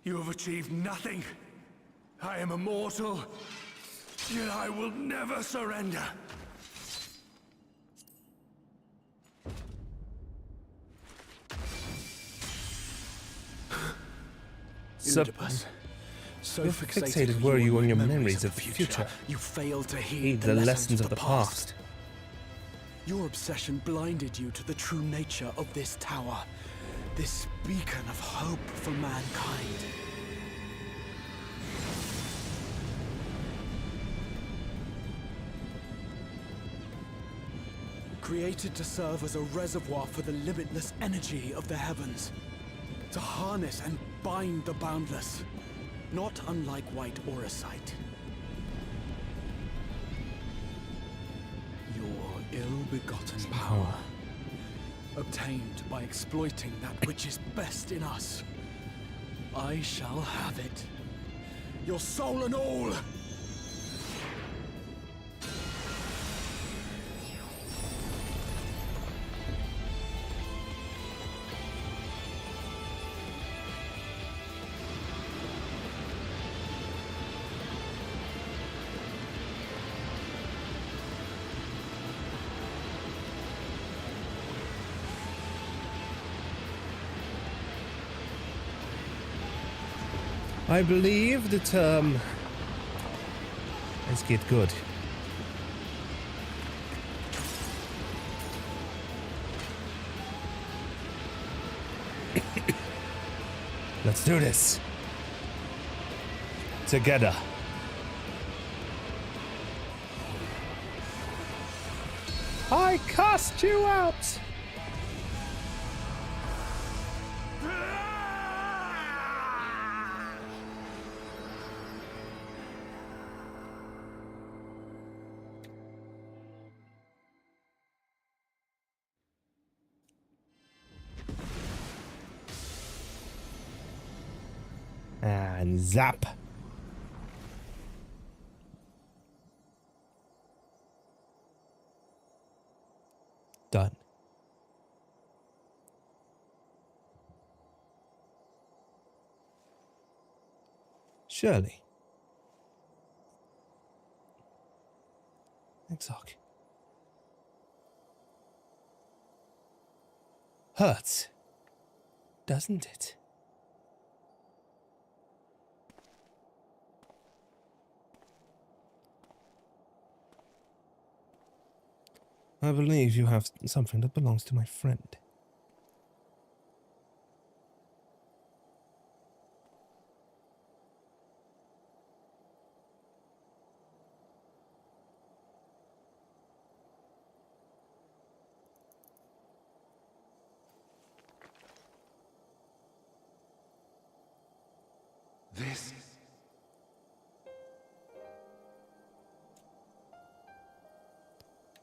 You have achieved nothing. I am immortal, yet I will never surrender. So fixated were you on your memories of the future, you failed to heed the lessons of the past. Your obsession blinded you to the true nature of this tower, this beacon of hope for mankind. Created to serve as a reservoir for the limitless energy of the heavens, to harness and bind the boundless, not unlike white auracite. Your ill-begotten power, obtained by exploiting that which is best in us. I shall have it. Your soul and all! I believe the term let's get good. Let's do this. Together. I cast you out! And zap. Done. Surely. XIV. Hurts, doesn't it? I believe you have something that belongs to my friend. This...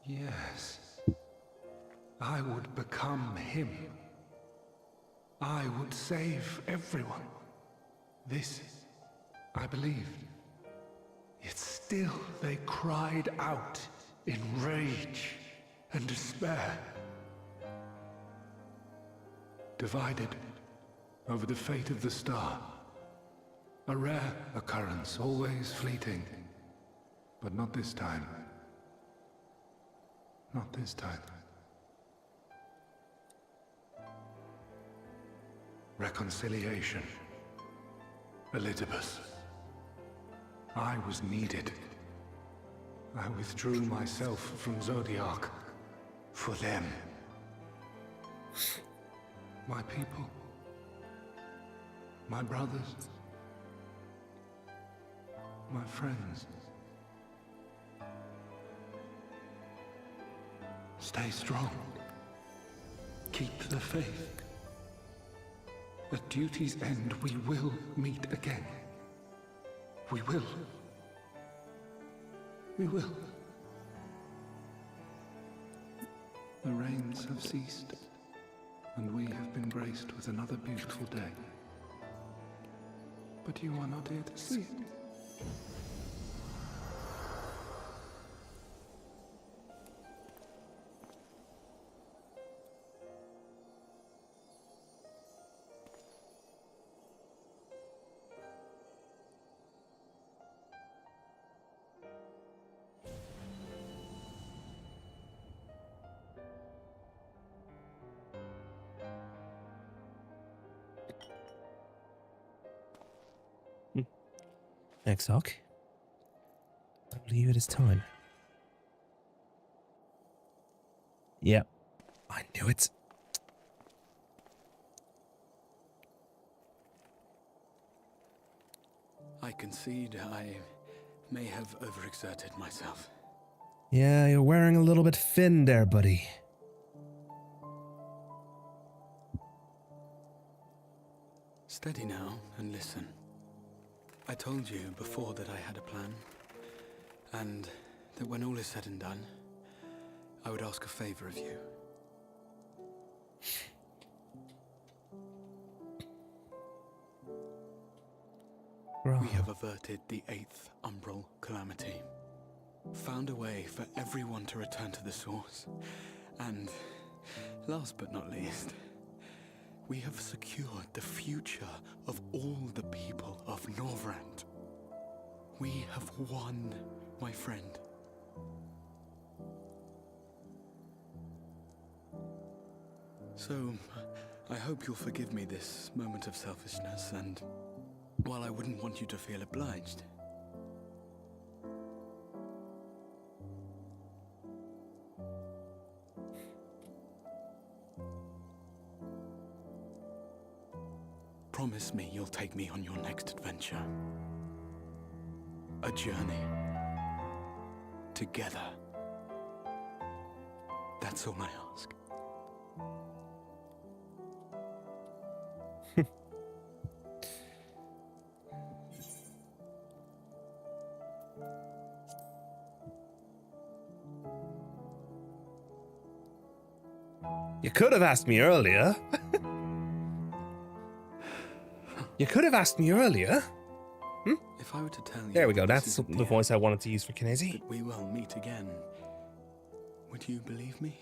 Yes. I would become him. I would save everyone. This, I believed. Yet still they cried out in rage and despair. Divided over the fate of the star. A rare occurrence, always fleeting. But not this time. Not this time. reconciliation. Elidibus, I was needed. I withdrew myself from Zodiark for them. My people. My brothers. My friends. Stay strong. Keep the faith. At duty's end, we will meet again. We will. We will. The rains have ceased, and we have been graced with another beautiful day. But you are not here to see it. XIV, I believe it is time. Yep, I knew it. I concede I may have overexerted myself. Yeah, you're wearing a little bit thin there, buddy. Steady now and listen. I told you before that I had a plan, and that when all is said and done, I would ask a favor of you. We have averted the 8th Umbral Calamity, found a way for everyone to return to the source, and, last but not least, we have secured the future of all the people of Norvrand. We have won, my friend. So, I hope you'll forgive me this moment of selfishness, and while I wouldn't want you to feel obliged, promise me you'll take me on your next adventure. A journey. Together. That's all I ask. You could have asked me earlier. You could have asked me earlier. If I were to tell you... There we go, that's the voice I wanted to use for Kinesi. That we will meet again, would you believe me?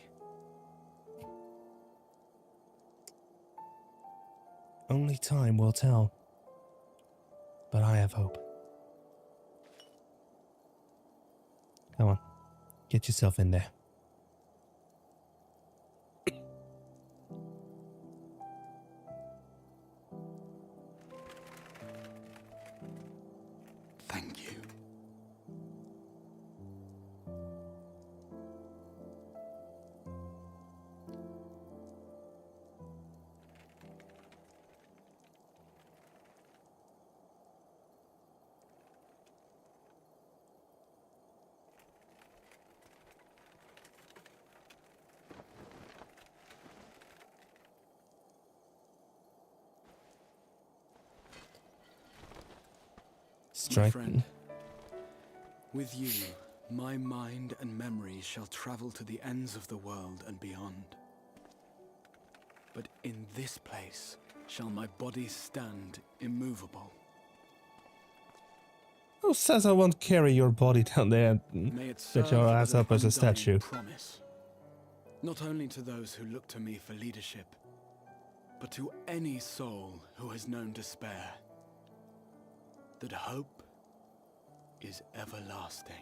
Only time will tell. But I have hope. Come on, get yourself in there. Thank you. My friend, with you, my mind and memory shall travel to the ends of the world and beyond. But in this place shall my body stand immovable. Who says I won't carry your body down there and set your ass up as a statue? Promise, not only to those who look to me for leadership, but to any soul who has known despair, that hope is everlasting.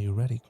you ready?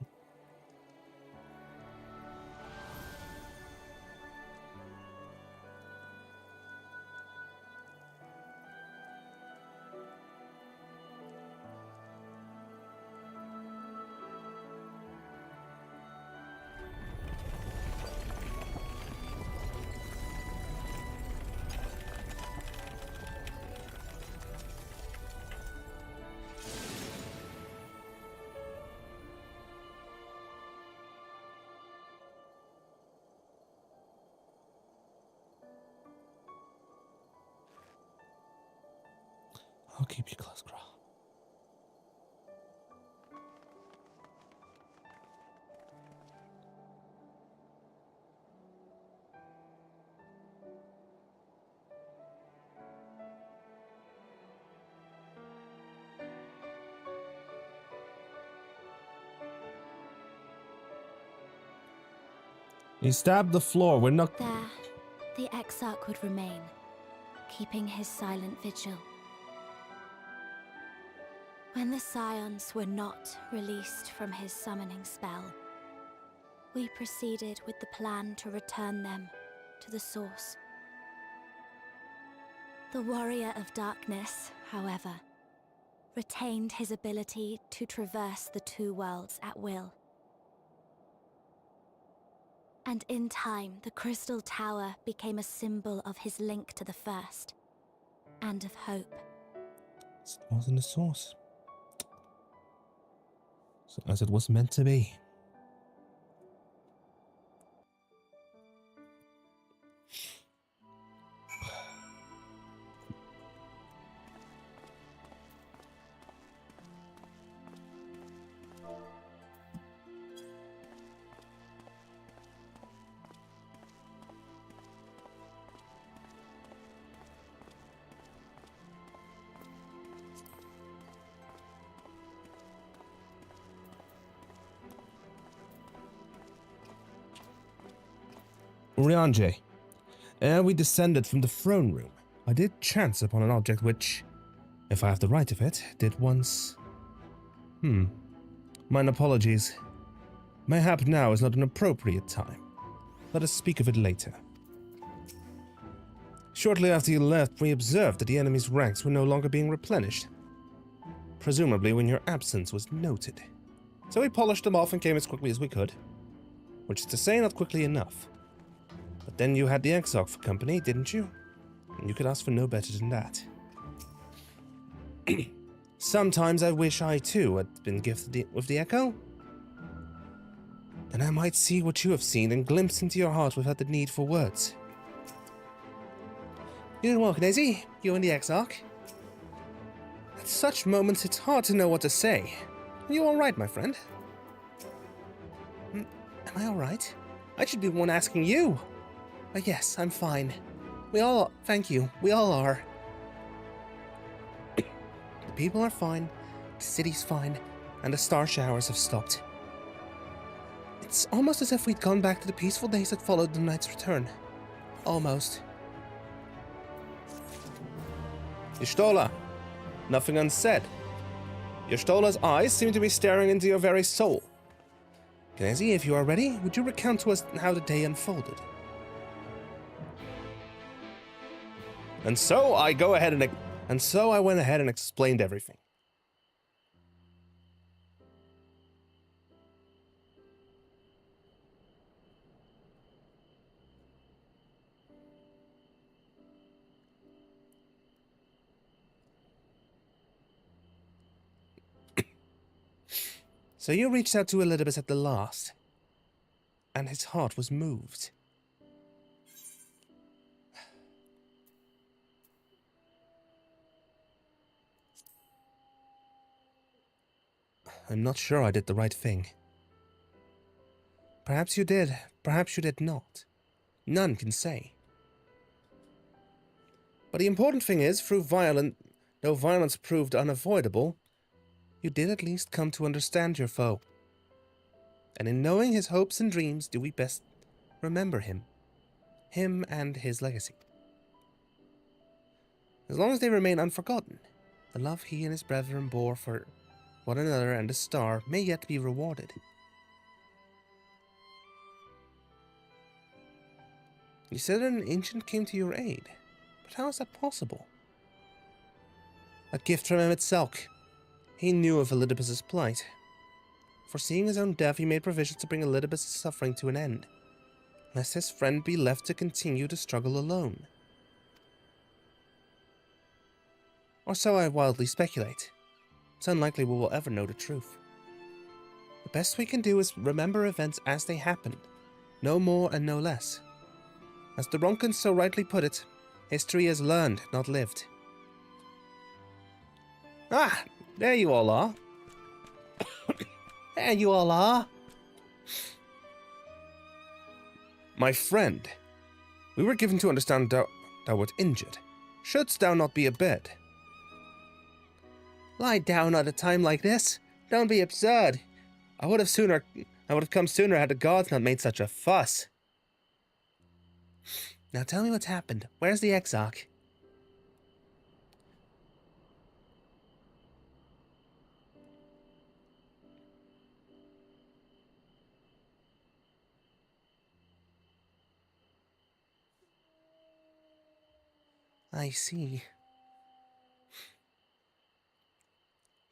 I'll keep you close, Grah. He stabbed the floor. We're not. There, the Exarch would remain, keeping his silent vigil. When the Scions were not released from his summoning spell, we proceeded with the plan to return them to the source. The Warrior of Darkness, however, retained his ability to traverse the two worlds at will. And in time, the Crystal Tower became a symbol of his link to the First, and of hope. It wasn't the source. So as it was meant to be. Urianger, ere we descended from the throne room, I did chance upon an object which, if I have the right of it, did once... Mine apologies. Mayhap now is not an appropriate time. Let us speak of it later. Shortly after you left, we observed that the enemy's ranks were no longer being replenished. Presumably when your absence was noted. So we polished them off and came as quickly as we could. Which is to say, not quickly enough. But then you had the Exarch for company, didn't you? And you could ask for no better than that. Sometimes I wish I too had been gifted with the Echo. And I might see what you have seen and glimpse into your heart without the need for words. You doing well, Knezi? You and the Exarch? At such moments, it's hard to know what to say. Are you alright, my friend? Am I alright? I should be the one asking you. Yes, I'm fine. We all... Thank you. We all are. The people are fine, the city's fine, and the star showers have stopped. It's almost as if we'd gone back to the peaceful days that followed the knight's return. Almost. Y'shtola, nothing unsaid. Y'shtola's eyes seem to be staring into your very soul. Knezi, if you are ready, would you recount to us how the day unfolded? And so I went ahead and explained everything. So you reached out to Elidibus at the last, and his heart was moved. I'm not sure I did the right thing. Perhaps you did, perhaps you did not. None can say. But the important thing is, though violence proved unavoidable, you did at least come to understand your foe. And in knowing his hopes and dreams, do we best remember him. Him and his legacy. As long as they remain unforgotten, the love he and his brethren bore for one another, and the star may yet be rewarded. You said an ancient came to your aid, but how is that possible? A gift from Emmett Selk. He knew of Elidibus's plight. Foreseeing his own death, he made provisions to bring Elidibus's suffering to an end, lest his friend be left to continue to struggle alone. Or so I wildly speculate. It's unlikely we will ever know the truth. The best we can do is remember events as they happened, no more and no less. As the Ronkans so rightly put it, history is learned, not lived. Ah, there you all are. There you all are. My friend, we were given to understand thou wert injured. Shouldst thou not be abed? Lie down at a time like this. Don't be absurd. I would have come sooner had the gods not made such a fuss. Now tell me what's happened. Where's the Exarch? I see.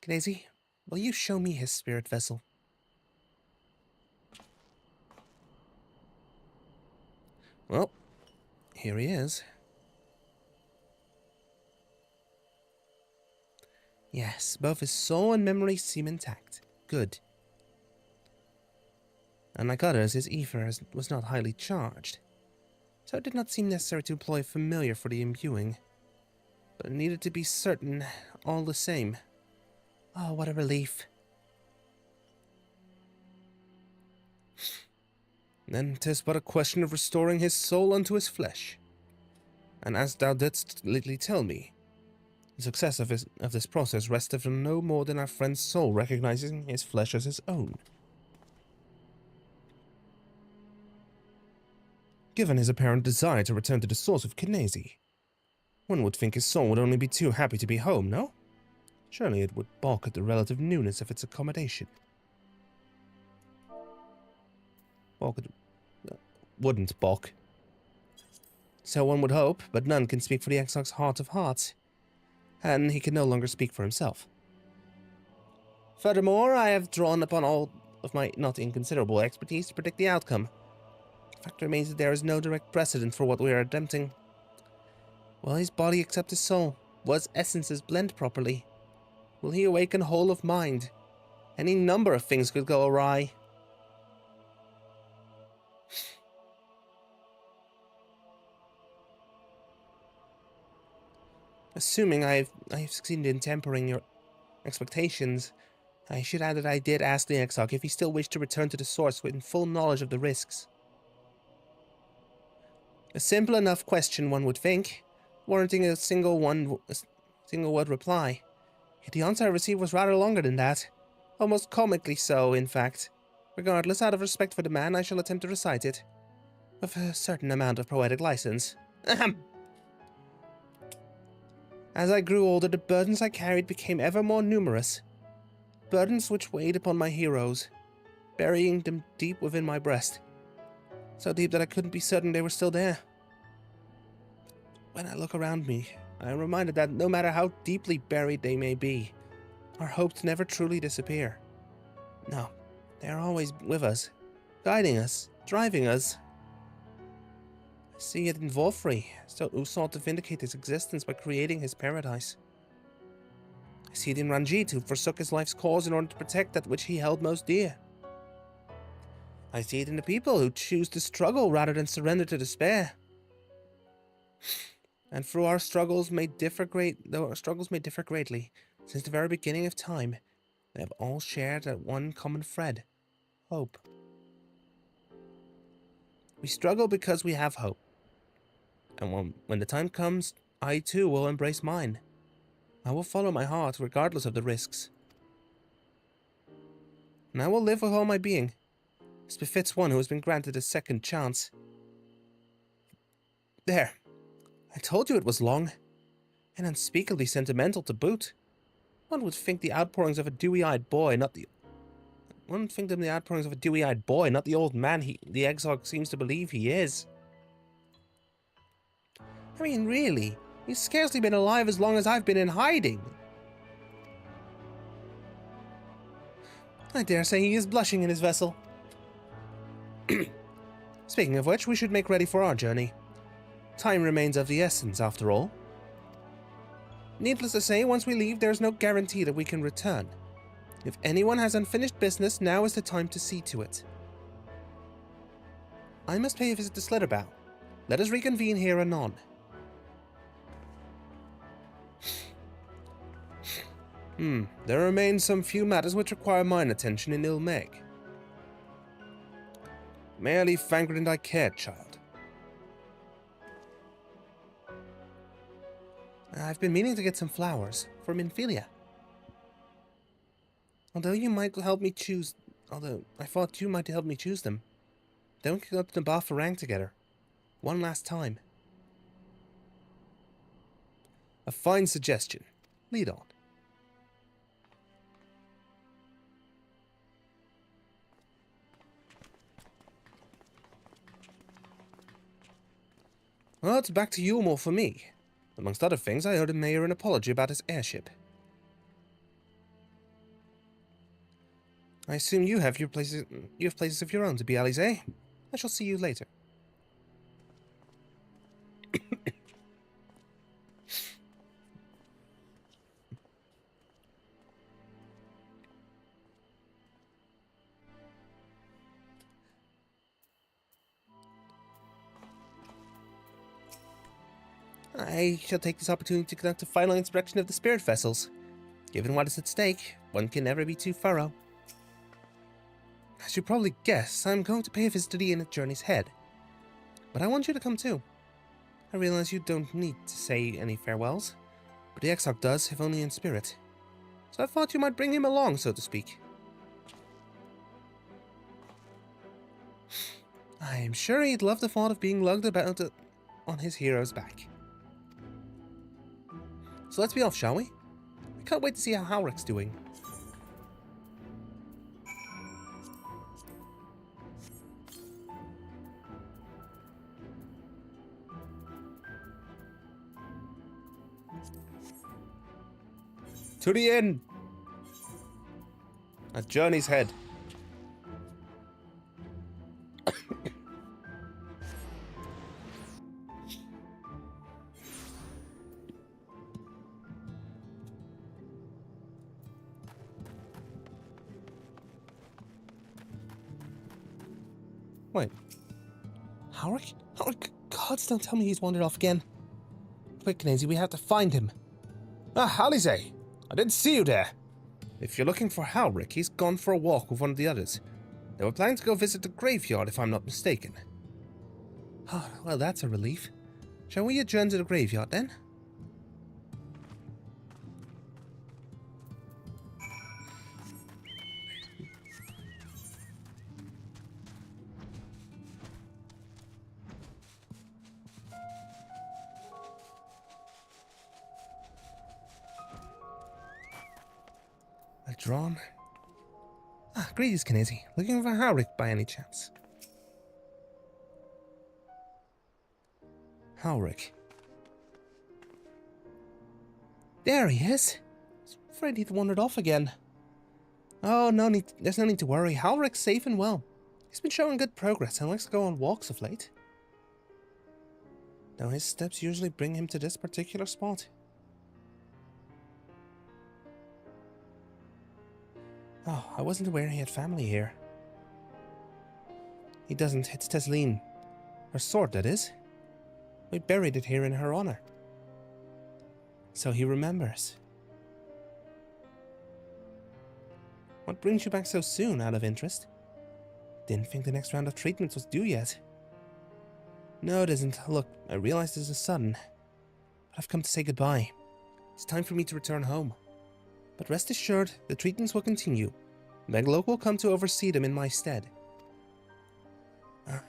Knazy, will you show me his spirit vessel? Well, here he is. Yes, both his soul and memory seem intact. Good. Unlike others, his ether was not highly charged, so it did not seem necessary to employ a familiar for the imbuing. But it needed to be certain all the same. Oh, what a relief. Then 'tis but a question of restoring his soul unto his flesh. And as thou didst lately tell me, the success of this process resteth on no more than our friend's soul recognizing his flesh as his own. Given his apparent desire to return to the source of Knazy, one would think his soul would only be too happy to be home, no? Surely it would balk at the relative newness of its accommodation. Wouldn't balk. So one would hope, but none can speak for the Exarch's heart of hearts, and he can no longer speak for himself. Furthermore, I have drawn upon all of my not inconsiderable expertise to predict the outcome. The fact remains that there is no direct precedent for what we are attempting. Will his body accept his soul? Was essences blend properly? Will he awaken whole of mind? Any number of things could go awry. Assuming I have succeeded in tempering your expectations, I should add that I did ask the Exarch if he still wished to return to the source with full knowledge of the risks. A simple enough question, one would think, warranting a single word reply. Yet the answer I received was rather longer than that. Almost comically so, in fact. Regardless, out of respect for the man, I shall attempt to recite it. With a certain amount of poetic license. Ahem! As I grew older, the burdens I carried became ever more numerous. Burdens which weighed upon my heroes, burying them deep within my breast. So deep that I couldn't be certain they were still there. When I look around me, I am reminded that no matter how deeply buried they may be, our hopes never truly disappear. No, they are always with us, guiding us, driving us. I see it in Volfrey, who sought to vindicate his existence by creating his paradise. I see it in Ranjit, who forsook his life's cause in order to protect that which he held most dear. I see it in the people who choose to struggle rather than surrender to despair. And through our struggles may differ greatly, since the very beginning of time, they have all shared that one common thread: hope. We struggle because we have hope. And when the time comes, I too will embrace mine. I will follow my heart regardless of the risks. And I will live with all my being. This befits one who has been granted a second chance. There. I told you it was long. And unspeakably sentimental to boot. One would think the outpourings of a dewy-eyed boy, not the... One would think them the outpourings of a dewy-eyed boy, not the old man the Exarch seems to believe he is. I mean, really, he's scarcely been alive as long as I've been in hiding. I dare say he is blushing in his vessel. Speaking of which, we should make ready for our journey. Time remains of the essence, after all. Needless to say, once we leave, there is no guarantee that we can return. If anyone has unfinished business, now is the time to see to it. I must pay a visit to Slitherbow. Let us reconvene here anon. There remain some few matters which require mine attention in Ilmeg. May I leave Fangred and I care, child? I've been meaning to get some flowers for Minfilia. Although I thought you might help me choose them. Don't go up to Bafarang together. One last time. A fine suggestion. Lead on. Well, it's back to Yulmore for me. Amongst other things, I owed the mayor an apology about his airship. I assume you have places of your own to be, Alice, eh? I shall see you later. I shall take this opportunity to conduct a final inspection of the spirit vessels. Given what is at stake, one can never be too thorough. As you probably guess, I'm going to pay a visit to the inn at Journey's Head. But I want you to come too. I realize you don't need to say any farewells, but the Exarch does, if only in spirit. So I thought you might bring him along, so to speak. I am sure he'd love the thought of being lugged about on his hero's back. So let's be off, shall we? I can't wait to see how Halrick's doing. To the inn! At Journey's Head. Wait. Halrick? Halrick, gods, don't tell me he's wandered off again. Quick, Knazy, we have to find him. Ah, Alize! I didn't see you there. If you're looking for Halrick, he's gone for a walk with one of the others. They were planning to go visit the graveyard, if I'm not mistaken. Oh, well, that's a relief. Shall we adjourn to the graveyard, then? Drawn. Ah, greetings, Knazy. Looking for Halrick by any chance? Halrick. There he is. I was afraid he'd wandered off again. Oh, there's no need to worry. Halrick's safe and well. He's been showing good progress and likes to go on walks of late. Now his steps usually bring him to this particular spot. Oh, I wasn't aware he had family here. He doesn't. It's Tesleen. Her sword, that is. We buried it here in her honor. So he remembers. What brings you back so soon, out of interest? Didn't think the next round of treatments was due yet. No, it isn't. Look, I realize this is sudden. But I've come to say goodbye. It's time for me to return home. But rest assured, the treatments will continue. Megalok will come to oversee them in my stead.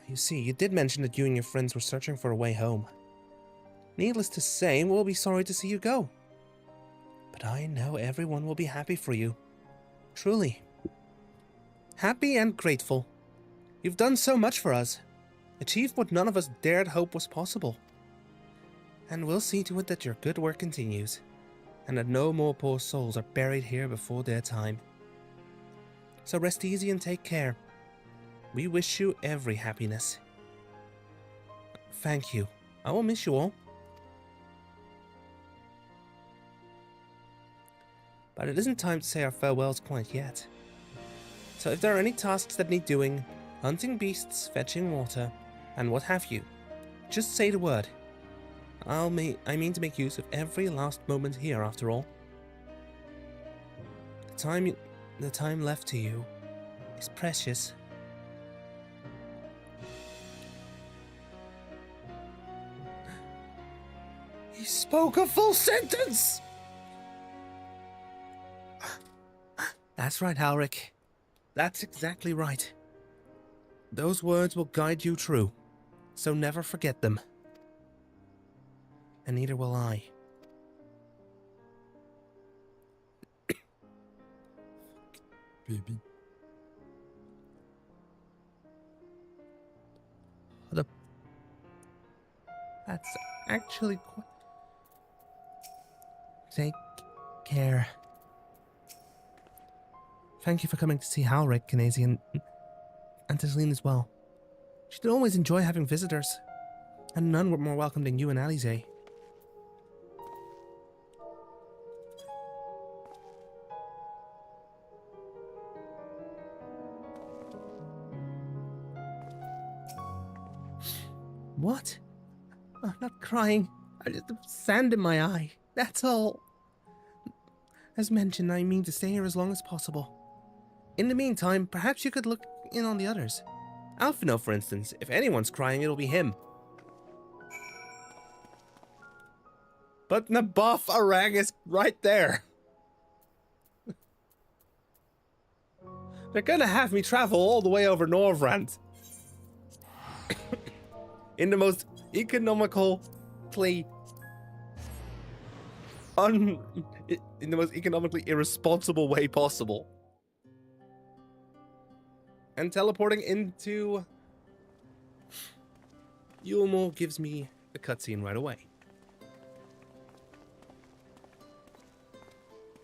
You see, you did mention that you and your friends were searching for a way home. Needless to say, we'll be sorry to see you go. But I know everyone will be happy for you. Truly. Happy and grateful. You've done so much for us. Achieved what none of us dared hope was possible. And we'll see to it that your good work continues, and that no more poor souls are buried here before their time. So rest easy and take care. We wish you every happiness. Thank you. I will miss you all. But it isn't time to say our farewells quite yet. So if there are any tasks that need doing, hunting beasts, fetching water, and what have you, just say the word. I mean to make use of every last moment here, after all. The time left to you is precious. He spoke a full sentence! That's right, Halric. That's exactly right. Those words will guide you true, so never forget them. And neither will I. Baby. That's actually quite... Take care. Thank you for coming to see Halric, Kanazi, and Tisleen as well. She did always enjoy having visitors, and none were more welcome than you and Alize. What? I'm not crying. I just have sand in my eye. That's all. As mentioned, I mean to stay here as long as possible. In the meantime, perhaps you could look in on the others. Alphino, for instance. If anyone's crying, it'll be him. But Naboth Arang is right there. They're gonna have me travel all the way over Norvrand. In the most economically in the most economically irresponsible way possible. And teleporting into Yulmore gives me a cutscene right away.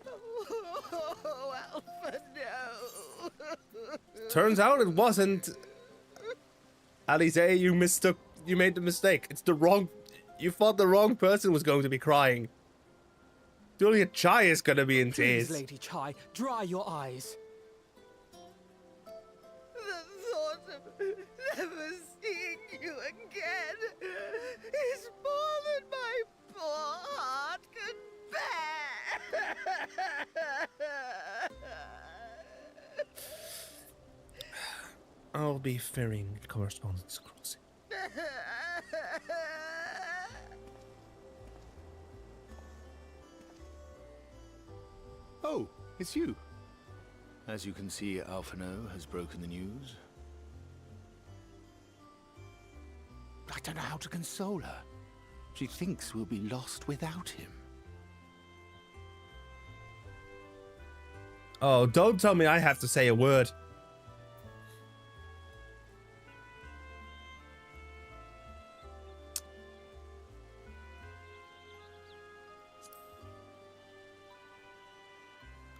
Oh, Alpha, no. Turns out it wasn't. Alize, you made the mistake. It's the wrong... You thought the wrong person was going to be crying. Julia Chai is going to be in tears. Please, Lady Chai, dry your eyes. The thought of never seeing you again is more than my poor heart can bear. I'll be ferrying correspondence across. Oh, it's you. As you can see, Alphino has broken the news. I don't know how to console her. She thinks we'll be lost without him. Oh, don't tell me I have to say a word.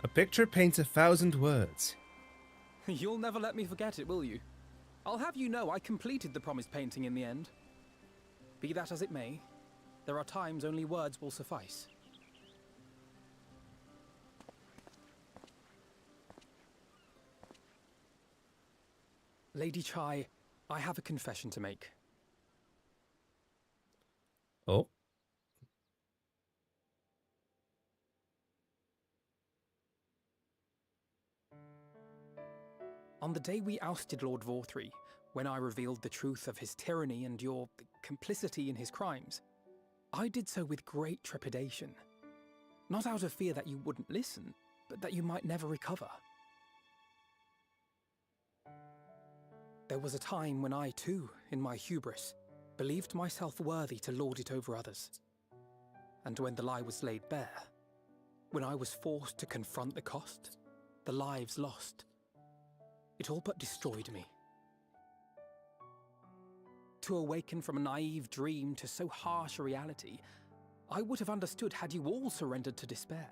A picture paints 1,000 words. You'll never let me forget it, will you? I'll have you know I completed the promised painting in the end. Be that as it may, there are times only words will suffice. Lady Chai, I have a confession to make. Oh? On the day we ousted Lord Vorthree, when I revealed the truth of his tyranny and your complicity in his crimes, I did so with great trepidation. Not out of fear that you wouldn't listen, but that you might never recover. There was a time when I too, in my hubris, believed myself worthy to lord it over others. And when the lie was laid bare, when I was forced to confront the cost, the lives lost. It all but destroyed me. To awaken from a naive dream to so harsh a reality, I would have understood had you all surrendered to despair.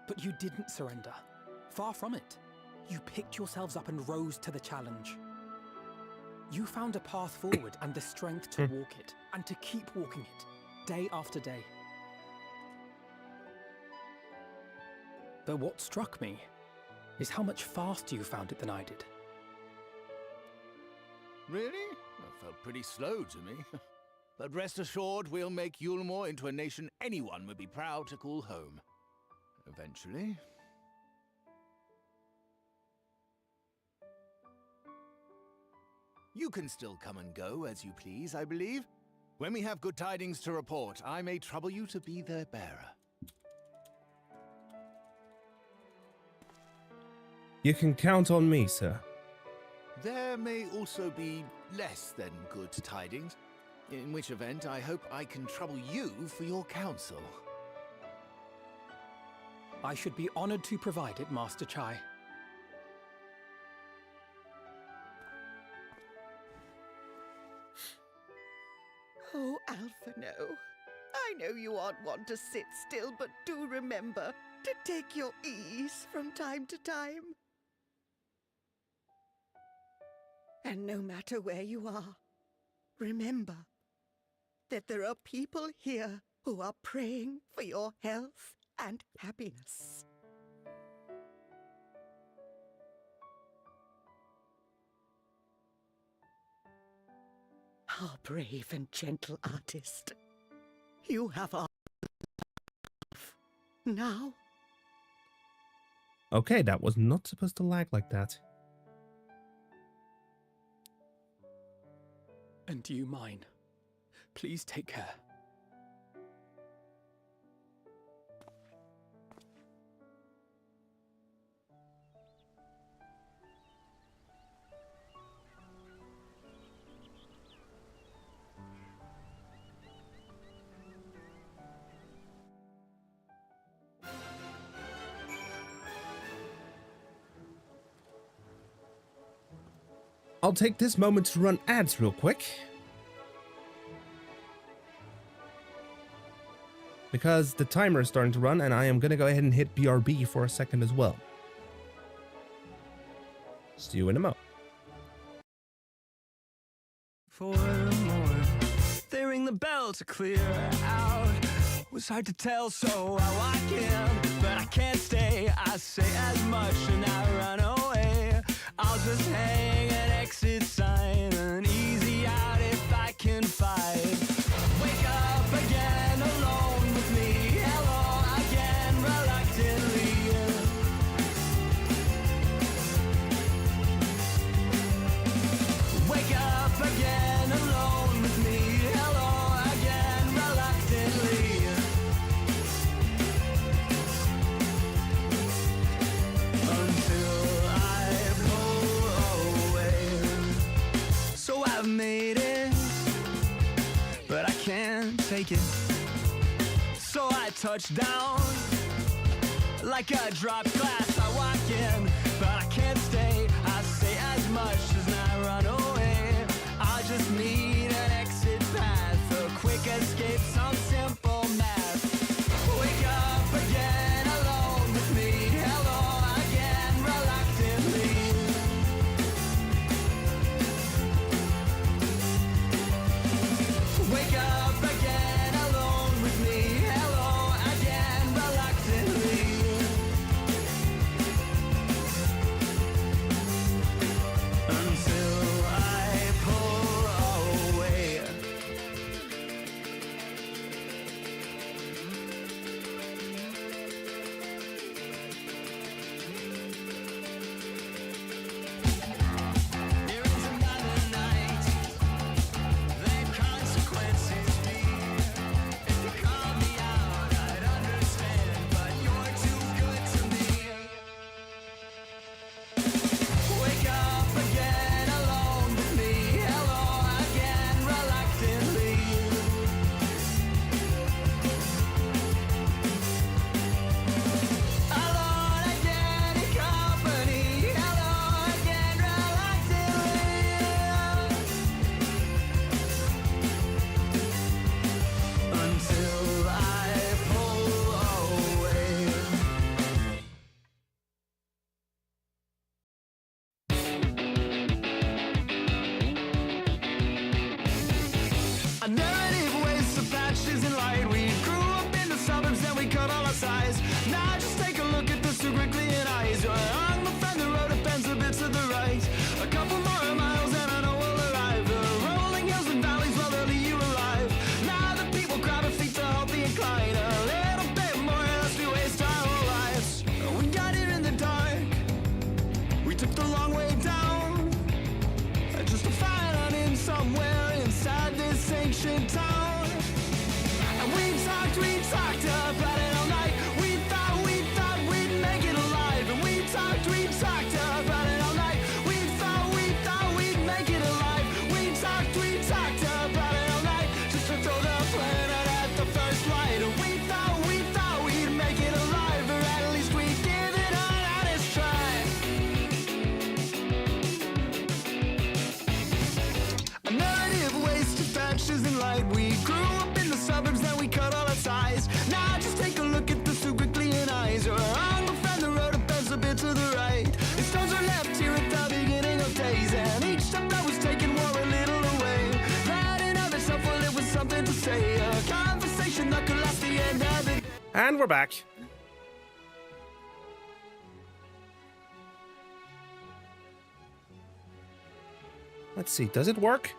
But you didn't surrender. Far from it. You picked yourselves up and rose to the challenge. You found a path forward and the strength to walk it, and to keep walking it, day after day. But what struck me is how much faster you found it than I did. Really? That felt pretty slow to me. But rest assured, we'll make Yulmore into a nation anyone would be proud to call home. Eventually. You can still come and go as you please, I believe. When we have good tidings to report, I may trouble you to be their bearer. You can count on me, sir. There may also be less than good tidings, in which event I hope I can trouble you for your counsel. I should be honored to provide it, Master Chai. Oh, Alphino, I know you aren't one to sit still, but do remember to take your ease from time to time. And no matter where you are, remember that there are people here who are praying for your health and happiness. Our brave and gentle artist, you have our love. Now? Okay, that was not supposed to lag like that. And you mine. Please take care. I'll take this moment to run ads real quick. Because the timer is starting to run, and I am going to go ahead and hit BRB for a second as well. See you in a moment. Forevermore, they ring the bell to clear out. Was hard to tell, so I walk in, but I can't stay. I say as much and I run away. I'll just hang an exit sign, an easy out if I can fight. Wake up again alone with me, hello again reluctantly. Wake up again alone with me, hello again reluctantly. Until I pull away. So I've made it, but I can't take it. So I touch down like a dropped glass. I walk in, but I can't stay. I say as much as I run away. I just need an exit path, a quick escape, some simple math. Wake up again alone with me, hello again reluctantly. Wake up again alone with me, hello again reluctantly. Until I A narrative waste of patches and light. We grew up in the suburbs, then we cut all our size. Now just take a look at the two wrinkly eyes. You're on the friend, the road depends a bit to the right. A couple more miles and I know we'll arrive. The rolling hills and valleys, well, they'll leave you alive. Now the people crowd our feet to help the incline. A little bit more lest we waste our whole lives. We got here in the dark. We took the long way down. Just to find an inn somewhere inside this ancient town. And we talked about it all night. We thought we'd make it alive. And we talked about it all night. We thought we'd make it alive. We talked about it all night. Just to throw the planet at the first light. And we thought we'd make it alive. Or at least we'd give it an honest try. A narrative waste of patches and light. We grew up in the suburbs, then we cut all our ties. Now just take a look at the two glittering eyes. You're on the friend, the road bends a bit to the right. The stones are left here at the beginning of days, and each step that was taken wore a little away. That in of itself, well, it was something to say. A conversation that could last the end of it. And we're back. Let's see, does it work?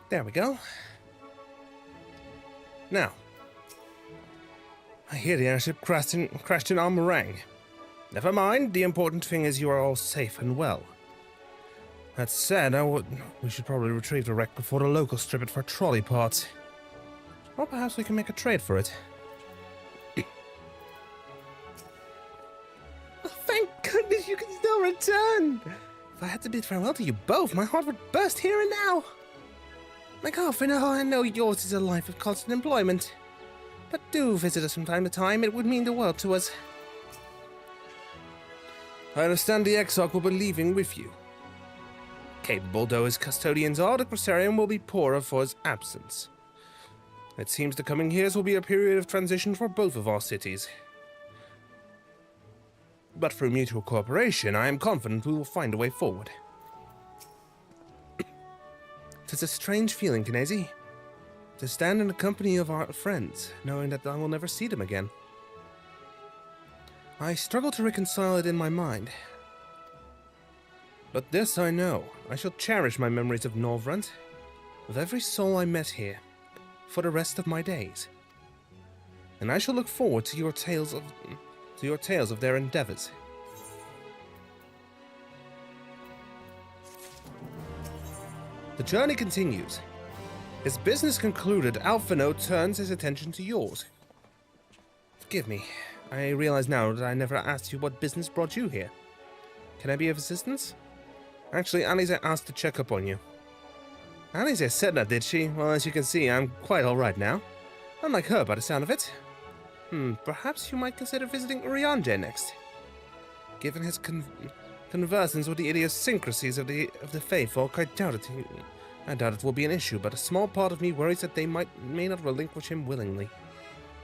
There we go. Now, I hear the airship crashed in Almarang. Never mind, the important thing is you are all safe and well. That said, we should probably retrieve the wreck before the locals strip it for trolley parts. Or perhaps we can make a trade for it. Oh, thank goodness you can still return! If I had to bid farewell to you both, my heart would burst here and now. Like half an hour, I know yours is a life of constant employment. But do visit us from time to time, it would mean the world to us. I understand the Exarch will be leaving with you. Capable though his custodians are, the Crucerian will be poorer for his absence. It seems the coming years will be a period of transition for both of our cities. But through mutual cooperation, I am confident we will find a way forward. 'Tis a strange feeling, Kinesi, to stand in the company of our friends, knowing that I will never see them again. I struggle to reconcile it in my mind. But this I know, I shall cherish my memories of Norvrent, of every soul I met here, for the rest of my days. And I shall look forward to your tales of their endeavors. The journey continues. His business concluded, Alphino turns his attention to yours. Forgive me, I realize now that I never asked you what business brought you here. Can I be of assistance? Actually, Alize asked to check up on you. Alize said that, did she? Well, as you can see, I'm quite alright now. Unlike her by the sound of it. Perhaps you might consider visiting Urianger next. Given his conversance with the idiosyncrasies of the Fae folk, I doubt it will be an issue, but a small part of me worries that they may not relinquish him willingly.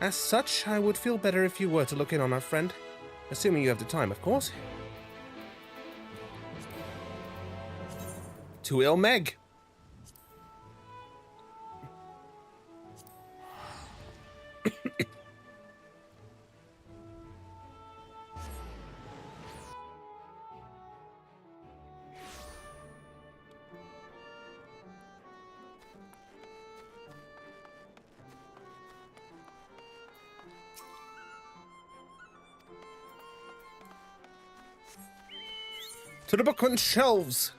As such, I would feel better if you were to look in on our friend, assuming you have the time, of course. To Il Meg. To the book on shelves.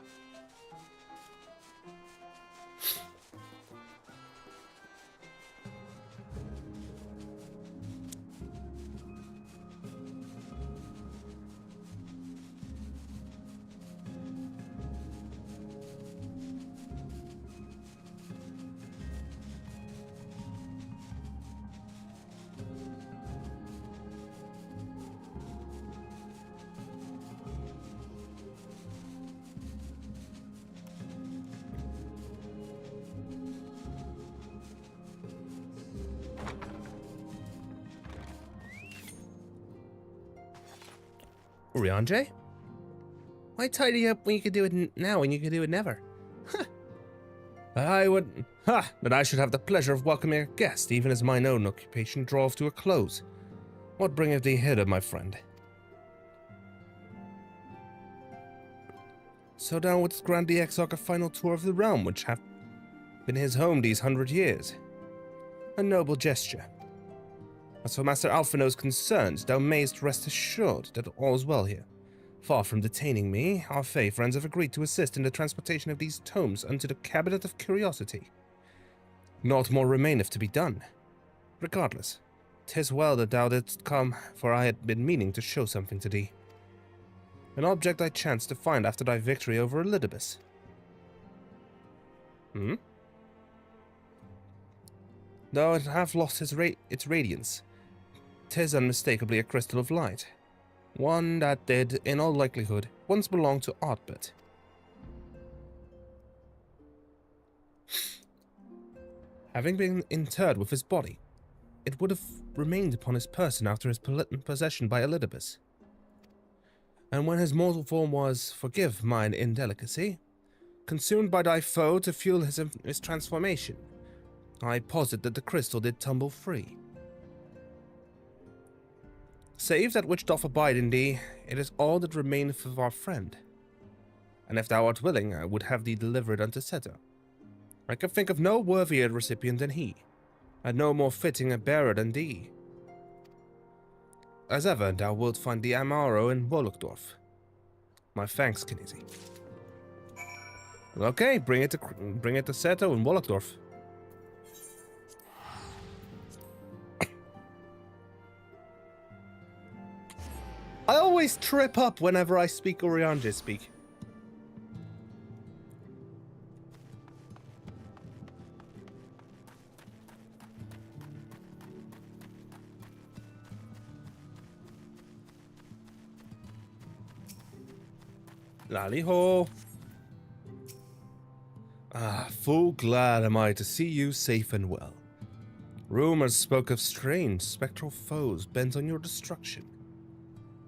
Urianger? Why tidy up when you could do it now when you could do it never? I would... that I should have the pleasure of welcoming a guest, even as mine own occupation draweth to a close. What bringeth thee hither, my friend? So thou wouldst grant the Exarch a final tour of the realm, which hath been his home these 100 years. A noble gesture. As for Master Alphino's concerns, thou mayst rest assured that all is well here. Far from detaining me, our Fey friends have agreed to assist in the transportation of these tomes unto the Cabinet of Curiosity. Naught more remaineth to be done. Regardless, 'tis well that thou didst come, for I had been meaning to show something to thee. An object I chanced to find after thy victory over Elidibus. Though it hath lost its radiance, 'tis unmistakably a crystal of light. One that did, in all likelihood, once belong to Ardbert. Having been interred with his body, it would have remained upon his person after his possession by Elidibus. And when his mortal form was, forgive mine indelicacy, consumed by thy foe to fuel his transformation, I posit that the crystal did tumble free. Save that which doth abide in thee, it is all that remaineth of our friend. And if thou art willing, I would have thee delivered unto Seto. I can think of no worthier recipient than he, and no more fitting a bearer than thee. As ever, thou wilt find the Amaro in Wolokdorf. My thanks, Kinesi. Okay, bring it to Seto in Wolokdorf. I always trip up whenever I speak or Rianje speak. Lally-ho. Full glad am I to see you safe and well. Rumors spoke of strange, spectral foes bent on your destruction.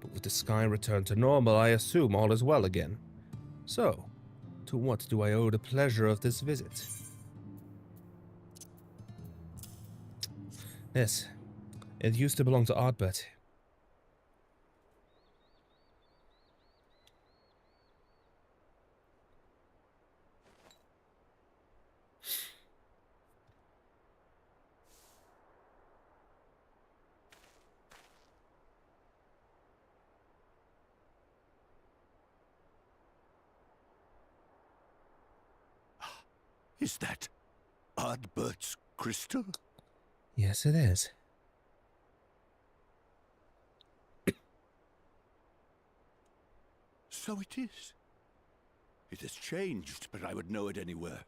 But with the sky returned to normal, I assume all is well again. So, to what do I owe the pleasure of this visit? Yes, it used to belong to Ardbert. Is that Ardbert's crystal? Yes, it is. So it is. It has changed, but I would know it anywhere.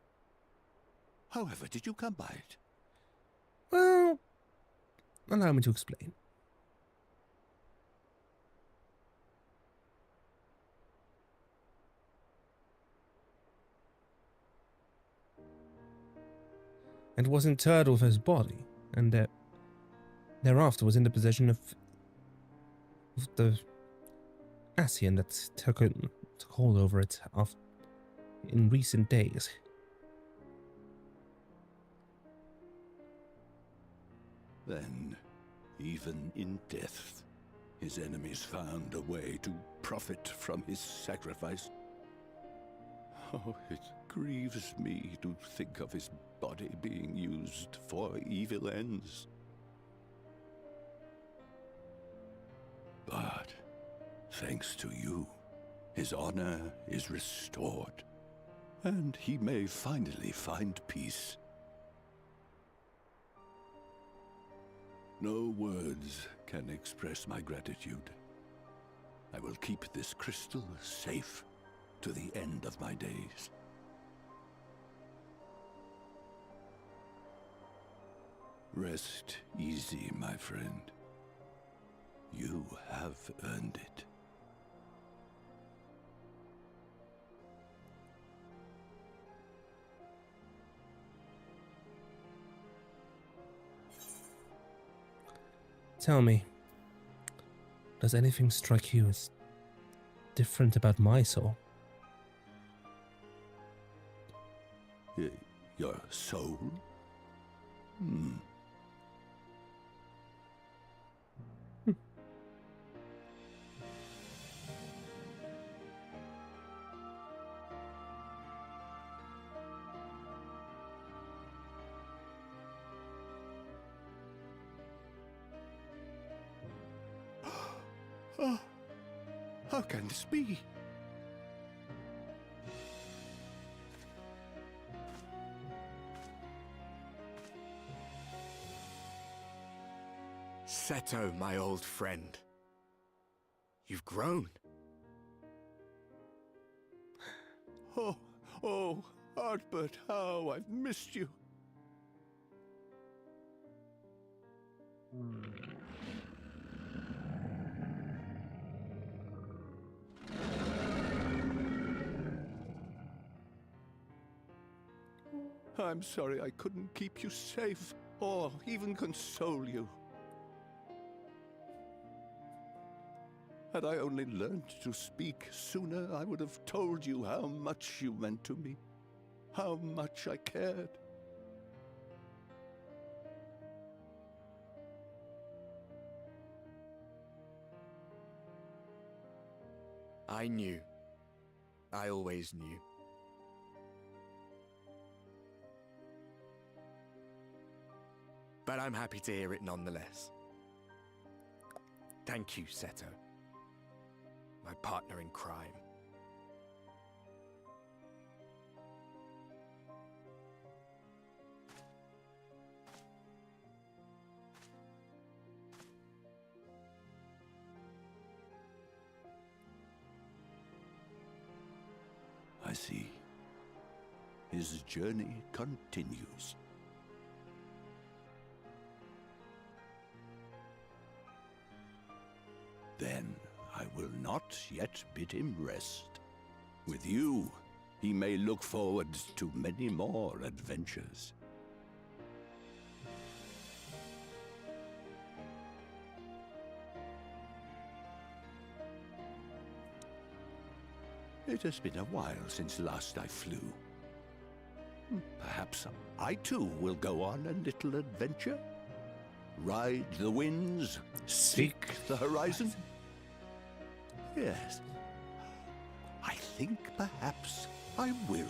However, did you come by it? Well, allow me to explain. It was interred with his body, and thereafter was in the possession of the Ascian that took hold over it in recent days. Then, even in death, his enemies found a way to profit from his sacrifice. Oh, it grieves me to think of his body being used for evil ends. But, thanks to you, his honor is restored, and he may finally find peace. No words can express my gratitude. I will keep this crystal safe to the end of my days. Rest easy, my friend. You have earned it. Tell me, does anything strike you as different about my soul? Your soul? Oh, how can this be? Seto, my old friend. You've grown. Oh, Artbert, how I've missed you. I'm sorry I couldn't keep you safe, or even console you. Had I only learned to speak sooner, I would have told you how much you meant to me, how much I cared. I knew. I always knew. But I'm happy to hear it nonetheless. Thank you, Seto. My partner in crime. I see. His journey continues. Then I will not yet bid him rest. With you, he may look forward to many more adventures. It has been a while since last I flew. Perhaps I too will go on a little adventure. Ride the winds, seek the horizon. Yes, I think perhaps I will.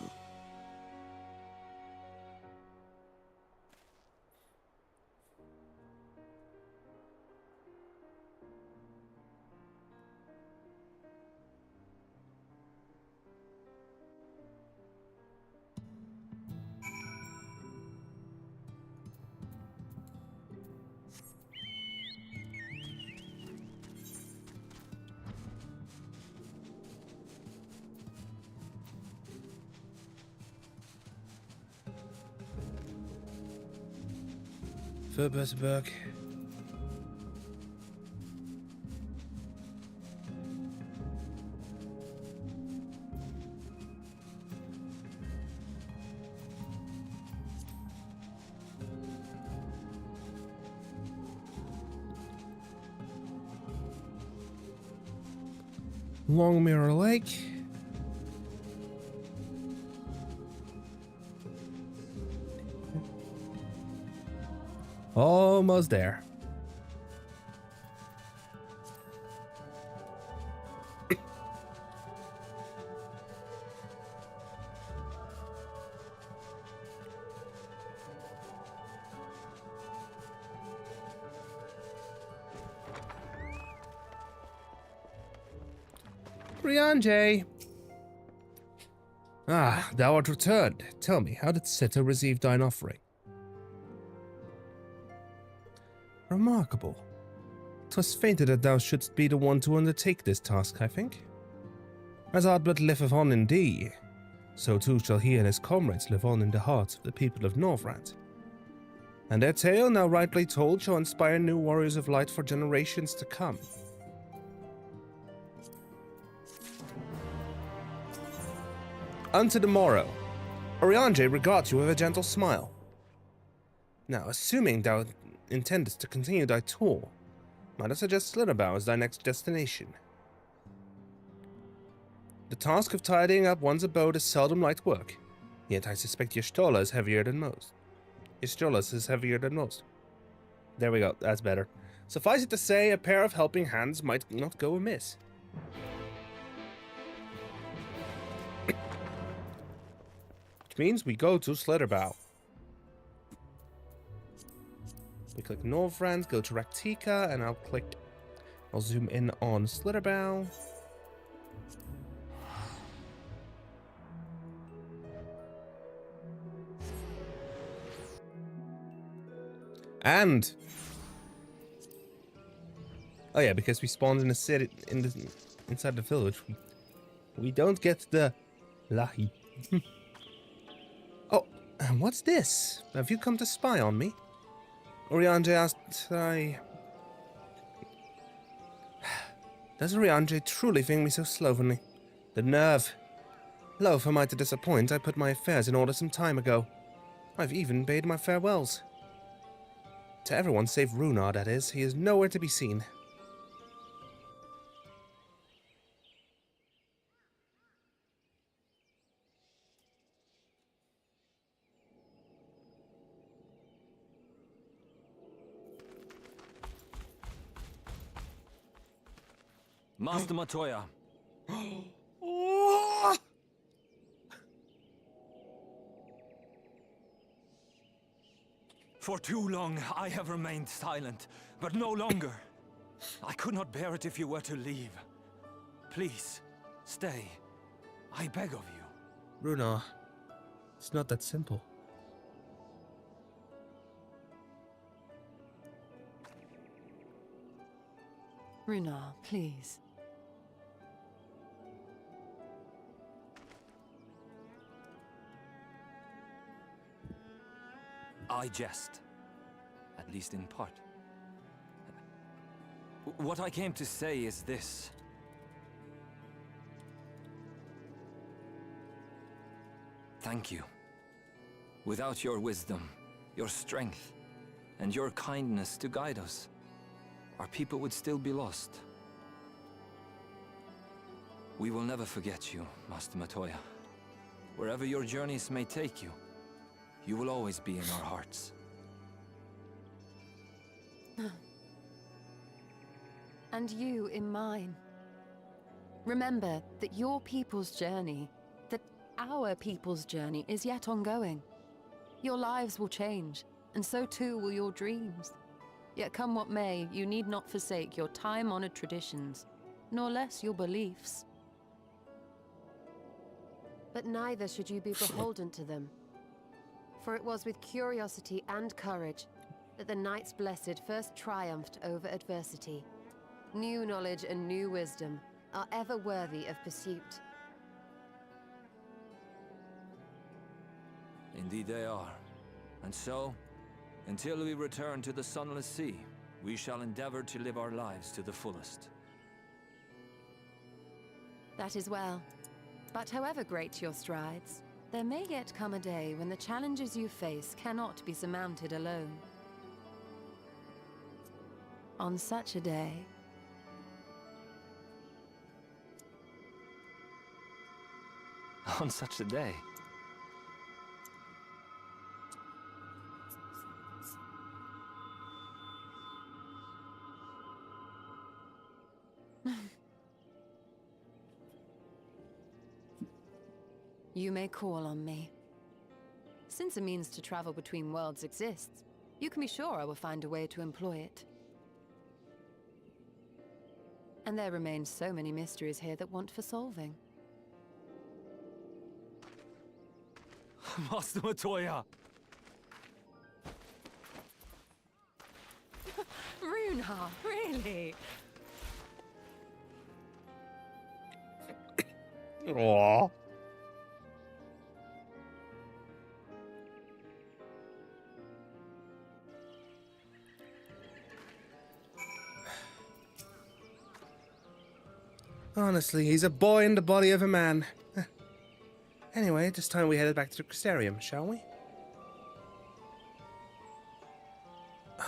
Furbersberg. Long Mirror Lake. Almost there. Rianjay. Ah, thou art returned. Tell me, how did Seto receive thine offering? Remarkable. 'Twas fated that thou shouldst be the one to undertake this task, I think. As Ardbert liveth on in thee, so too shall he and his comrades live on in the hearts of the people of Norvrand. And their tale, now rightly told, shall inspire new warriors of light for generations to come. Unto the morrow. Orianjay regards you with a gentle smile. Now, assuming thou intendest to continue thy tour, might I suggest Slitherbow as thy next destination? The task of tidying up one's abode is seldom light work, yet I suspect Y'shtola is heavier than most. Y'shtola is heavier than most. There we go, that's better. Suffice it to say, a pair of helping hands might not go amiss. Which means we go to Slitherbow. We click Norvrand, go to Raktika, and I'll zoom in on Slitherbow. And oh yeah, because we spawned in a city inside the village, we don't get the lahi. Oh, and what's this? Have you come to spy on me? Urianger asked. Does Urianger truly think me so slovenly? The nerve. Loath am I to disappoint, I put my affairs in order some time ago. I've even paid my farewells. To everyone save Runar, that is. He is nowhere to be seen. Master Matoya. For too long, I have remained silent, but no longer. I could not bear it if you were to leave. Please, stay. I beg of you. Runar, it's not that simple. Runar, please. I jest. At least in part. What I came to say is this. Thank you. Without your wisdom, your strength, and your kindness to guide us, our people would still be lost. We will never forget you, Master Matoya. Wherever your journeys may take you, you will always be in our hearts. And you in mine. Remember that your people's journey, that our people's journey is yet ongoing. Your lives will change, and so too will your dreams. Yet come what may, you need not forsake your time-honored traditions, nor less your beliefs. But neither should you be beholden to them. For it was with curiosity and courage that the Knights Blessed first triumphed over adversity. New knowledge and new wisdom are ever worthy of pursuit. Indeed they are. And so, until we return to the Sunless Sea, we shall endeavor to live our lives to the fullest. That is well. But however great your strides, there may yet come a day when the challenges you face cannot be surmounted alone. On such a day... On such a day? You may call on me. Since a means to travel between worlds exists, you can be sure I will find a way to employ it. And there remain so many mysteries here that want for solving. Master Matoya! Runar, really? Aww. Honestly, he's a boy in the body of a man. Anyway, it's time we headed back to the Crystarium, shall we?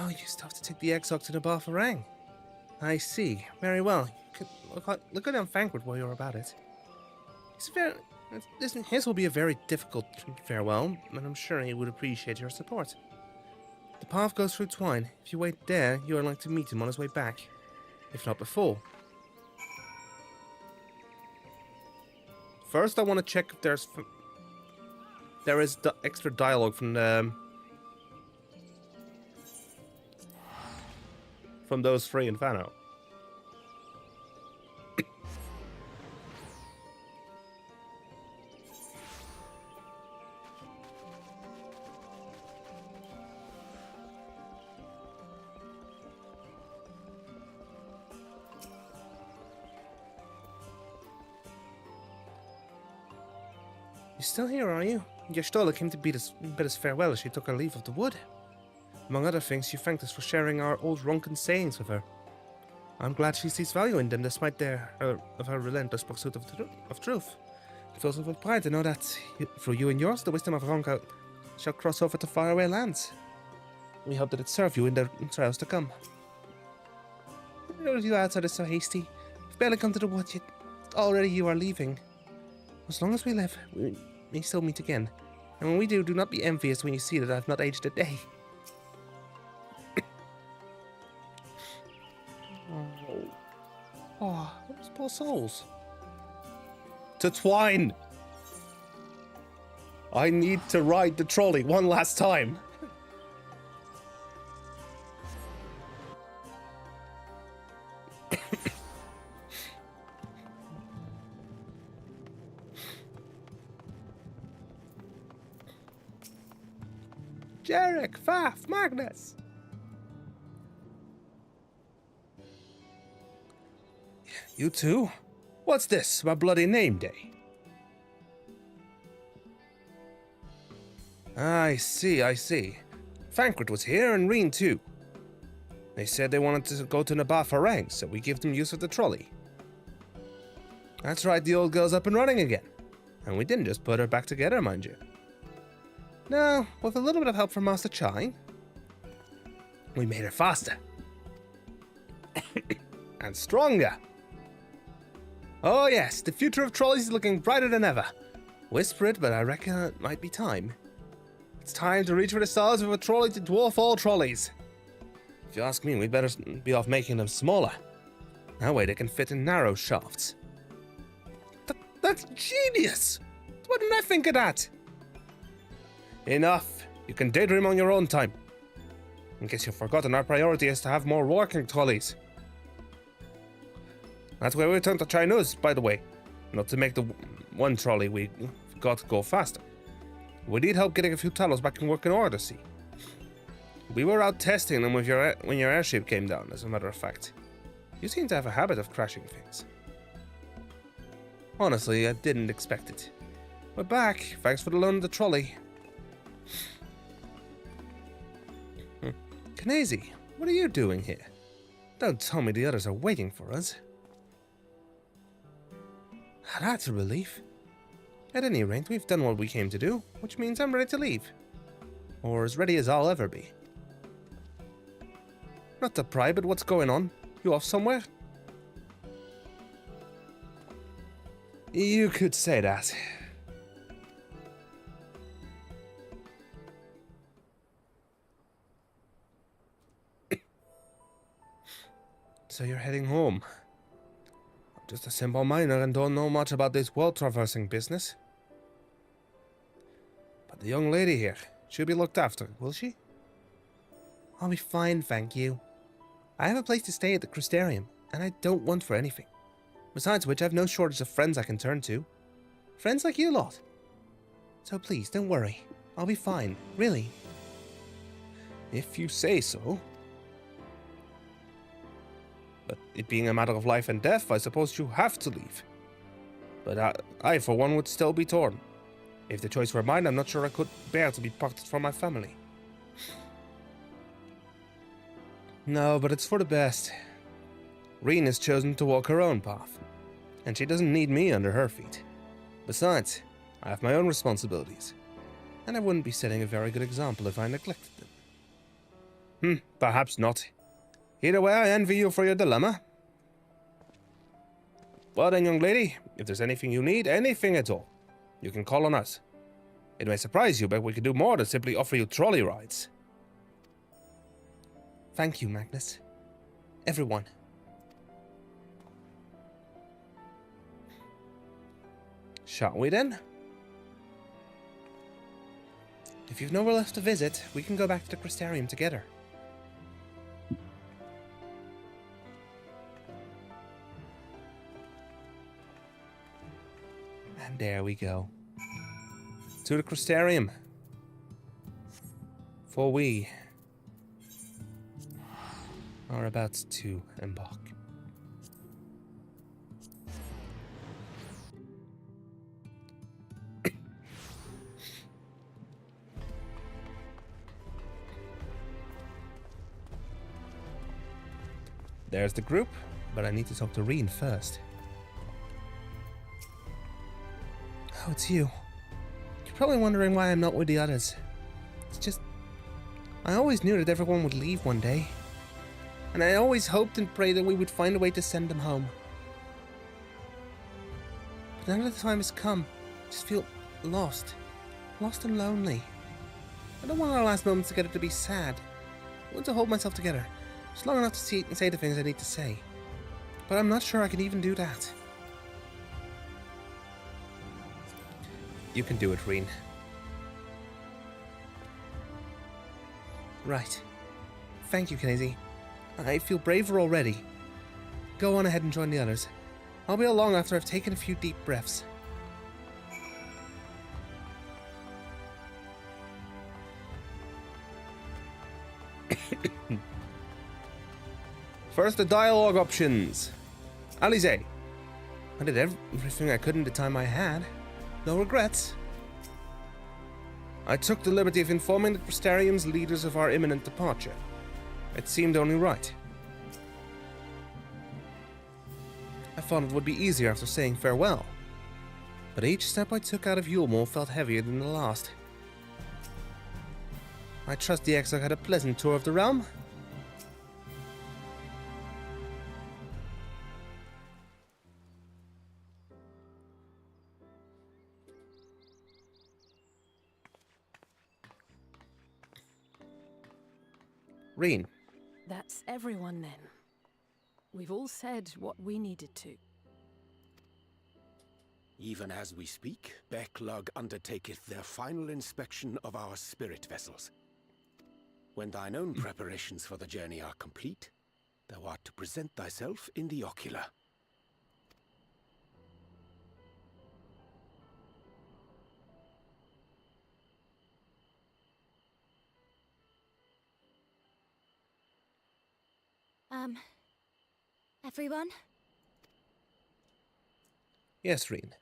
Oh, you still have to take the Exarch to the Bar for Rang. I see. Very well. You could look at Thancred while you're about it. His will be a very difficult farewell, and I'm sure he would appreciate your support. The path goes through Twine. If you wait there, you are likely to meet him on his way back, if not before. First, I want to check if there is extra dialogue from those three in Fano. You're still here, are you? Your Stola came to bid us farewell as she took her leave of the wood. Among other things, she thanked us for sharing our old drunken sayings with her. I'm glad she sees value in them, despite her relentless pursuit of truth. It fills us with pride to know that, through you and yours, the wisdom of Ronka shall cross over to faraway lands. We hope that it serve you in the trials to come. You outside are so hasty. We've barely come to the wood yet. Already you are leaving. As long as we live, we may still meet again. And when we do not be envious when you see that I've not aged a day. Oh, those poor souls. To Twine! I need to ride the trolley one last time. Jarek, Faf, Magnus! You too? What's this, my bloody name day? I see. Thancred was here and Reen too. They said they wanted to go to Nabarfarang, so we gave them use of the trolley. That's right, the old girl's up and running again. And we didn't just put her back together, mind you. No, with a little bit of help from Master Chai, we made her faster. And stronger. Oh yes, the future of trolleys is looking brighter than ever. Whisper it, but I reckon it might be time. It's time to reach for the stars with a trolley to dwarf all trolleys. If you ask me, we'd better be off making them smaller. That way they can fit in narrow shafts. That's genius! Why didn't I think of that? Enough. You can daydream on your own time. In case you've forgotten, our priority is to have more working trolleys. That's where we return to Chinese, by the way. Not to make the one trolley we got go faster. We need help getting a few tunnels back in working order, see. We were out testing them when your airship came down, as a matter of fact. You seem to have a habit of crashing things. Honestly, I didn't expect it. We're back. Thanks for the loan of the trolley. Knazy, what are you doing here? Don't tell me the others are waiting for us. That's a relief. At any rate, we've done what we came to do, which means I'm ready to leave. Or as ready as I'll ever be. Not to pry, but what's going on? You off somewhere? You could say that. So you're heading home. I'm just a simple miner and don't know much about this world-traversing business. But the young lady here, she'll be looked after, will she? I'll be fine, thank you. I have a place to stay at the Crystarium, and I don't want for anything. Besides which, I have no shortage of friends I can turn to. Friends like you lot. So please, don't worry. I'll be fine, really. If you say so. But it being a matter of life and death, I suppose you have to leave. But I, for one, would still be torn. If the choice were mine, I'm not sure I could bear to be parted from my family. No, but it's for the best. Reen has chosen to walk her own path, and she doesn't need me under her feet. Besides, I have my own responsibilities, and I wouldn't be setting a very good example if I neglected them. Perhaps not. Either way, I envy you for your dilemma. Well then, young lady, if there's anything you need, anything at all, you can call on us. It may surprise you, but we can do more than simply offer you trolley rides. Thank you, Magnus. Everyone. Shall we then? If you've nowhere left to visit, we can go back to the Crystarium together. And there we go. To the Crystarium. For we are about to embark. There's the group, but I need to talk to Reen first. Oh, it's you. You're probably wondering why I'm not with the others. It's just, I always knew that everyone would leave one day. And I always hoped and prayed that we would find a way to send them home. But now that the time has come, I just feel lost. Lost and lonely. I don't want our last moments together to be sad. I want to hold myself together. Just long enough to see and say the things I need to say. But I'm not sure I can even do that. You can do it, Reen. Right. Thank you, Knazy. I feel braver already. Go on ahead and join the others. I'll be along after I've taken a few deep breaths. First, the dialogue options. Alize. I did everything I could in the time I had. No regrets. I took the liberty of informing the Crystarium's leaders of our imminent departure. It seemed only right. I thought it would be easier after saying farewell. But each step I took out of Yulmore felt heavier than the last. I trust the Exarch had a pleasant tour of the realm. Reen. That's everyone then. We've all said what we needed to. Even as we speak, Becklug undertaketh their final inspection of our spirit vessels. When thine own preparations for the journey are complete, thou art to present thyself in the ocular. Everyone? Yes, Reen.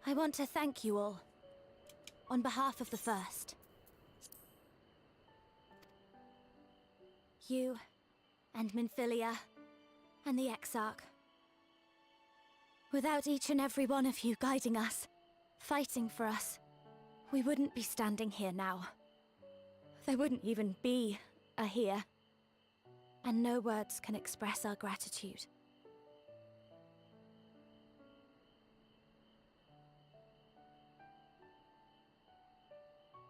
I want to thank you all, on behalf of the First. You, and Minfilia, and the Exarch. Without each and every one of you guiding us, fighting for us, we wouldn't be standing here now. There wouldn't even be a here. And no words can express our gratitude.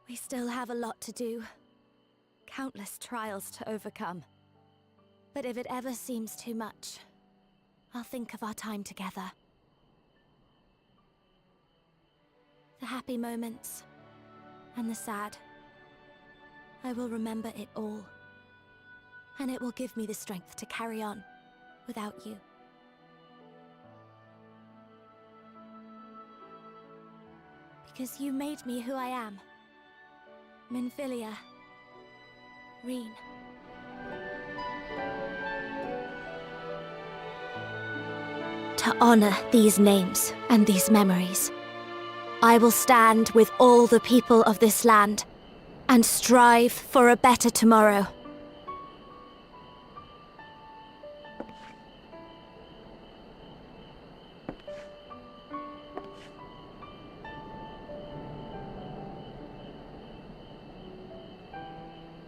We still have a lot to do. Countless trials to overcome. But if it ever seems too much, I'll think of our time together. The happy moments, and the sad. I will remember it all. And it will give me the strength to carry on without you. Because you made me who I am. Minfilia. Reen. To honor these names and these memories, I will stand with all the people of this land and strive for a better tomorrow.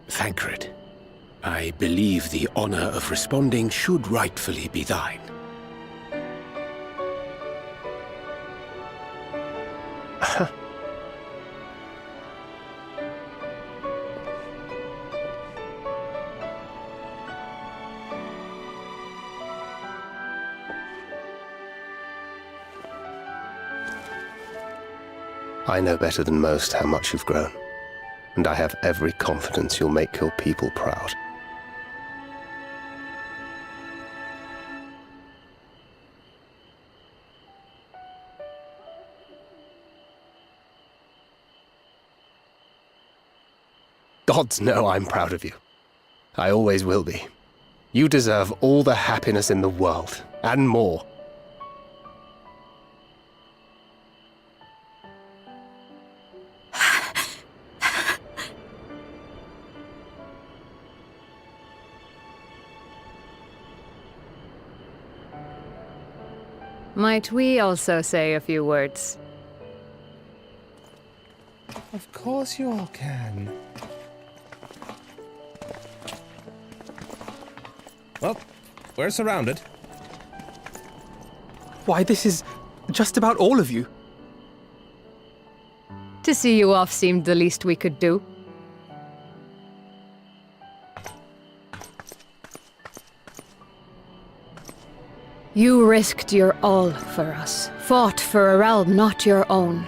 Thancred, I believe the honor of responding should rightfully be thine. I know better than most how much you've grown, and I have every confidence you'll make your people proud. Gods know I'm proud of you. I always will be. You deserve all the happiness in the world, and more. Might we also say a few words? Of course you all can. Well, we're surrounded. Why, this is just about all of you. To see you off seemed the least we could do. You risked your all for us, fought for a realm not your own.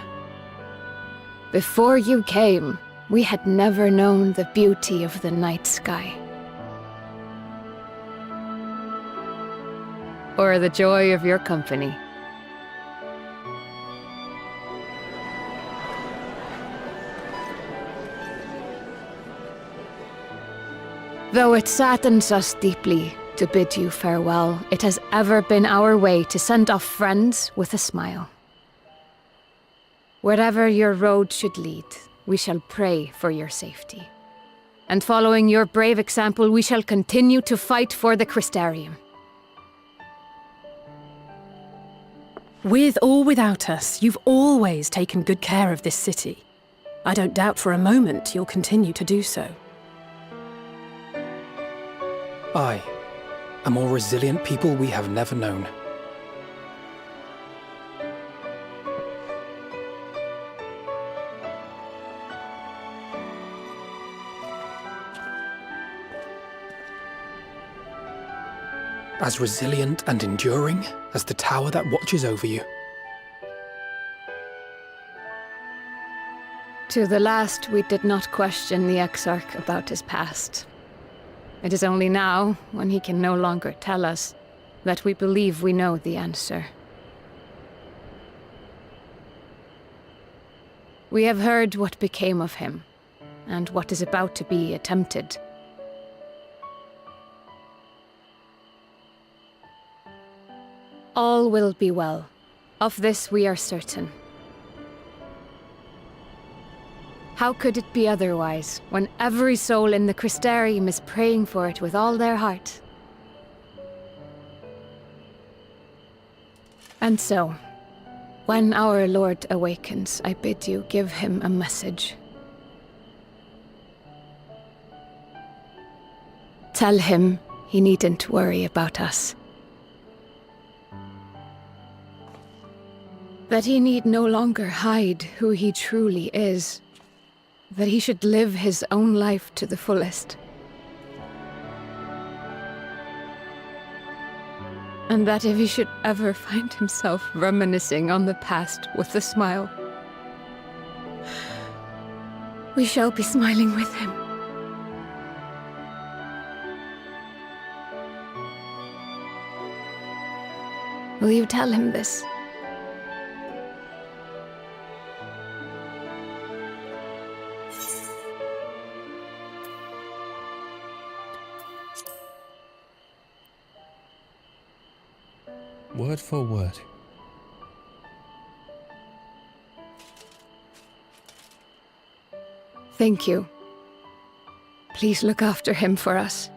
Before you came, we had never known the beauty of the night sky. Or the joy of your company. Though it saddens us deeply to bid you farewell, it has ever been our way to send off friends with a smile. Wherever your road should lead, we shall pray for your safety. And following your brave example, we shall continue to fight for the Crystarium. With or without us, you've always taken good care of this city. I don't doubt for a moment you'll continue to do so. Aye. A more resilient people we have never known. As resilient and enduring as the tower that watches over you. To the last, we did not question the Exarch about his past. It is only now, when he can no longer tell us, that we believe we know the answer. We have heard what became of him, and what is about to be attempted. All will be well. Of this we are certain. How could it be otherwise, when every soul in the Crystarium is praying for it with all their heart? And so, when our Lord awakens, I bid you give him a message. Tell him he needn't worry about us. That he need no longer hide who he truly is. That he should live his own life to the fullest. And that if he should ever find himself reminiscing on the past with a smile, we shall be smiling with him. Will you tell him this? Word for word. Thank you. Please look after him for us.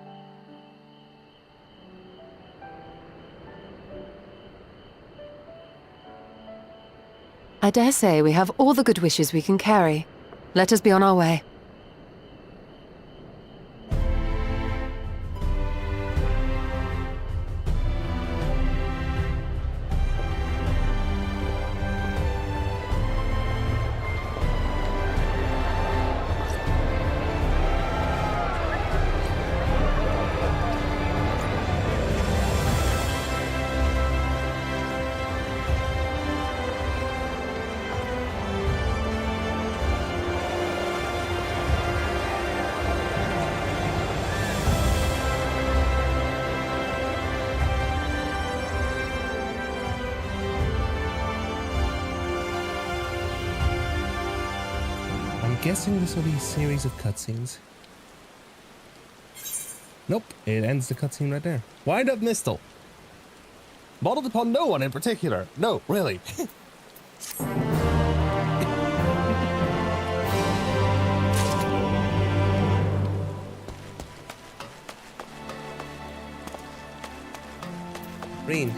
I dare say we have all the good wishes we can carry. Let us be on our way. I'm guessing this will be a series of cutscenes. Nope, it ends the cutscene right there. Wind up Mistle. Modeled upon no one in particular. No, really. Reen.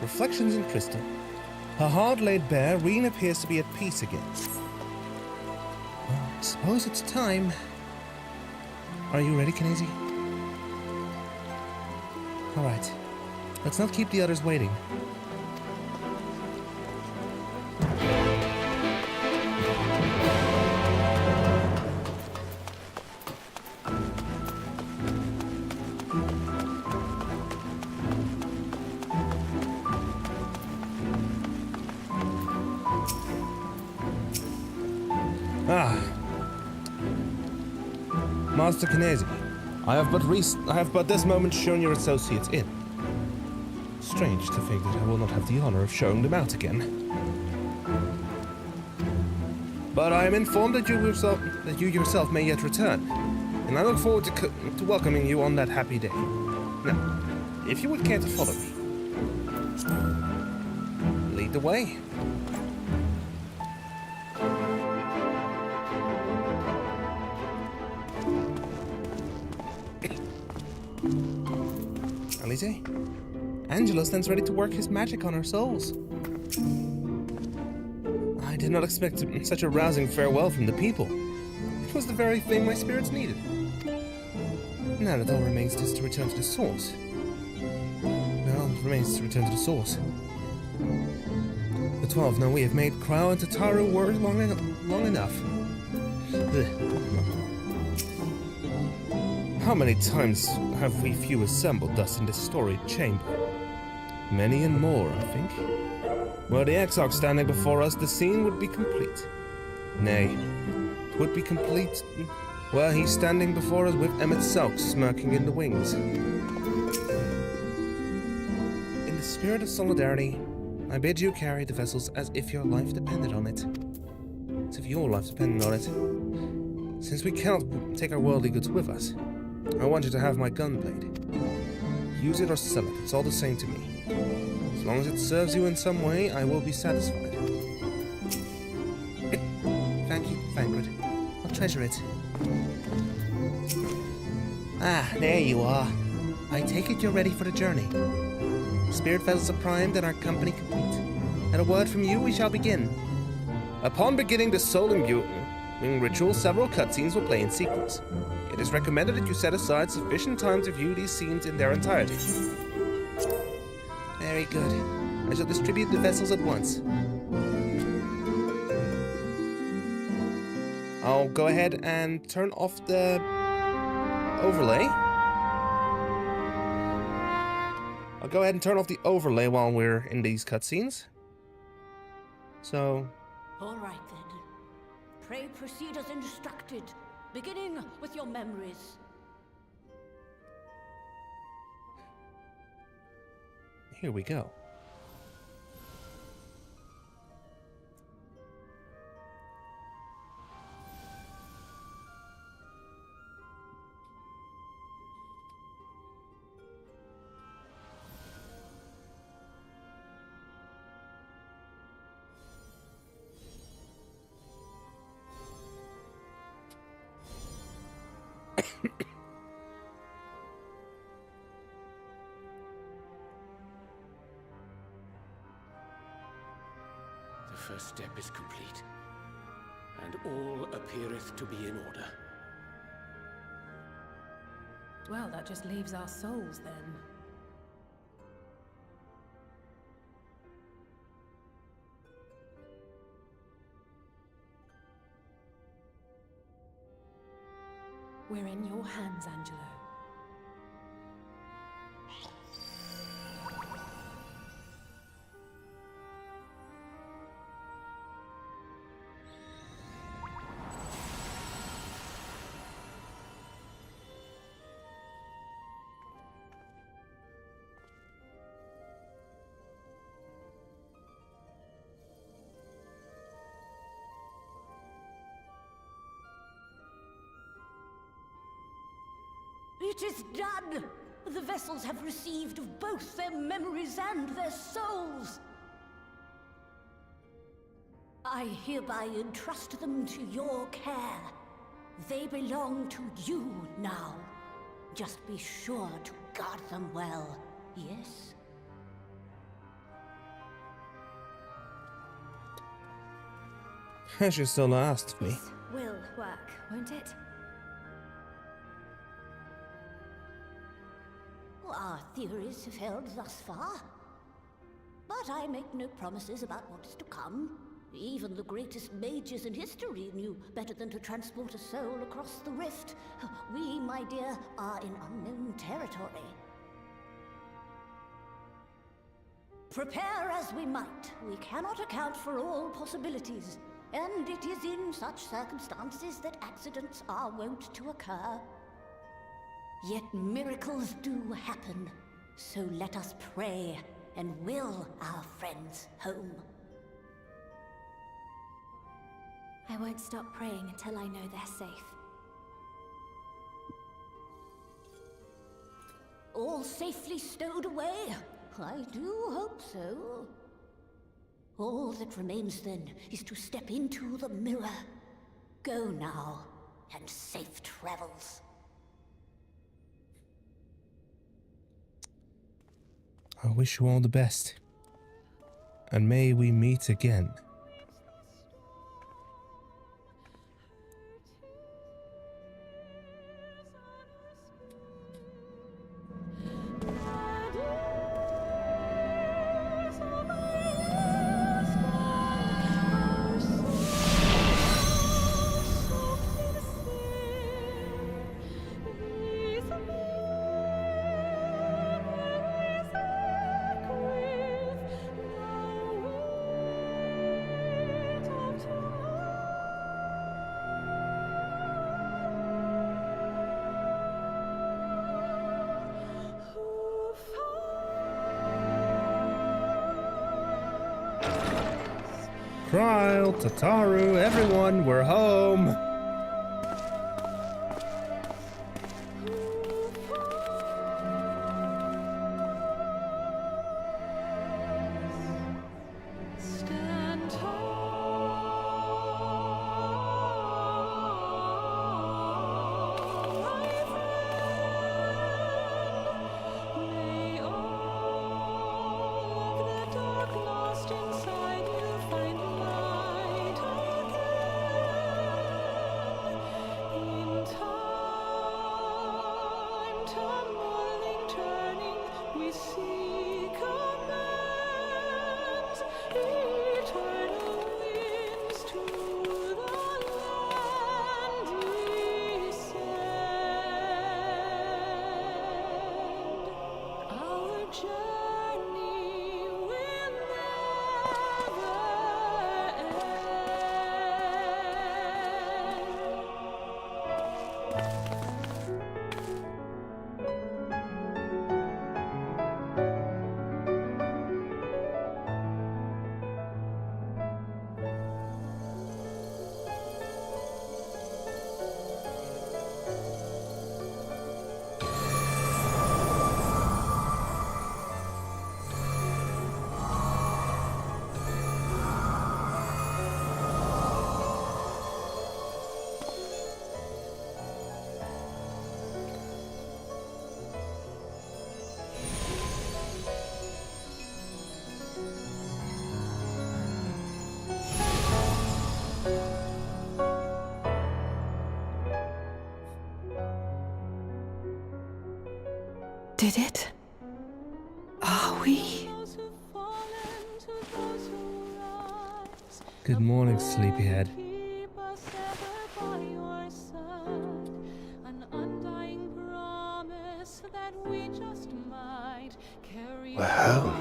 Reflections in crystal. Her heart laid bare, Reen appears to be at peace again. Well, I suppose it's time. Are you ready, Kinesi? Alright. Let's not keep the others waiting. Master Kinesi, I have but this moment shown your associates in. Strange to think that I will not have the honor of showing them out again. But I am informed that you yourself may yet return, and I look forward to welcoming you on that happy day. Now, if you would care to follow me, lead the way. Alize, Angelo stands ready to work his magic on our souls. I did not expect such a rousing farewell from the people. It was the very thing my spirits needed. Now it all remains just to return to the source. The 12 know we have made Krau and Tataru work long enough. Ugh. How many times have we few assembled thus in this storied chamber? Many and more, I think. Were the Exarch standing before us, the scene would be complete. Nay, it would be complete were he standing before us with Emmett Selk smirking in the wings. In the spirit of solidarity, I bid you carry the vessels as if your life depended on it. As if your life depended on it. Since we cannot take our worldly goods with us, I want you to have my gunblade. Use it or sell it, it's all the same to me. As long as it serves you in some way, I will be satisfied. Thank you, Fangred. I'll treasure it. Ah, there you are. I take it you're ready for the journey. Spirit vessels are primed and our company complete. At a word from you, we shall begin. Upon beginning the soul imbuing ritual, several cutscenes will play in sequence. It is recommended that you set aside sufficient time to view these scenes in their entirety. Very good. I shall distribute the vessels at once. I'll go ahead and turn off the overlay. I'll go ahead and turn off the overlay while we're in these cutscenes. So... All right then. Pray proceed as instructed, beginning with your memories. Here we go. The first step is complete, and all appeareth to be in order. Well, that just leaves our souls then. We're in your hands, Angelo. It is done! The vessels have received of both their memories and their souls. I hereby entrust them to your care. They belong to you now. Just be sure to guard them well, yes? She still not asked me. Will work, won't it? Our theories have held thus far. But I make no promises about what is to come. Even the greatest mages in history knew better than to transport a soul across the rift. We, my dear, are in unknown territory. Prepare as we might, we cannot account for all possibilities. And it is in such circumstances that accidents are wont to occur. Yet miracles do happen. So let us pray and will our friends home. I won't stop praying until I know they're safe. All safely stowed away? I do hope so. All that remains then is to step into the mirror. Go now, and safe travels. I wish you all the best. And may we meet again. Kryl, Tataru, everyone, we're home! Did it? Are we? Good morning, sleepyhead. We're home.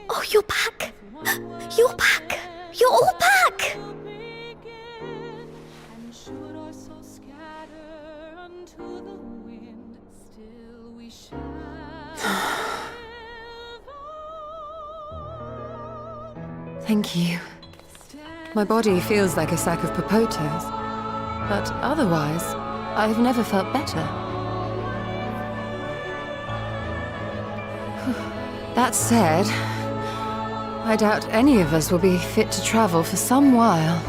Oh, you're back! You're back! You're all back! Thank you. My body feels like a sack of potatoes, but otherwise, I've never felt better. That said, I doubt any of us will be fit to travel for some while.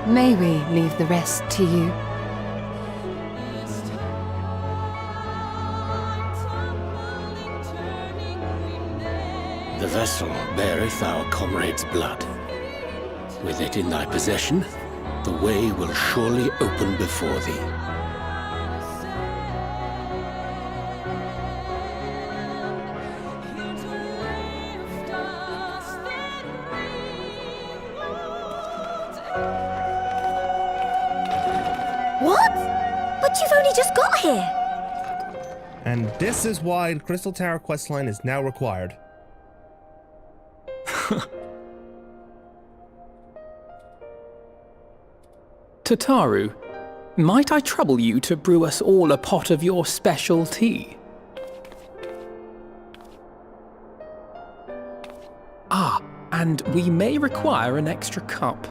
May we leave the rest to you? The vessel beareth our comrade's blood. With it in thy possession, the way will surely open before thee. What? But you've only just got here! And this is why the Crystal Tower questline is now required. Tataru, might I trouble you to brew us all a pot of your special tea? Ah, and we may require an extra cup.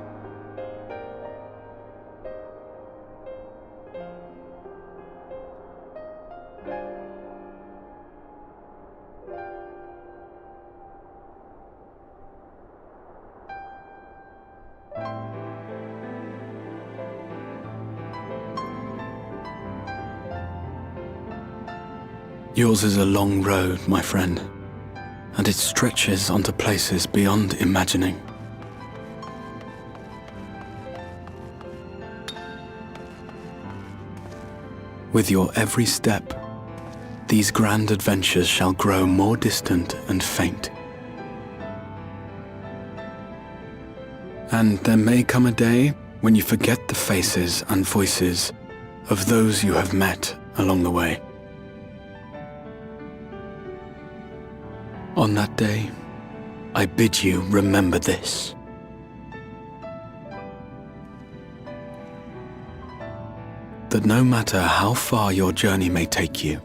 Yours is a long road, my friend, and it stretches onto places beyond imagining. With your every step, these grand adventures shall grow more distant and faint. And there may come a day when you forget the faces and voices of those you have met along the way. On that day, I bid you remember this. That no matter how far your journey may take you,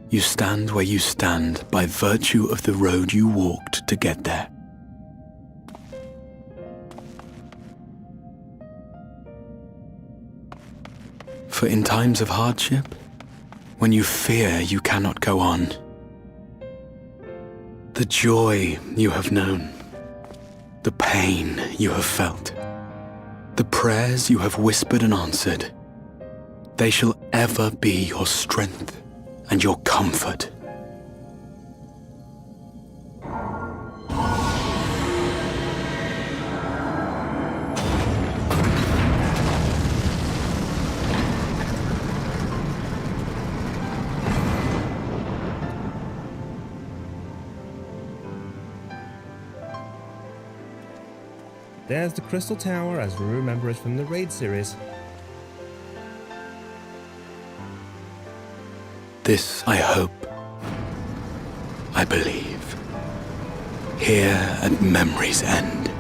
you stand where you stand by virtue of the road you walked to get there. For in times of hardship, when you fear you cannot go on, the joy you have known, the pain you have felt, the prayers you have whispered and answered, they shall ever be your strength and your comfort. There's the Crystal Tower as we remember it from the Raid series. This I hope, I believe, here at memory's end.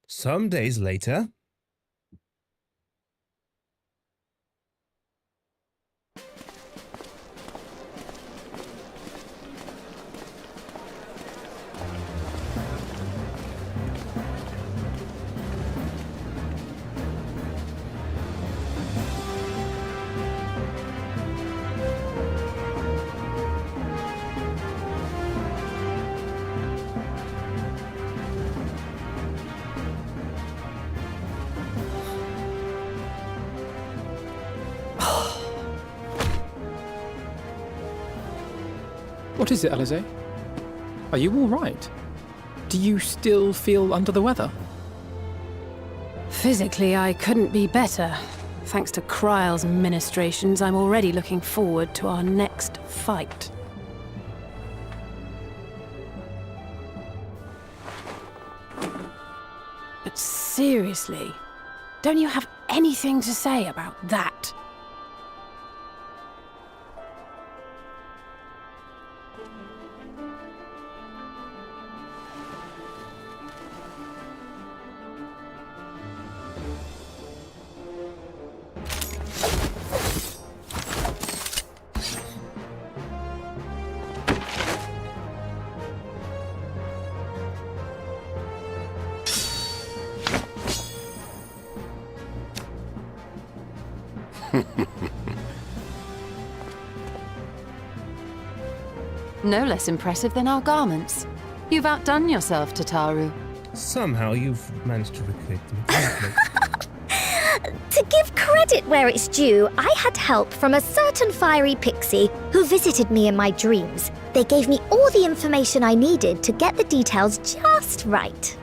Some days later... What is it, Alize? Are you all right? Do you still feel under the weather? Physically, I couldn't be better. Thanks to Kryle's ministrations, I'm already looking forward to our next fight. But seriously, don't you have anything to say about that? No less impressive than our garments. You've outdone yourself, Tataru. Somehow you've managed to recreate them. To give credit where it's due, I had help from a certain fiery pixie who visited me in my dreams. They gave me all the information I needed to get the details just right.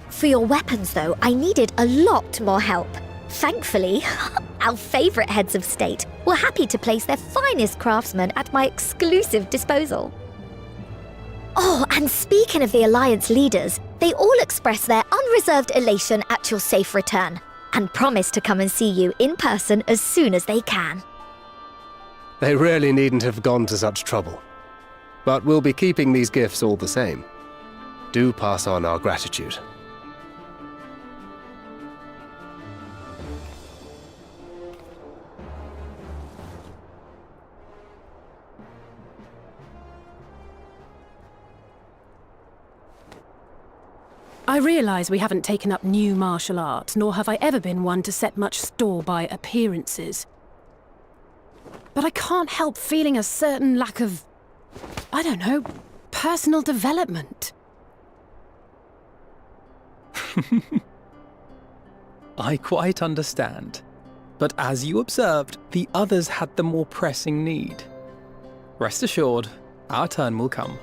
For your weapons, though, I needed a lot more help. Thankfully, our favourite heads of state were happy to place their finest craftsmen at my exclusive disposal. Oh, and speaking of the Alliance leaders, they all expressed their unreserved elation at your safe return, and promise to come and see you in person as soon as they can. They really needn't have gone to such trouble. But we'll be keeping these gifts all the same. Do pass on our gratitude. I realise we haven't taken up new martial arts, nor have I ever been one to set much store by appearances. But I can't help feeling a certain lack of, I don't know, personal development. I quite understand. But as you observed, the others had the more pressing need. Rest assured, our turn will come.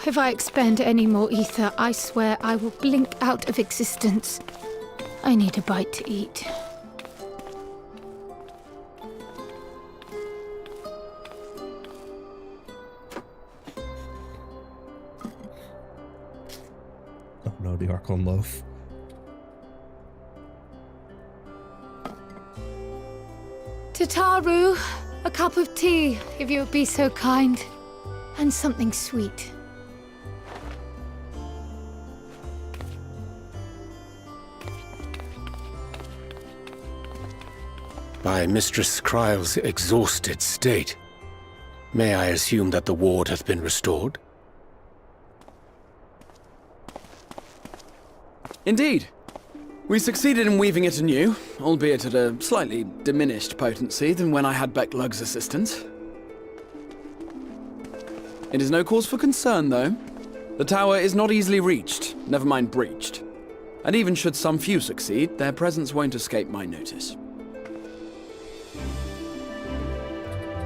If I expend any more ether, I swear I will blink out of existence. I need a bite to eat. Oh no, the Archon loaf. Tataru, a cup of tea, if you would be so kind. And something sweet. By Mistress Kryle's exhausted state, may I assume that the ward hath been restored? Indeed. We succeeded in weaving it anew, albeit at a slightly diminished potency than when I had Becklug's assistance. It is no cause for concern, though. The tower is not easily reached, never mind breached. And even should some few succeed, their presence won't escape my notice.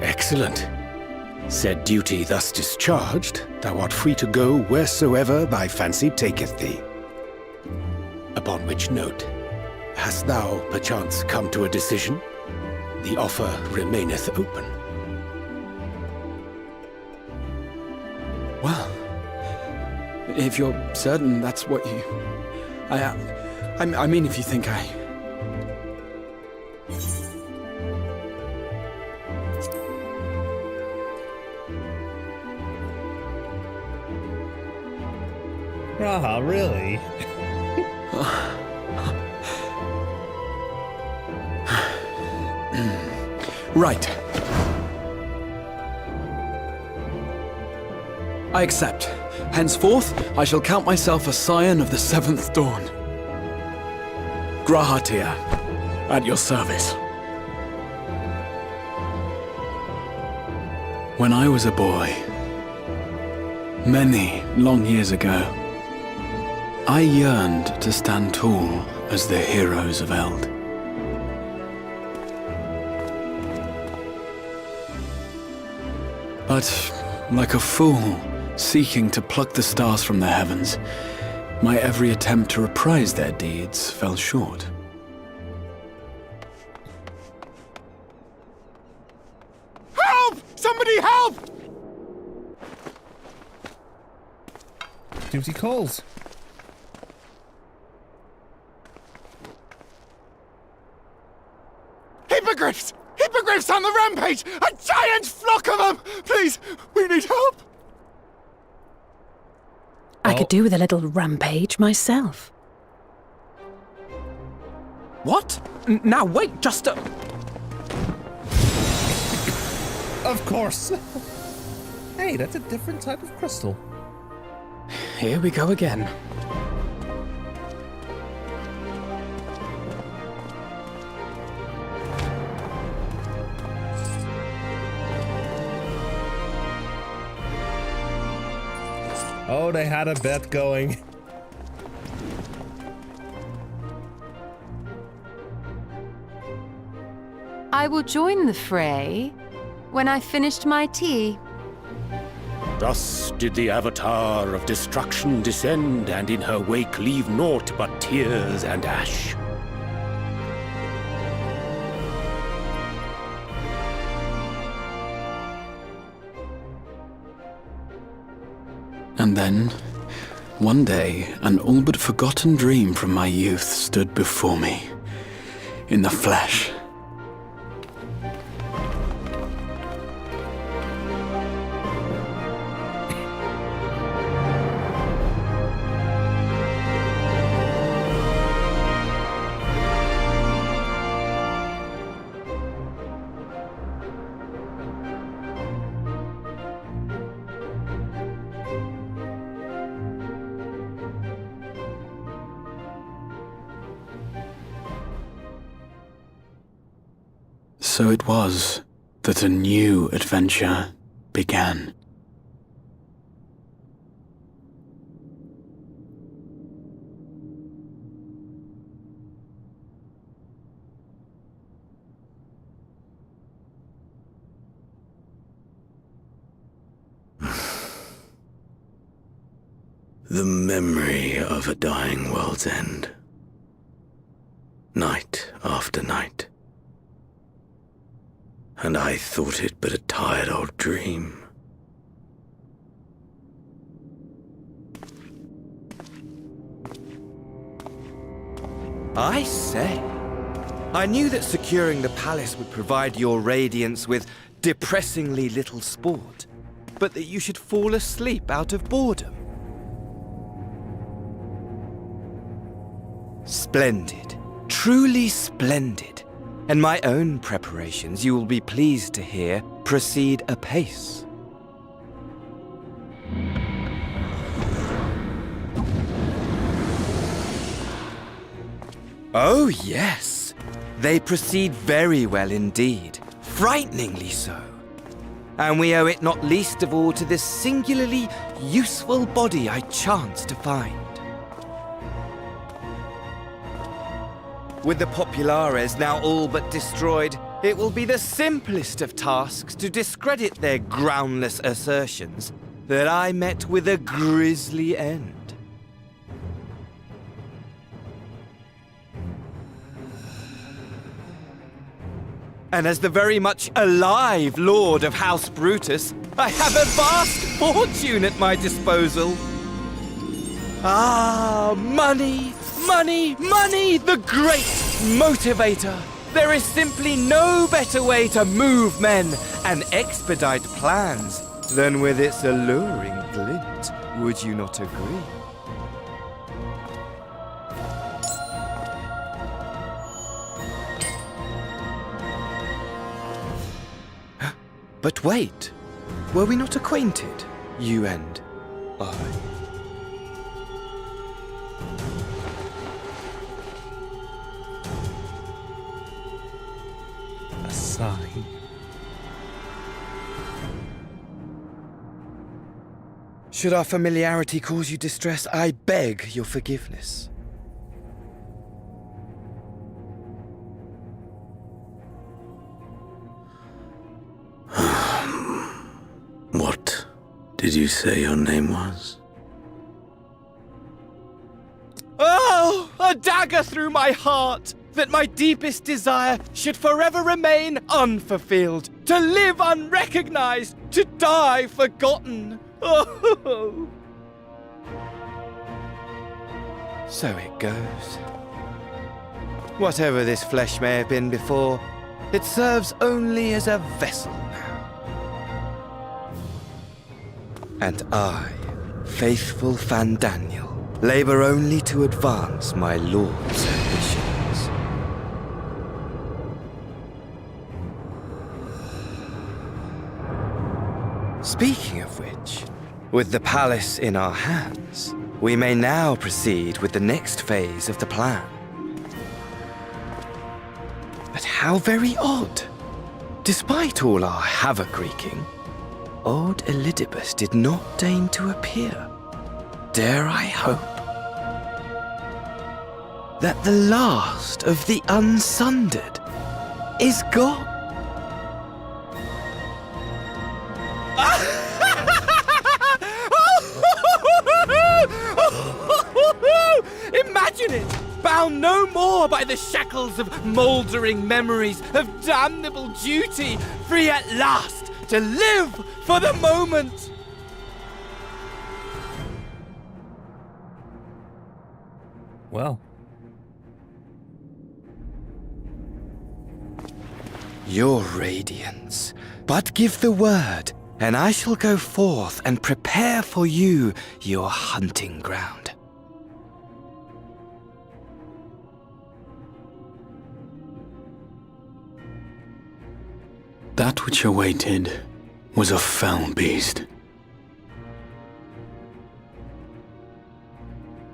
Excellent. Said duty thus discharged, thou art free to go wheresoever thy fancy taketh thee. Upon which note, hast thou perchance come to a decision? The offer remaineth open. Well, if you're certain that's what you... I mean, if you think I... Ah, really? Right. I accept. Henceforth, I shall count myself a scion of the Seventh Dawn. Grahatia, at your service. When I was a boy, many long years ago, I yearned to stand tall as the heroes of Eld. But, like a fool seeking to pluck the stars from the heavens, my every attempt to reprise their deeds fell short. Help! Somebody help! Duty calls. Hippogriffs! Hippogriffs on the rampage! A giant flock of them! Please, we need help! I could do with a little rampage myself. What? Now wait, just a... Of course! Hey, that's a different type of crystal. Here we go again. Oh, they had a bet going. I will join the fray when I've finished my tea. Thus did the Avatar of Destruction descend, and in her wake leave naught but tears and ash. And then, one day, an all but forgotten dream from my youth stood before me, in the flesh. So it was that a new adventure began. The memory of a dying world's end. Night after night. And I thought it but a tired old dream. I say, I knew that securing the palace would provide your radiance with depressingly little sport, but that you should fall asleep out of boredom. Splendid, truly splendid. And my own preparations, you will be pleased to hear, proceed apace. Oh, yes. They proceed very well indeed. Frighteningly so. And we owe it not least of all to this singularly useful body I chanced to find. With the Populares now all but destroyed, it will be the simplest of tasks to discredit their groundless assertions that I met with a grisly end. And as the very much alive Lord of House Brutus, I have a vast fortune at my disposal. Ah, money! Money, money, the great motivator. There is simply no better way to move men and expedite plans than with its alluring glint. Would you not agree? But wait, were we not acquainted, you and I? Sign. Should our familiarity cause you distress, I beg your forgiveness. What did you say your name was? Oh, a dagger through my heart! That my deepest desire should forever remain unfulfilled, to live unrecognized, to die forgotten. Oh. So it goes. Whatever this flesh may have been before, it serves only as a vessel now. And I, faithful Fandaniel, labor only to advance my lord's ambitions. Speaking of which, with the palace in our hands, we may now proceed with the next phase of the plan. But how very odd. Despite all our havoc-wreaking, old Elidibus did not deign to appear. Dare I hope that the last of the Unsundered is gone? Imagine it! Bound no more by the shackles of mouldering memories of damnable duty, free at last to live for the moment! Well. Your radiance, but give the word, and I shall go forth and prepare for you your hunting ground. That which awaited was a fell beast.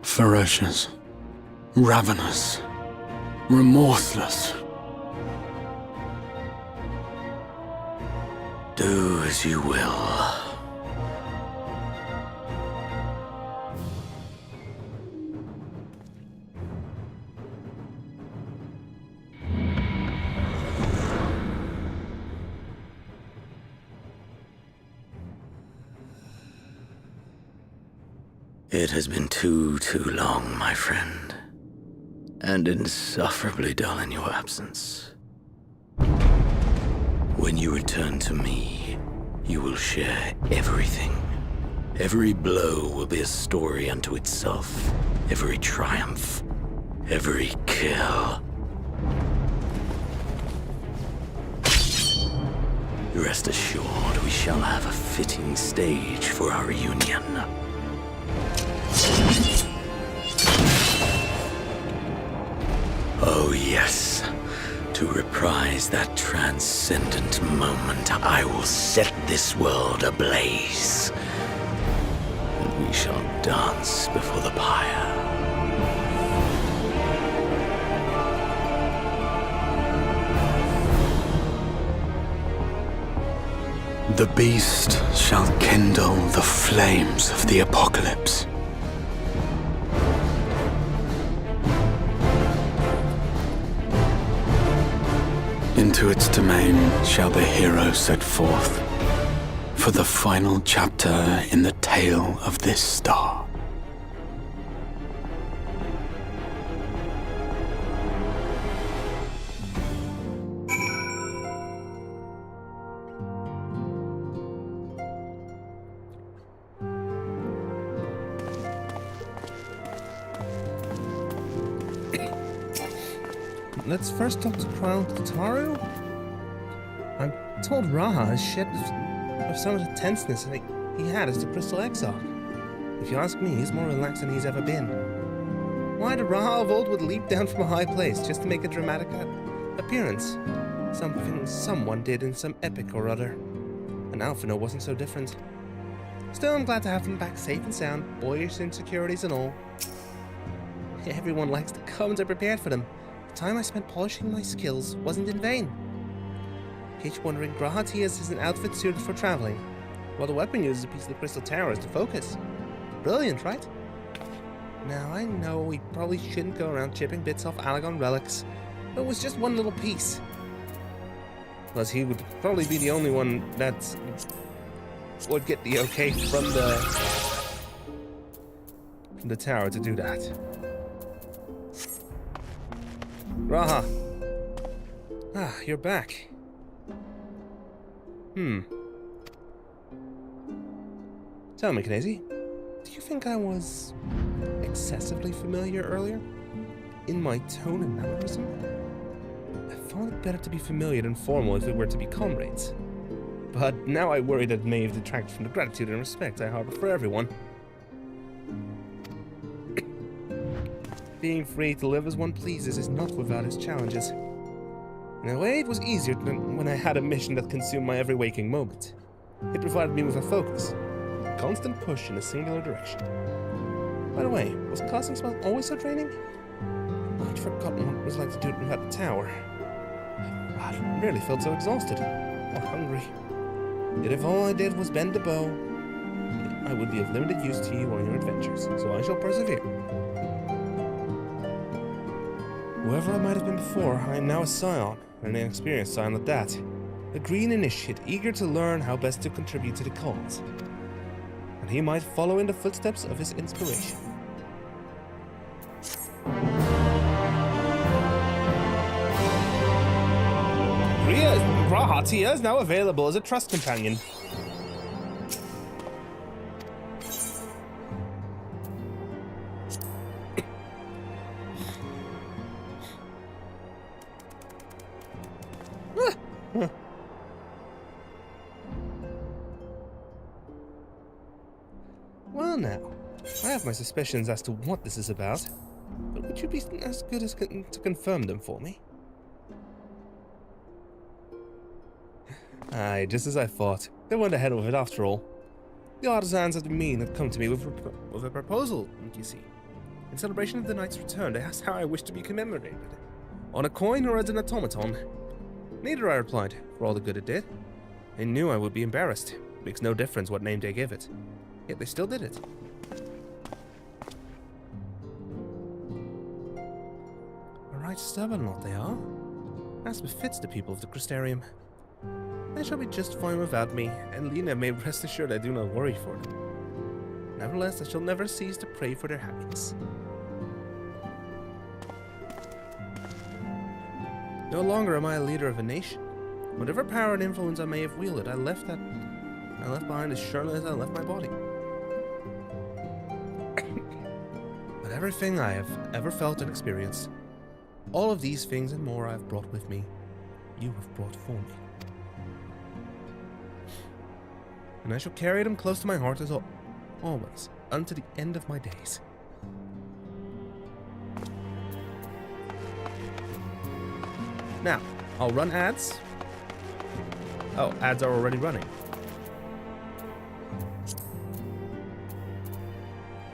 Ferocious, ravenous, remorseless. Do as you will. It has been too long, my friend, and insufferably dull in your absence. When you return to me, you will share everything. Every blow will be a story unto itself. Every triumph, every kill. Rest assured, we shall have a fitting stage for our reunion. Oh yes, to reprise that transcendent moment, I will set this world ablaze. And we shall dance before the pyre. The beast shall kindle the flames of the apocalypse. Into its domain shall the hero set forth for the final chapter in the tale of this star. Let's first talk to Crown Kataru. I'm told Raha has shed of some of the tenseness that he had as the Crystal Exarch. If you ask me, he's more relaxed than he's ever been. Why the Raha of old would leap down from a high place just to make a dramatic appearance? Something someone did in some epic or other. And Alphino wasn't so different. Still, I'm glad to have him back safe and sound, boyish insecurities and all. Everyone likes the comments I prepared for them. The time I spent polishing my skills wasn't in vain. Each wondering, Grahatias is an outfit suited for traveling, while the weapon uses a piece of the Crystal Tower as the focus. Brilliant, right? Now, I know we probably shouldn't go around chipping bits off Alagon relics, but it was just one little piece. Plus, he would probably be the only one that would get the okay from the tower to do that. Raha. Ah, you're back. Tell me, Knazy, do you think I was excessively familiar earlier? In my tone and mannerism? I thought it better to be familiar than formal if we were to be comrades. But now I worry that it may have detracted from the gratitude and respect I harbor for everyone. Being free to live as one pleases is not without its challenges. In a way, it was easier than when I had a mission that consumed my every waking moment. It provided me with a focus, a constant push in a singular direction. By the way, was casting spells always so draining? I'd forgotten what it was like to do it without the tower. I rarely felt so exhausted or hungry. Yet if all I did was bend the bow, I would be of limited use to you on your adventures, so I shall persevere. Whoever I might have been before, I am now a scion, and an experienced scion at that. A green initiate, eager to learn how best to contribute to the cause. And he might follow in the footsteps of his inspiration. Grahatia is now available as a trust companion. Well now, I have my suspicions as to what this is about, but would you be as good as to confirm them for me? Aye, just as I thought. They went ahead with it after all. The artisans of the mean had come to me with a proposal, you see. In celebration of the knight's return, they asked how I wished to be commemorated. On a coin or as an automaton? Neither, I replied, for all the good it did. They knew I would be embarrassed. It makes no difference what name they give it. Yet they still did it. A right stubborn lot they are. As befits the people of the Crystarium. They shall be just fine without me, and Lena may rest assured I do not worry for them. Nevertheless, I shall never cease to pray for their happiness. No longer am I a leader of a nation. Whatever power and influence I may have wielded, I left behind as surely as I left my body. But everything I have ever felt and experienced, all of these things and more I have brought with me, you have brought for me. And I shall carry them close to my heart as always, unto the end of my days. Now, I'll run ads. Oh, ads are already running.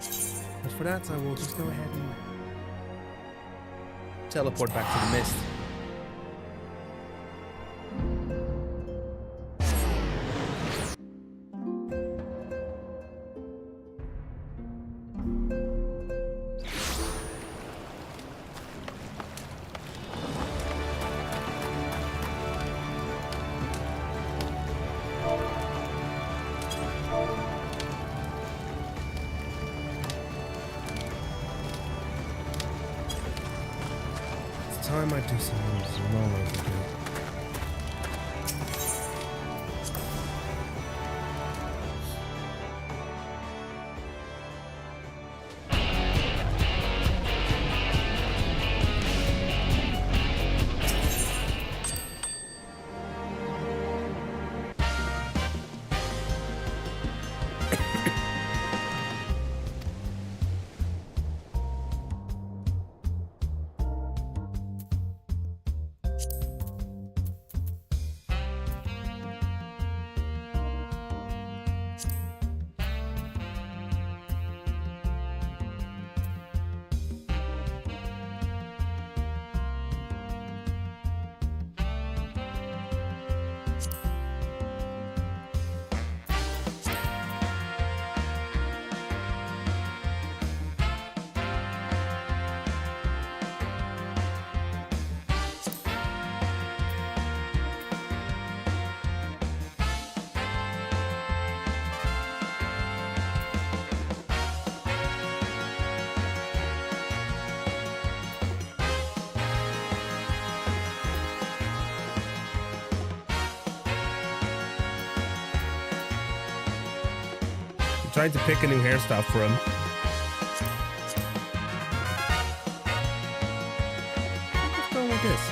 But for that, I will just go ahead and teleport back to the mist. Time I do something that's long overdue. Trying to pick a new hairstyle for him. What's going with this?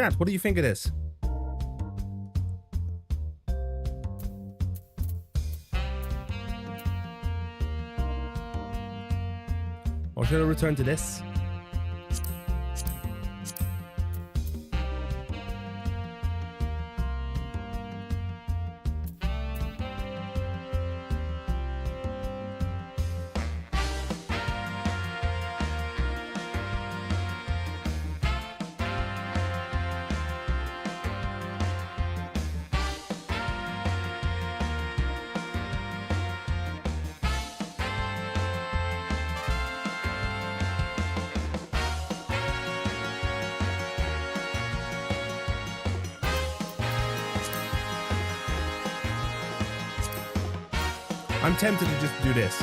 Chat, what do you think of this? Or should I return to this? I'm tempted to just do this.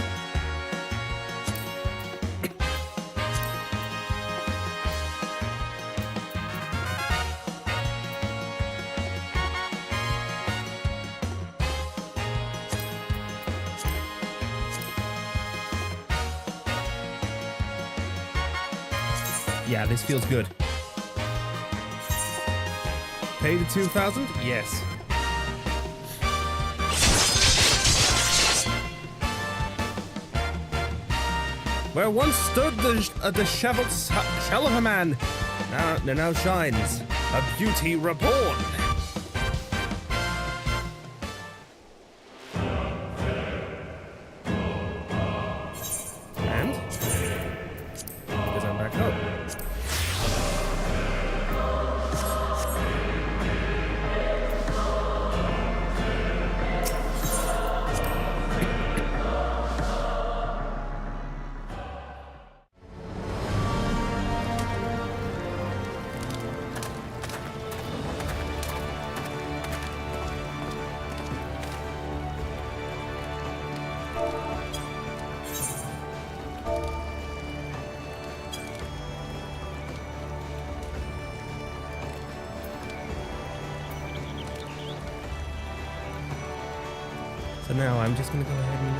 Yeah, this feels good. Pay the 2,000? Yes. Where once stood the disheveled shell of a man, now shines a beauty reborn. And? Because I'm back home. So now I'm just going to go ahead and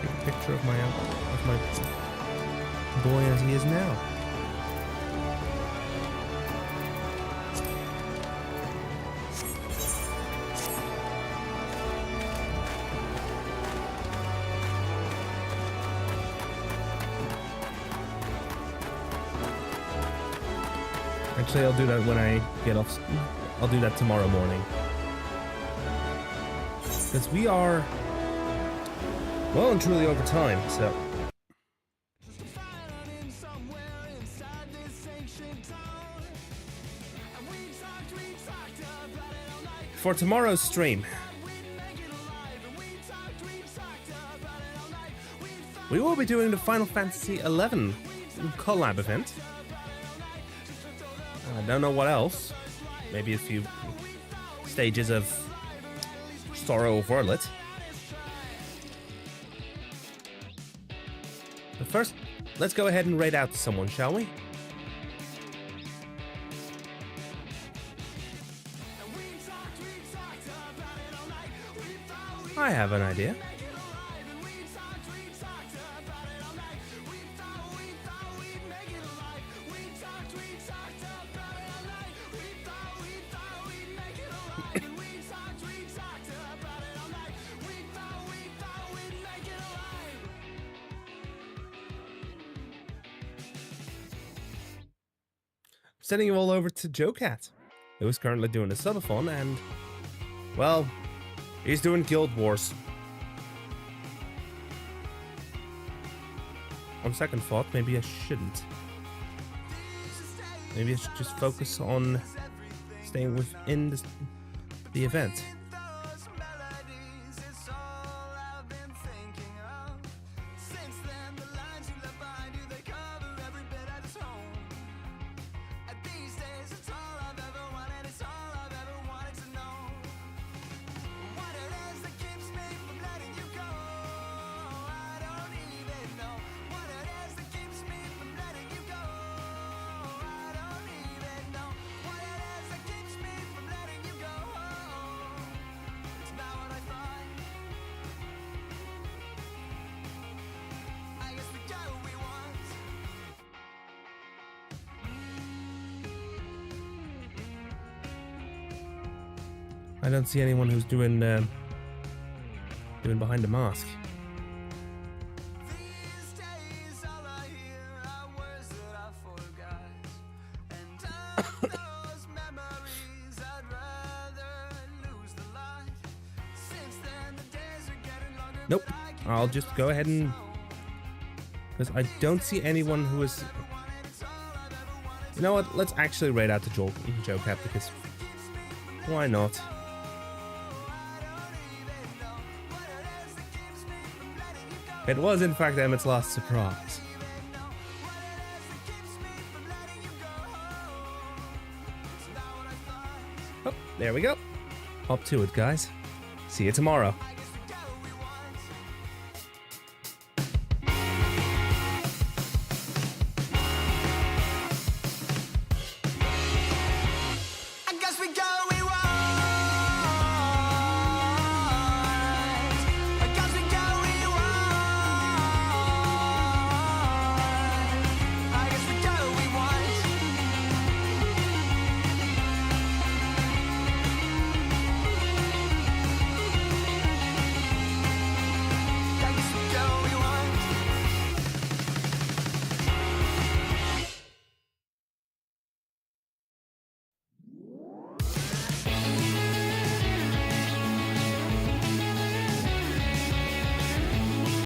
take a picture of my boy as he is now. Actually, I'll do that when I get off. I'll do that tomorrow morning. Because we are well and truly over time, so. For tomorrow's stream, we will be doing the Final Fantasy XI collab event. I don't know what else. Maybe a few stages of Sorrow of Orlet. But first, let's go ahead and raid out to someone, shall we? I have an idea. Sending you all over to Joe Cat, who is currently doing a subathon, and, well, he's doing Guild Wars. On second thought, maybe I shouldn't. Maybe I should just focus on staying within the event. I don't see anyone who's doing behind the mask. Nope. I'll just go ahead and... because I don't see anyone who is... You know what? Let's actually raid out the Joe Cap, because... why not? It was, in fact, Emmett's last surprise. Oh, there we go. Up to it, guys. See you tomorrow.